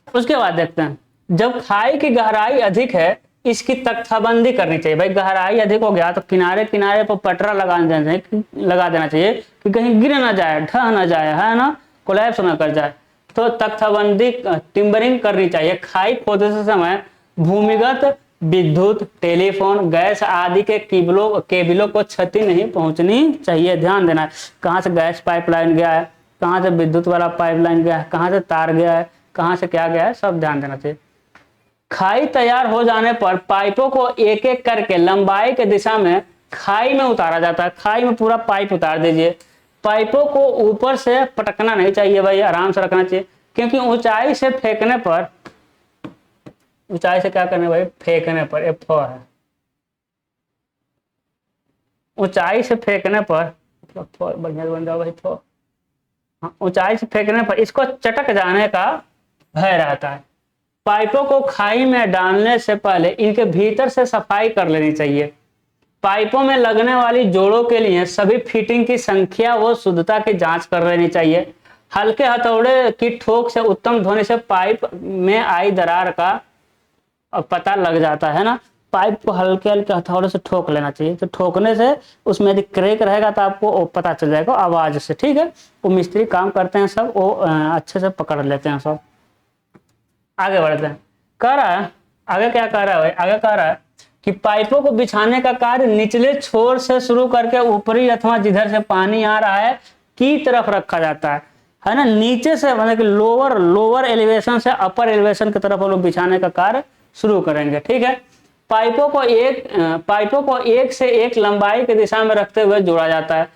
उसके बाद देखते हैं, जब खाई की गहराई अधिक है इसकी तख्ताबंदी करनी चाहिए। भाई गहराई अधिक हो गया तो किनारे किनारे पर पटरा लगा देना चाहिए कि कहीं गिर ना जाए, ढह ना जाए, है ना, कोलैप्स ना कर जाए। तो तख्ताबंदी टिम्बरिंग करनी चाहिए। खाई खोदते समय भूमिगत विद्युत, टेलीफोन, गैस आदि के केबलों को क्षति नहीं पहुंचनी चाहिए। ध्यान देना है कहाँ से गैस पाइपलाइन गया है, कहाँ से विद्युत वाला पाइपलाइन गया है, कहाँ से तार गया है, कहाँ से क्या गया है, सब ध्यान देना चाहिए। खाई तैयार हो जाने पर पाइपों को एक एक करके लंबाई के दिशा में खाई में उतारा जाता है। खाई में पूरा पाइप उतार दीजिए। पाइपों को ऊपर से पटकना नहीं चाहिए भाई, आराम से रखना चाहिए, क्योंकि ऊंचाई से फेंकने पर, ऊंचाई से क्या करने भाई, फेंकने पर, ये फ है, ऊंचाई से फेंकने पर, बढ़िया बन जाओ भाई फ, ऊंचाई से फेंकने पर इसको चटक जाने का भय रहता है। पाइपों को खाई में डालने से पहले इनके भीतर से सफाई कर लेनी चाहिए। पाइपों में लगने वाली जोड़ों के लिए सभी फिटिंग की संख्या व शुद्धता की जांच कर लेनी चाहिए। हल्के हथौड़े की ठोक से उत्तम ध्वनि से पाइप में आई दरार का पता लग जाता है ना। पाइप को हल्के हल्के हथौड़े से ठोक लेना चाहिए, तो ठोकने से उसमें यदि क्रैक रहेगा तो आपको पता चल जाएगा आवाज से, ठीक है। वो मिस्त्री काम करते हैं सब, वो अच्छे से पकड़ लेते हैं सब। आगे बढ़ते हैं, कह रहा है आगे, क्या कह रहा है भाई, आगे कह रहा है कि पाइपों को बिछाने का कार्य निचले छोर से शुरू करके ऊपरी अथवा जिधर से पानी आ रहा है की तरफ रखा जाता है ना। नीचे से मतलब कि लोअर एलिवेशन से अपर एलिवेशन की तरफ हम लोग बिछाने का कार्य शुरू करेंगे, ठीक है। पाइपों को एक से एक लंबाई की दिशा में रखते हुए जोड़ा जाता है।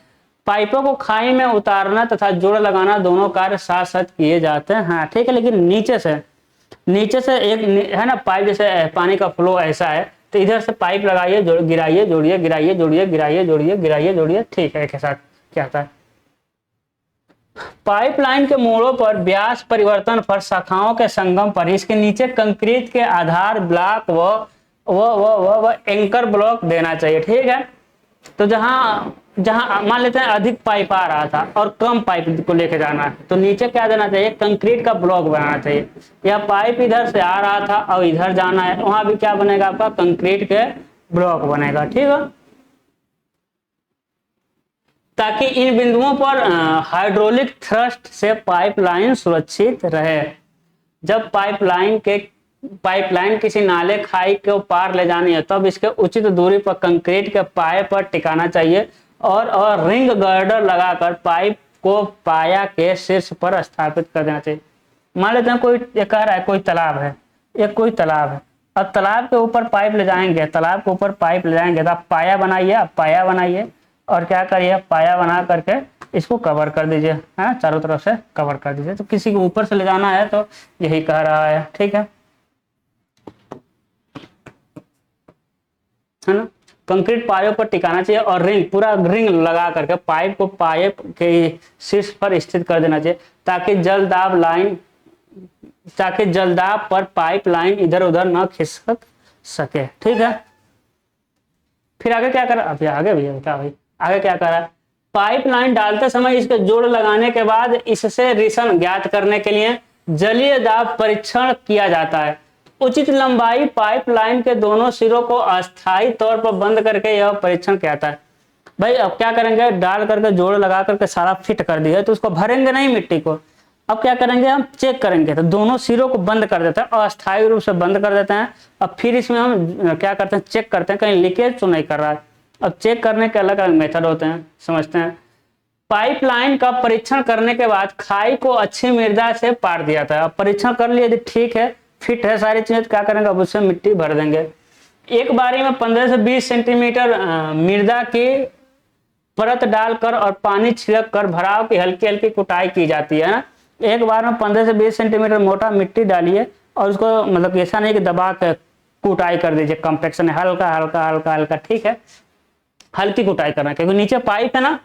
पाइपों को खाई में उतारना तथा जोड़ लगाना दोनों कार्य साथ साथ किए जाते हैं, हाँ ठीक है। लेकिन नीचे से एक है ना, पाइप जैसे पानी का फ्लो ऐसा है तो इधर से पाइप लगाइए, गिराइए, जोड़िए, गिराइए, जोड़िए, गिराइए, जोड़िए, गिराइए, जोड़िए, ठीक है। एक साथ क्या होता है, पाइपलाइन के मोड़ों पर व्यास परिवर्तन पर शाखाओं के संगम पर इसके नीचे कंक्रीट के आधार ब्लॉक व एंकर ब्लॉक देना चाहिए, ठीक है। तो जहां मान लेते हैं अधिक पाइप आ रहा था और कम पाइप को लेके जाना है, तो नीचे क्या देना चाहिए, कंक्रीट का ब्लॉक बनाना चाहिए। या पाइप इधर से आ रहा था और इधर जाना है, वहां भी क्या बनेगा आपका, कंक्रीट के ब्लॉक बनेगा, ठीक है। ताकि इन बिंदुओं पर हाइड्रोलिक थ्रस्ट से पाइपलाइन सुरक्षित रहे। जब पाइपलाइन किसी नाले खाई को पार ले जानी है तब इसके उचित दूरी पर कंक्रीट के पाए पर टिकाना चाहिए और रिंग गर्डर लगाकर पाइप को पाया के शीर्ष पर स्थापित कर देना चाहिए। मान लेते हैं कोई ये कह रहा है कोई तालाब है, अब तालाब के ऊपर पाइप ले जाएंगे, तो आप पाया बनाइए और क्या करिए, पाया बना करके इसको कवर कर दीजिए, है चारों तरफ से कवर कर दीजिए। तो किसी को ऊपर से ले जाना है तो यही कह रहा है, ठीक है ना। कंक्रीट पायों पर टिकाना चाहिए और पूरा रिंग लगा करके पाइप को पाइप के शीर्ष पर स्थित कर देना चाहिए, ताकि जलदाब पर पाइप लाइन इधर उधर न खिसक सके, ठीक है। फिर आगे क्या करा, अभी आगे भैया क्या भाई, आगे क्या करा, पाइपलाइन डालते समय इसके जोड़ लगाने के बाद इससे रिसन ज्ञात करने के लिए जलीय दाब परीक्षण किया जाता है। उचित लंबाई पाइपलाइन के दोनों सिरों को अस्थायी तौर पर बंद करके यह परीक्षण किया जाता है। भाई अब क्या करेंगे, डाल करके जोड़ लगा करके सारा फिट कर दिया तो उसको भरेंगे नहीं मिट्टी को। अब क्या करेंगे, हम चेक करेंगे, तो दोनों सिरों को बंद कर देते हैं, अस्थायी रूप से बंद कर देते हैं। अब फिर इसमें हम क्या करते हैं, चेक करते हैं कहीं लीकेज तो नहीं कर रहा है। अब चेक करने के अलग अलग मेथड होते हैं, समझते हैं। पाइपलाइन का परीक्षण करने के बाद खाई को अच्छी मृदा से पार दिया था। अब परीक्षण कर लिए, यदि ठीक है, फिट है सारी चीजें, तो क्या करेंगे, अब उससे मिट्टी भर देंगे। एक बारी में 15 से 20 सेंटीमीटर मृदा की परत डालकर और पानी छिड़क कर भराव की हल्की हल्की कुटाई की जाती है ना। एक बार में 15 से 20 सेंटीमीटर मोटा मिट्टी डालिए और उसको मतलब ऐसा नहीं कि दबा कर कुटाई कर दीजिए, कॉम्पैक्शन हल्का हल्का हल्का हल्का, ठीक है, हल्की कुटाई करना, क्योंकि नीचे पाइप है ना,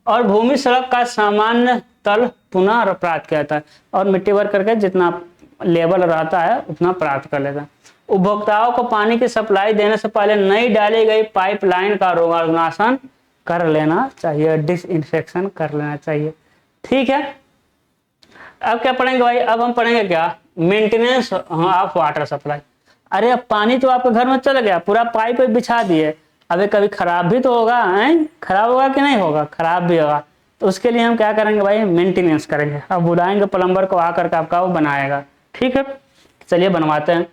और भूमि सड़क का सामान्य तल पुनः प्राप्त किया जाता है और मिट्टी भर करके जितना लेवल रहता है उतना प्राप्त कर लेता है। उपभोक्ताओं को पानी की सप्लाई देने से पहले नई डाली गई पाइपलाइन का रोगाणुनाशन कर लेना चाहिए, डिसइंफेक्शन कर लेना चाहिए, ठीक है। अब क्या पढ़ेंगे भाई, अब हम पढ़ेंगे क्या, मेंटेनेंस ऑफ वाटर सप्लाई। अरे अब पानी तो आपके घर में चल गया, पूरा पाइप बिछा दिए, अबे कभी खराब भी तो होगा, खराब होगा कि नहीं होगा, खराब भी होगा, तो उसके लिए हम क्या करेंगे भाई, मेंटेनेंस करेंगे। अब बुलाएंगे प्लम्बर को आकर के आपका वो बनाएगा, ठीक है। चलिए बनवाते हैं।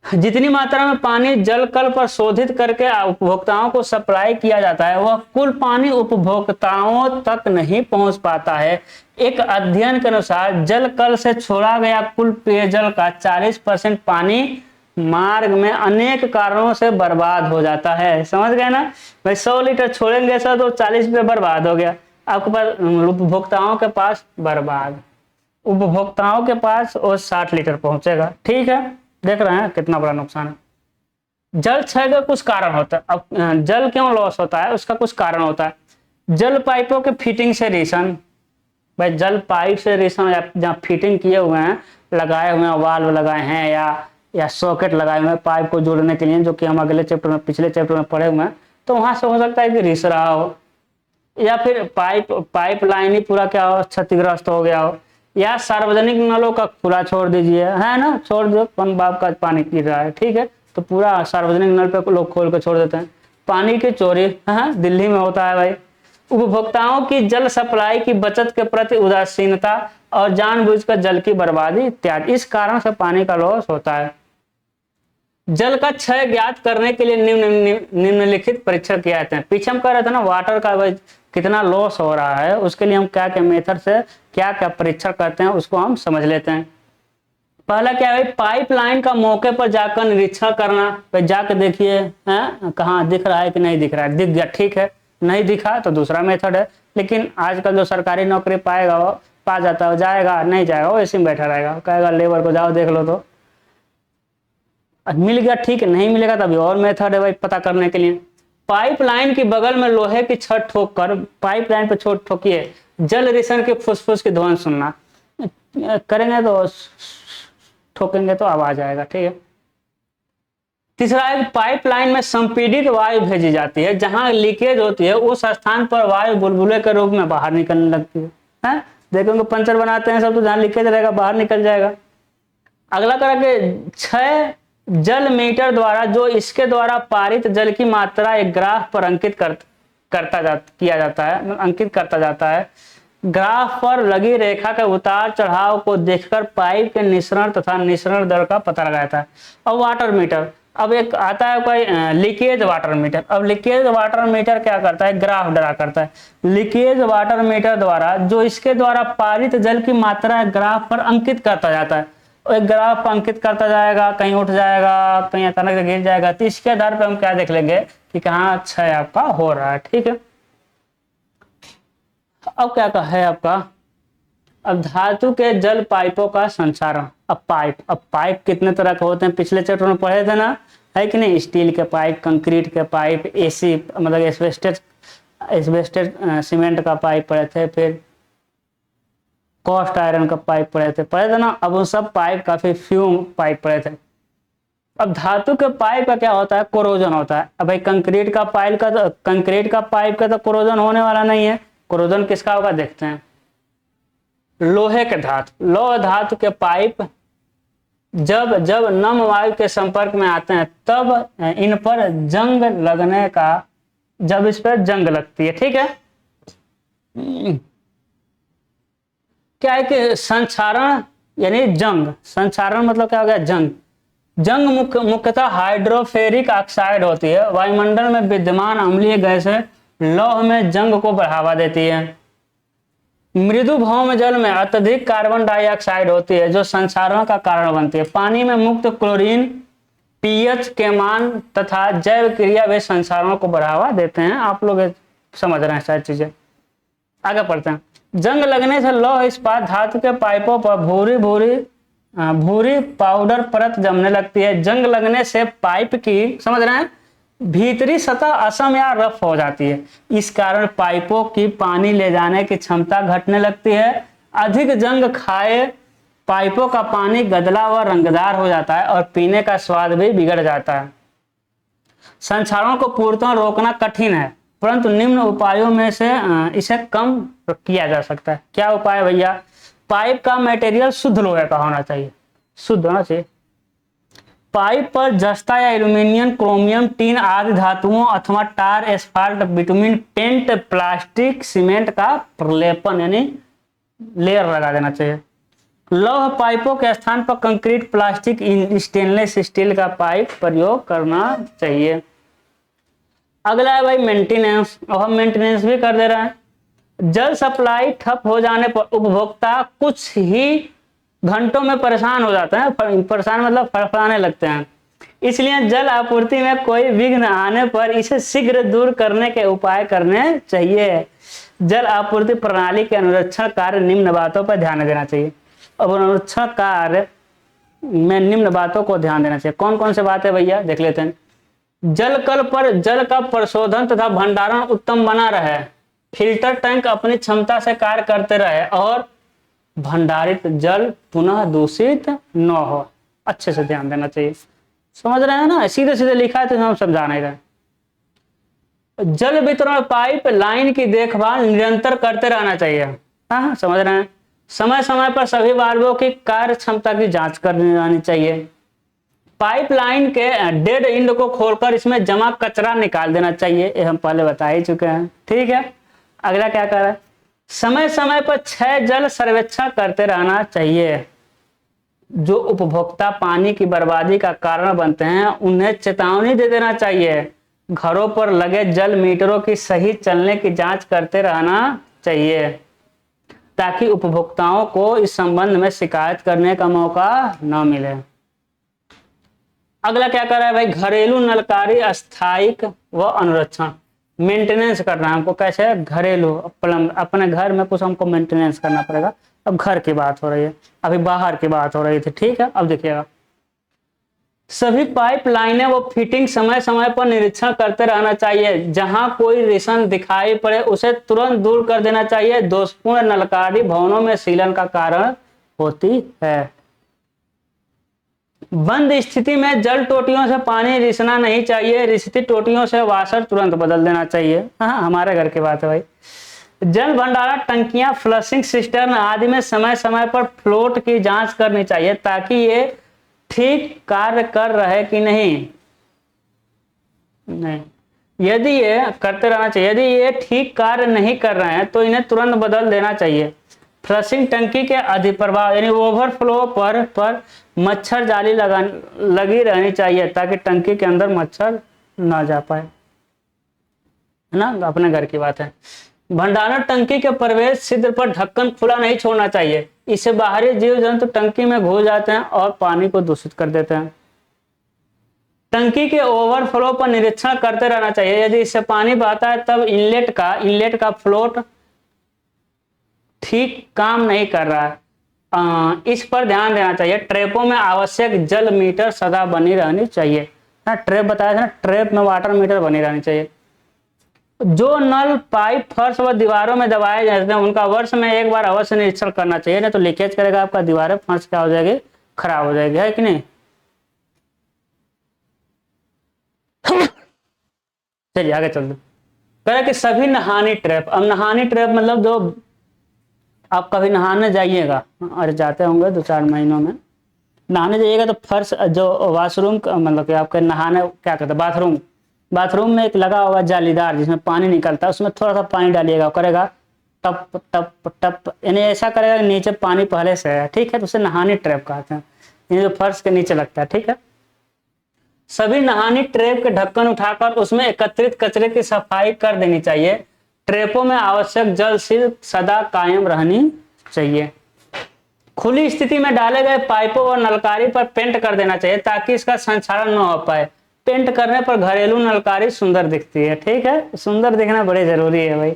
जितनी मात्रा में पानी जल कल पर शोधित करके उपभोक्ताओं को सप्लाई किया जाता है वह कुल पानी उपभोक्ताओं तक नहीं पहुंच पाता है। एक अध्ययन के अनुसार जल कल से छोड़ा गया कुल पेयजल का 40% पानी मार्ग में अनेक कारणों से बर्बाद हो जाता है। समझ गए ना भाई, 100 लीटर छोड़ेंगे सर तो 40 रुपये बर्बाद हो गया आपके पास, उपभोक्ताओं के पास बर्बाद, उपभोक्ताओं के पास वो 60 लीटर पहुंचेगा, ठीक है। देख रहे हैं कितना बड़ा नुकसान है। जल क्षय का कुछ कारण होता है। अब जल क्यों लॉस होता है, उसका कुछ कारण होता है। जल पाइपों के फिटिंग से रीसन, भाई जल पाइप से रीसन जहाँ फिटिंग किए हुए हैं, लगाए हुए हैं, वाल्व लगाए हैं या सॉकेट लगाए हुए हैं पाइप को जोड़ने के लिए, जो कि हम अगले चैप्टर में पिछले चैप्टर में पढ़े हुए हैं, तो वहां से हो सकता है कि रिस रहा हो, या फिर पाइप लाइन ही पूरा क्या हो, क्षतिग्रस्त हो गया हो, या सार्वजनिक नलों का खुला छोड़ दीजिए, है ना, छोड़ दो, कौन बाप का पानी पी रहा है, ठीक है, तो पूरा सार्वजनिक नल पे लोग खोल कर छोड़ देते हैं। पानी की चोरी, हाँ दिल्ली में होता है भाई। उपभोक्ताओं की जल सप्लाई की बचत के प्रति उदासीनता और जानबूझकर जल की बर्बादी इत्यादि, इस कारण से पानी का लॉस होता है। जल का क्षय ज्ञात करने के लिए निम्नलिखित परीक्षण किए जाते हैं। पीछे हम कह रहे थे ना वाटर का भाई कितना लॉस हो रहा है, उसके लिए हम क्या क्या मेथड से क्या क्या परीक्षण करते हैं उसको हम समझ लेते हैं। पहला क्या है, पाइपलाइन का मौके पर जाकर निरीक्षण करना, भाई जाकर देखिए कहाँ दिख रहा है कि नहीं दिख रहा है, दिख गया ठीक है, नहीं दिखा तो दूसरा मेथड है। लेकिन आजकल जो सरकारी नौकरी पाएगा वो पा जाता है, जाएगा नहीं जाएगा वो ऐसे में बैठा रहेगा, कहेगा लेबर को जाओ देख लो, तो मिल गया ठीक है, नहीं मिलेगा तभी और मेथड है भाई पता करने के लिए। पाइपलाइन के बगल में लोहे की छत ठोक कर पाइपलाइन पर छोट ठोकिए, जल रिसन के फुसफुस की ध्वनि सुनना, करेंगे तो ठोकेंगे तो आवाज आएगा, ठीक है। तीसरा है पाइपलाइन में संपीड़ित वायु भेजी जाती है, जहां लीकेज होती है उस स्थान पर वायु बुलबुले के रूप में बाहर निकलने लगती है। देखोगे पंचर बनाते हैं सब, तो जहां लीकेज रहेगा बाहर निकल जाएगा। अगला करके 6 जल मीटर द्वारा, जो इसके द्वारा पारित जल की मात्रा एक ग्राफ पर अंकित करता जाता है। ग्राफ पर लगी रेखा के उतार चढ़ाव को देखकर पाइप के निसरण तथा निसरण दर का पता लगाता है। अब वाटर मीटर, अब एक आता है कोई लीकेज वाटर मीटर। अब लीकेज वाटर मीटर क्या करता है, ग्राफ ड्रा करता है। लीकेज वाटर मीटर द्वारा, जो इसके द्वारा पारित जल की मात्रा ग्राफ पर अंकित करता जाता है, एक ग्राफ अंकित करता जाएगा, कहीं उठ जाएगा, कहीं अचानक से गिर जाएगा, तो इसके आधार पर हम क्या देख लेंगे कि कहाँ क्षय आपका हो रहा है, ठीक है। अब क्या है आपका, अब धातु के जल पाइपों का संचारण। अब पाइप कितने तरह के होते हैं, पिछले चैप्टर में पढ़े थे ना, है कि नहीं, स्टील के पाइप, कंक्रीट के पाइप, एसी मतलब एस्बेस्टेड सीमेंट का पाइप पढ़े थे, फिर कॉस्ट आयरन का पाइप पढ़े थे ना। अब उन सब पाइप काफी फ्यूम पाइप पढ़े थे। अब धातु के पाइप का क्या होता है, कोरोजन होता है। अब भाई कंक्रीट का पाइप का तो कोरोजन होने वाला नहीं है। कोरोजन किसका होगा देखते हैं। लोहे धातु के पाइप जब नम वायु के संपर्क में आते हैं तब इन पर जंग लगने का, जब इस पर जंग लगती है, ठीक है। क्या है कि संक्षारण यानी जंग, संक्षारण मतलब क्या हो गया, जंग मुख्यतः हाइड्रोफेरिक ऑक्साइड होती है। वायुमंडल में विद्यमान अम्लीय गैसें लौह में जंग को बढ़ावा देती है। मृदु भौम जल में अत्यधिक कार्बन डाइऑक्साइड होती है जो संक्षारण का कारण बनती है। पानी में मुक्त क्लोरीन, पीएच के मान तथा जैव क्रिया वे संक्षारणों को बढ़ावा देते हैं। आप लोग समझ रहे हैं शायद चीजें। आगे पढ़ते हैं। जंग लगने से लौह इस्पात धातु के पाइपों पर भूरी पाउडर परत जमने लगती है। जंग लगने से पाइप की, समझ रहे हैं, भीतरी सतह असम या रफ हो जाती है। इस कारण पाइपों की पानी ले जाने की क्षमता घटने लगती है। अधिक जंग खाए पाइपों का पानी गदला व रंगदार हो जाता है और पीने का स्वाद भी बिगड़ जाता है। संक्षारण को पूर्णतः रोकना कठिन है, परंतु निम्न उपायों में से इसे कम किया जा सकता है। क्या उपाय भैया? पाइप का मटेरियल शुद्ध लोहे का होना चाहिए, शुद्ध होना चाहिए। पाइप पर जस्ता या एल्यूमिनियम, क्रोमियम, टीन आदि धातुओं अथवा tar, asphalt, bitumen, paint, plastic, cement का प्रलेपन यानी लेयर लगा देना चाहिए। लौह पाइपों के स्थान पर कंक्रीट, प्लास्टिक, स्टेनलेस स्टील का पाइप प्रयोग करना चाहिए। अगला है भाई मेंटेनेंस, और हम मेंटेनेंस भी कर दे रहे हैं। जल सप्लाई ठप हो जाने पर उपभोक्ता कुछ ही घंटों में परेशान हो जाते हैं, परेशान मतलब फड़फड़ाने लगते हैं। इसलिए जल आपूर्ति में कोई विघ्न आने पर इसे शीघ्र दूर करने के उपाय करने चाहिए। जल आपूर्ति प्रणाली के अनुरक्षण कार्य निम्न बातों पर ध्यान देना चाहिए। अब अनुरक्षण कार्य में निम्न बातों को ध्यान देना चाहिए। कौन कौन से बातें भैया देख लेते हैं। जल कल पर जल का परिशोधन तथा भंडारण उत्तम बना रहे। फिल्टर टैंक अपनी क्षमता से कार्य करते रहे और भंडारित जल पुनः दूषित न हो। अच्छे से ध्यान देना चाहिए। समझ रहे हैं ना, सीधे सीधे लिखा है तो हम समझा नहीं रहे। जल वितरण पाइप लाइन की देखभाल निरंतर करते रहना चाहिए। हाँ, समझ रहे हैं। समय समय पर सभी वाल्वों की कार्य क्षमता की जांच करनी रहनी चाहिए। पाइपलाइन के डेड एंड को खोलकर इसमें जमा कचरा निकाल देना चाहिए, ये हम पहले बता ही चुके हैं। ठीक है, अगला क्या कर रहा है। समय समय पर 6 जल सर्वेक्षण करते रहना चाहिए। जो उपभोक्ता पानी की बर्बादी का कारण बनते हैं उन्हें चेतावनी दे देना चाहिए। घरों पर लगे जल मीटरों की सही चलने की जांच करते रहना चाहिए ताकि उपभोक्ताओं को इस संबंध में शिकायत करने का मौका न मिले। अगला क्या कर रहा है भाई, घरेलू नलकारी स्थायिक व अनुरक्षण मेंटेनेंस करना है हमको। कैसे? घरेलू अपने घर में कुछ हमको मेंटेनेंस करना पड़ेगा। अब घर की बात हो रही है, अभी बाहर की बात हो रही थी। ठीक है, अब देखिएगा। सभी पाइप लाइनें व फिटिंग समय समय पर निरीक्षण करते रहना चाहिए। जहां कोई रिसन दिखाई पड़े उसे तुरंत दूर कर देना चाहिए। दोषपूर्ण नलकारी भवनों में सीलन का कारण होती है। बंद स्थिति में जल टोटियों से पानी रिसना नहीं चाहिए। रिसती टोटियों से वाशर तुरंत बदल देना चाहिए। हाँ, हमारे घर की बात है भाई। जल भंडारण टंकियां, फ्लशिंग सिस्टर्न आदि में समय समय पर फ्लोट की जांच करनी चाहिए ताकि ये ठीक कार्य कर रहे कि नहीं यदि ये करते रहना चाहिए। यदि ये ठीक कार्य नहीं कर रहे हैं तो इन्हें तुरंत बदल देना चाहिए। फ्लशिंग टंकी के अधिप्रभाव यानी ओवरफ्लो पर मच्छर जाली लगी रहनी चाहिए ताकि टंकी के अंदर मच्छर ना जा पाए, है ना। अपने घर की बात है। भंडारण टंकी के प्रवेश छिद्र पर ढक्कन खुला नहीं छोड़ना चाहिए। इससे बाहरी जीव जंतु टंकी में घुस जाते हैं और पानी को दूषित कर देते हैं। टंकी के ओवरफ्लो पर निरीक्षण करते रहना चाहिए। यदि इससे पानी बहता है तब इनलेट का फ्लोट ठीक काम नहीं कर रहा है, इस पर ध्यान देना चाहिए। ट्रैपों में आवश्यक जल मीटर सदा बनी रहनी चाहिए। ना ट्रैप बताया था ना, ट्रैप में वाटर मीटर बनी रहनी चाहिए। जो नल, पाइप, फर्श व दीवारों में दबाए जाते हैं उनका वर्ष में एक बार अवश्य निरीक्षण करना चाहिए, नहीं तो लीकेज करेगा आपका दीवारें, फर्श क्या हो जाएगी, खराब हो जाएगी, है कि नहीं। चलिए आगे चल दो। कह रहे कि सभी नहानी ट्रैप। अब नहानी ट्रैप मतलब जो आप कभी नहाने जाइएगा, अरे जाते होंगे 2-4 महीनों में नहाने जाइएगा तो फर्श जो वॉशरूम मतलब कि आपके नहाने क्या कहते हैं बाथरूम में एक लगा होगा जालीदार जिसमें पानी निकलता है, उसमें थोड़ा सा पानी डालिएगा, करेगा टप टप टप, यानी ऐसा करेगा कि नीचे पानी पहले से है। ठीक है, तो उसे नहानी ट्रैप कहते हैं, ये जो फर्श के नीचे लगता है। ठीक है, सभी नहानी ट्रैप के ढक्कन उठाकर उसमें एकत्रित कचरे की सफाई कर देनी चाहिए। ट्रैपों में आवश्यक जल सिर्फ सदा कायम रहनी चाहिए। खुली स्थिति में डाले गए पाइपों और नलकारी पर पेंट कर देना चाहिए ताकि इसका संचालन न हो पाए। पेंट करने पर घरेलू नलकारी सुंदर दिखती है। ठीक है, सुंदर दिखना बड़े जरूरी है भाई।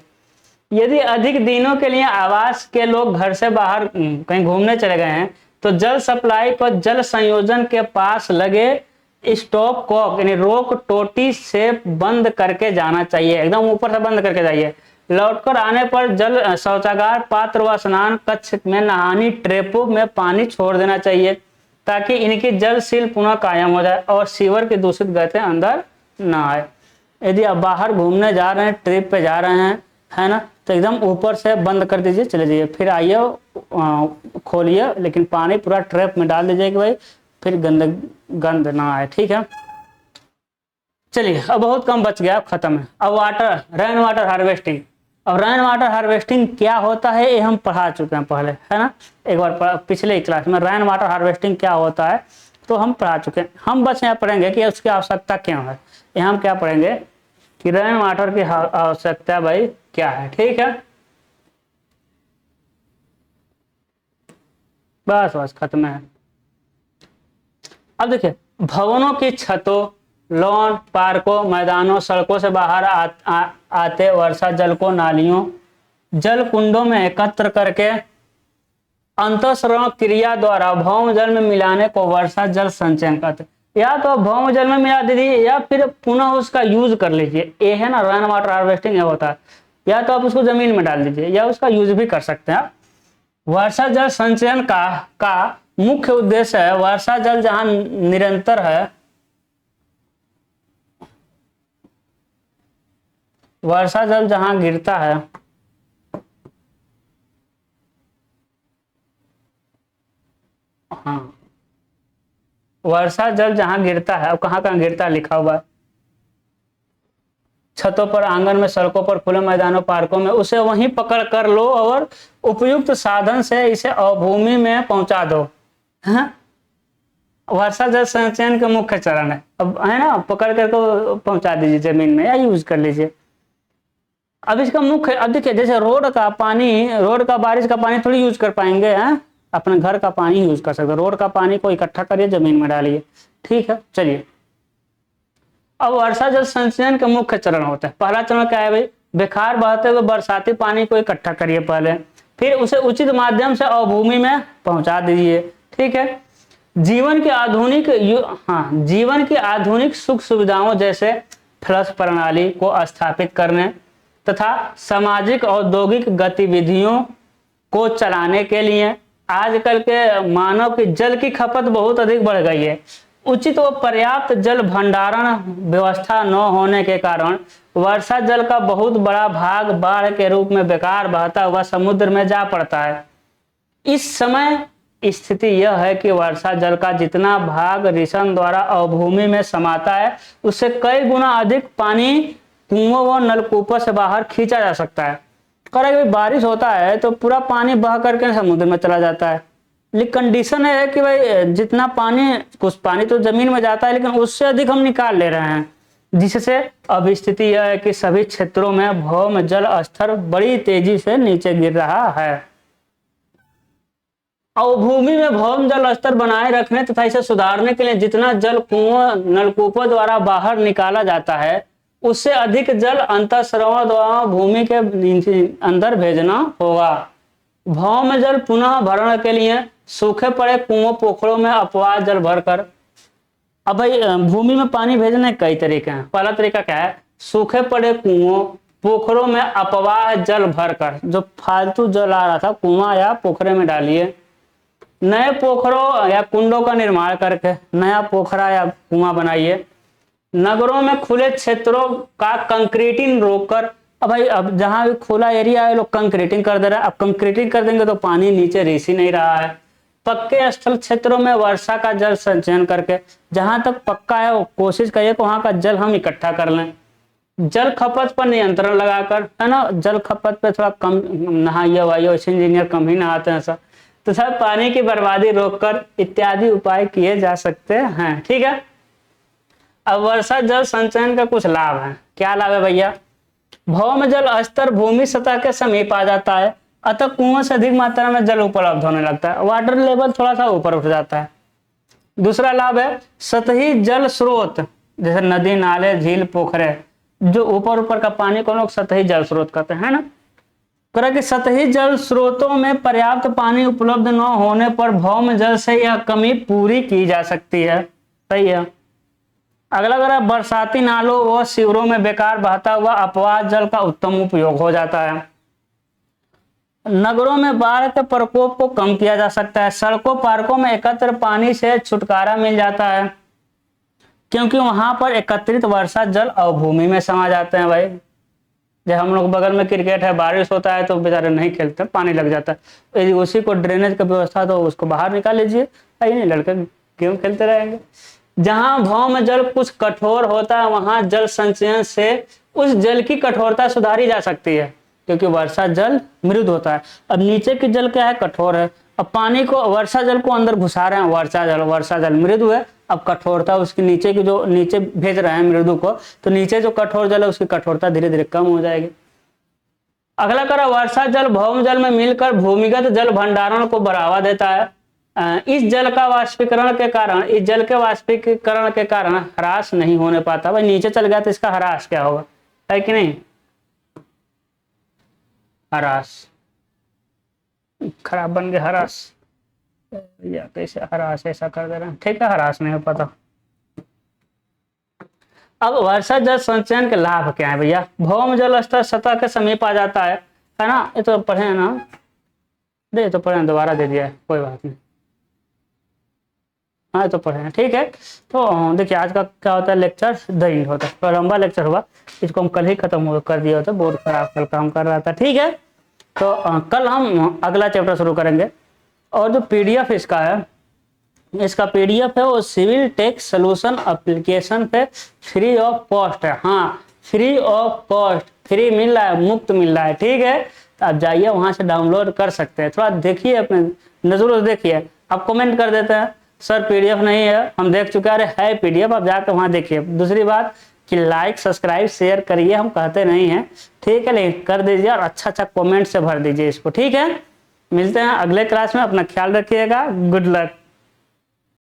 यदि अधिक दिनों के लिए आवास के लोग घर से बाहर कहीं घूमने चले गए हैं तो जल सप्लाई को जल संयोजन के पास लगे स्टॉप कॉक यानी रोक टोटी से बंद करके जाना चाहिए, एकदम ऊपर से बंद करके जाइए। लौटकर आने पर जल शौचागार पात्र व स्नान कक्ष में नहानी ट्रेपों में पानी छोड़ देना चाहिए ताकि इनकी जल सील पुनः कायम हो जाए और सीवर की दूषित गैसें अंदर ना आए। यदि आप बाहर घूमने जा रहे हैं, ट्रिप पे जा रहे हैं, है ना, तो एकदम ऊपर से बंद कर दीजिए, चले जाइए, फिर आइए खोलिए, लेकिन पानी पूरा ट्रैप में डाल दीजिए कि भाई फिर गंद ना आए। ठीक है, चलिए अब बहुत कम बच गया, अब खत्म है। अब वाटर, रेन वाटर हार्वेस्टिंग। अब रेन वाटर हार्वेस्टिंग क्या होता है ये हम पढ़ा चुके हैं पहले, है ना, एक बार पिछले ही क्लास में रेन वाटर हार्वेस्टिंग क्या होता है तो हम पढ़ा चुके हैं। हम बस यहाँ पढ़ेंगे कि उसकी आवश्यकता क्यों है। यहाँ हम क्या पढ़ेंगे कि रेन वाटर की आवश्यकता भाई क्या है। ठीक है, बस बस खत्म है। अब देखिए, भवनों की छतों, लॉन, पार्कों, मैदानों, सड़कों से बाहर आते वर्षा जल को नालियों, जल कुंडों में एकत्र करके अंतःस्राव क्रिया द्वारा भौम जल में मिलाने को वर्षा जल संचयन कहते हैं। या तो भौम जल में मिला दीजिए या फिर पुनः उसका यूज कर लीजिए, ये है ना रेन वाटर हार्वेस्टिंग ये होता है। या तो आप उसको जमीन में डाल दीजिए या उसका यूज भी कर सकते हैं। वर्षा जल संचयन का मुख्य उद्देश्य है वर्षा जल जहां निरंतर है, वर्षा जल जहां गिरता है, हाँ, वर्षा जल जहां गिरता है, अब कहाँ कहाँ गिरता है लिखा हुआ है, छतों पर, आंगन में, सड़कों पर, खुले मैदानों, पार्कों में, उसे वहीं पकड़ कर लो और उपयुक्त साधन से इसे अवभूमि में पहुंचा दो। हाँ? वर्षा जल संचयन के मुख्य चरण है, अब है ना, पकड़ कर पहुंचा दीजिए जमीन में या यूज कर लीजिए। अब इसका मुख्य, अब देखिए जैसे रोड का पानी, रोड का बारिश का पानी थोड़ी यूज कर पाएंगे, हैं, अपने घर का पानी यूज कर सकते, रोड का पानी को इकट्ठा करिए जमीन में डालिए। ठीक है, चलिए अब वर्षा जल संचयन के मुख्य चरण होते हैं। पहला चरण क्या है भाई, बेकार बहते हुए बरसाती पानी को इकट्ठा करिए पहले, फिर उसे उचित माध्यम से अवभूमि में पहुंचा दीजिए। ठीक है, जीवन की आधुनिक सुख सुविधाओं जैसे फ्लश प्रणाली को स्थापित करने तथा सामाजिक औद्योगिक गतिविधियों को चलाने के लिए आजकल के मानव की जल की खपत बहुत अधिक बढ़ गई है। उचित व पर्याप्त जल भंडारण व्यवस्था न होने के कारण वर्षा जल का बहुत बड़ा भाग बाढ़ के रूप में बेकार बहता हुआ समुद्र में जा पड़ता है। इस समय स्थिति यह है कि वर्षा जल का जितना भाग ऋषण द्वारा अवभूमि में समाता है उससे कई गुना अधिक पानी कुओं व नलकूपों से बाहर खींचा जा सकता है। अगर बारिश होता है तो पूरा पानी बह करके समुद्र में चला जाता है, लेकिन कंडीशन है कि भाई जितना पानी, कुछ पानी तो जमीन में जाता है लेकिन उससे अधिक हम निकाल ले रहे हैं, जिससे अब स्थिति यह है कि सभी क्षेत्रों में भौम जल स्तर बड़ी तेजी से नीचे गिर रहा है। अवभूमि में भौम जल स्तर बनाए रखने तथा इसे सुधारने के लिए जितना जल कुओं नलकूपों द्वारा बाहर निकाला जाता है उससे अधिक जल अंतःस्राव द्वारा भूमि के अंदर भेजना होगा। भौम जल पुनः भरण के लिए सूखे पड़े कुओं पोखरों में अपवाह जल भरकर, अब भाई भूमि में पानी भेजने कई तरीके हैं। पहला तरीका क्या है, सूखे पड़े कुओं पोखरों में अपवाह जल भरकर, जो फालतू जल आ रहा था कुआं या पोखरे में डालिए। नए पोखरों या कुंडों का निर्माण करके नया पोखरा या कुआं बनाइए। नगरों में खुले क्षेत्रों का कंक्रीटिंग रोककर, अब भाई अब जहां भी खुला एरिया है लोग कंक्रीटिंग कर दे रहा है, अब कंक्रीटिंग कर देंगे तो पानी नीचे रिस ही नहीं रहा है। पक्के स्थल क्षेत्रों में वर्षा का जल संचयन करके, जहां तक पक्का है वो कोशिश करिए कि वहां का जल हम इकट्ठा कर लें। जल खपत पर नियंत्रण लगाकर, है ना, जल खपत पे थोड़ा कम नहाइए वाइए, वैसे इंजीनियर कम ही नहाते हैं सब, तो सब पानी की बर्बादी रोककर इत्यादि उपाय किए जा सकते हैं। ठीक है, अब वर्षा जल संचयन का कुछ लाभ है। क्या लाभ है भैया, भौम जल स्तर भूमि सतह के समीप आ जाता है, अतः कुओं से अधिक मात्रा में जल उपलब्ध होने लगता है, वाटर लेवल थोड़ा सा ऊपर उठ जाता है। दूसरा लाभ है सतही जल स्रोत जैसे नदी, नाले, झील, पोखरे, जो ऊपर ऊपर का पानी को लोग सतही जल स्रोत कहते हैं ना। कह कि सतही जल स्रोतों में पर्याप्त पानी उपलब्ध न होने पर भौम जल से यह कमी पूरी की जा सकती है। सही है। अगला अगर बरसाती नालों व शिविरों में बेकार बहता हुआ अपवाह जल का उत्तम उपयोग हो जाता है। नगरों में बाढ़ के प्रकोप को कम किया जा सकता है। सड़कों, पार्कों में एकत्र पानी से छुटकारा मिल जाता है, क्योंकि वहां पर एकत्रित वर्षा जल अवभूमि में समा जाते हैं। भाई जब हम लोग बगल में क्रिकेट है, बारिश होता है तो बेचारे नहीं खेलते, पानी लग जाता है। यदि उसी को ड्रेनेज का व्यवस्था तो उसको बाहर निकाल लीजिए, नहीं लड़के गेम खेलते रहेंगे। जहां भौम जल कुछ कठोर होता है वहां जल संचयन से उस जल की कठोरता सुधारी जा सकती है, क्योंकि वर्षा जल मृदु होता है। अब नीचे की जल क्या है, कठोर है। अब पानी को, वर्षा जल को अंदर घुसा रहे हैं, वर्षा जल मृदु है। अब कठोरता उसकी नीचे की, जो नीचे भेज रहे हैं मृदु को, तो नीचे जो कठोर जल है उसकी कठोरता धीरे धीरे कम हो जाएगी। अगला करा, वर्षा जल भौम जल में मिलकर भूमिगत जल भंडारण को बढ़ावा देता है। इस जल के वाष्पीकरण के कारण ह्रास नहीं होने पाता। भाई नीचे चल गया तो इसका ह्रास क्या होगा, है कि नहीं। ह्रास खराब बन गया, ह्रास या कैसे ह्रास ऐसा कर दे रहे हैं, ठीक है, ह्रास नहीं हो पाता। अब वर्षा जल संचयन के लाभ क्या है भैया। भौम जल स्तर सतह के समीप आ जाता है ना। ये तो पढ़े हैं ना, दे तो पढ़े, दोबारा दे दिया है, कोई बात नहीं। हाँ तो पढ़े हैं, ठीक है। तो देखिए आज का क्या होता है, लेक्चर दही होता है, तो लंबा लेक्चर हुआ, इसको हम कल ही खत्म कर दिया होता, बोर्ड खराब कल काम कर रहा था, ठीक है। तो कल हम अगला चैप्टर शुरू करेंगे। और जो पीडीएफ इसका है, इसका पीडीएफ है वो सिविल टैक्स सॉल्यूशन एप्लीकेशन पे फ्री ऑफ कॉस्ट है। हाँ फ्री ऑफ कॉस्ट, फ्री मिल रहा है, मुफ्त मिल रहा है, ठीक है। तो आप जाइए वहां से डाउनलोड कर सकते हैं। थोड़ा देखिए, अपने नजरों से देखिए। आप कमेंट कर देते हैं सर पीडीएफ नहीं है, हम देख चुके हैं, अरे है पीडीएफ, आप जाकर वहां देखिए। दूसरी बात कि लाइक सब्सक्राइब शेयर करिए, हम कहते नहीं हैं, ठीक है, लेकिन कर दीजिए और अच्छा अच्छा कमेंट से भर दीजिए इसको, ठीक है। मिलते हैं अगले क्लास में, अपना ख्याल रखिएगा, गुड लक।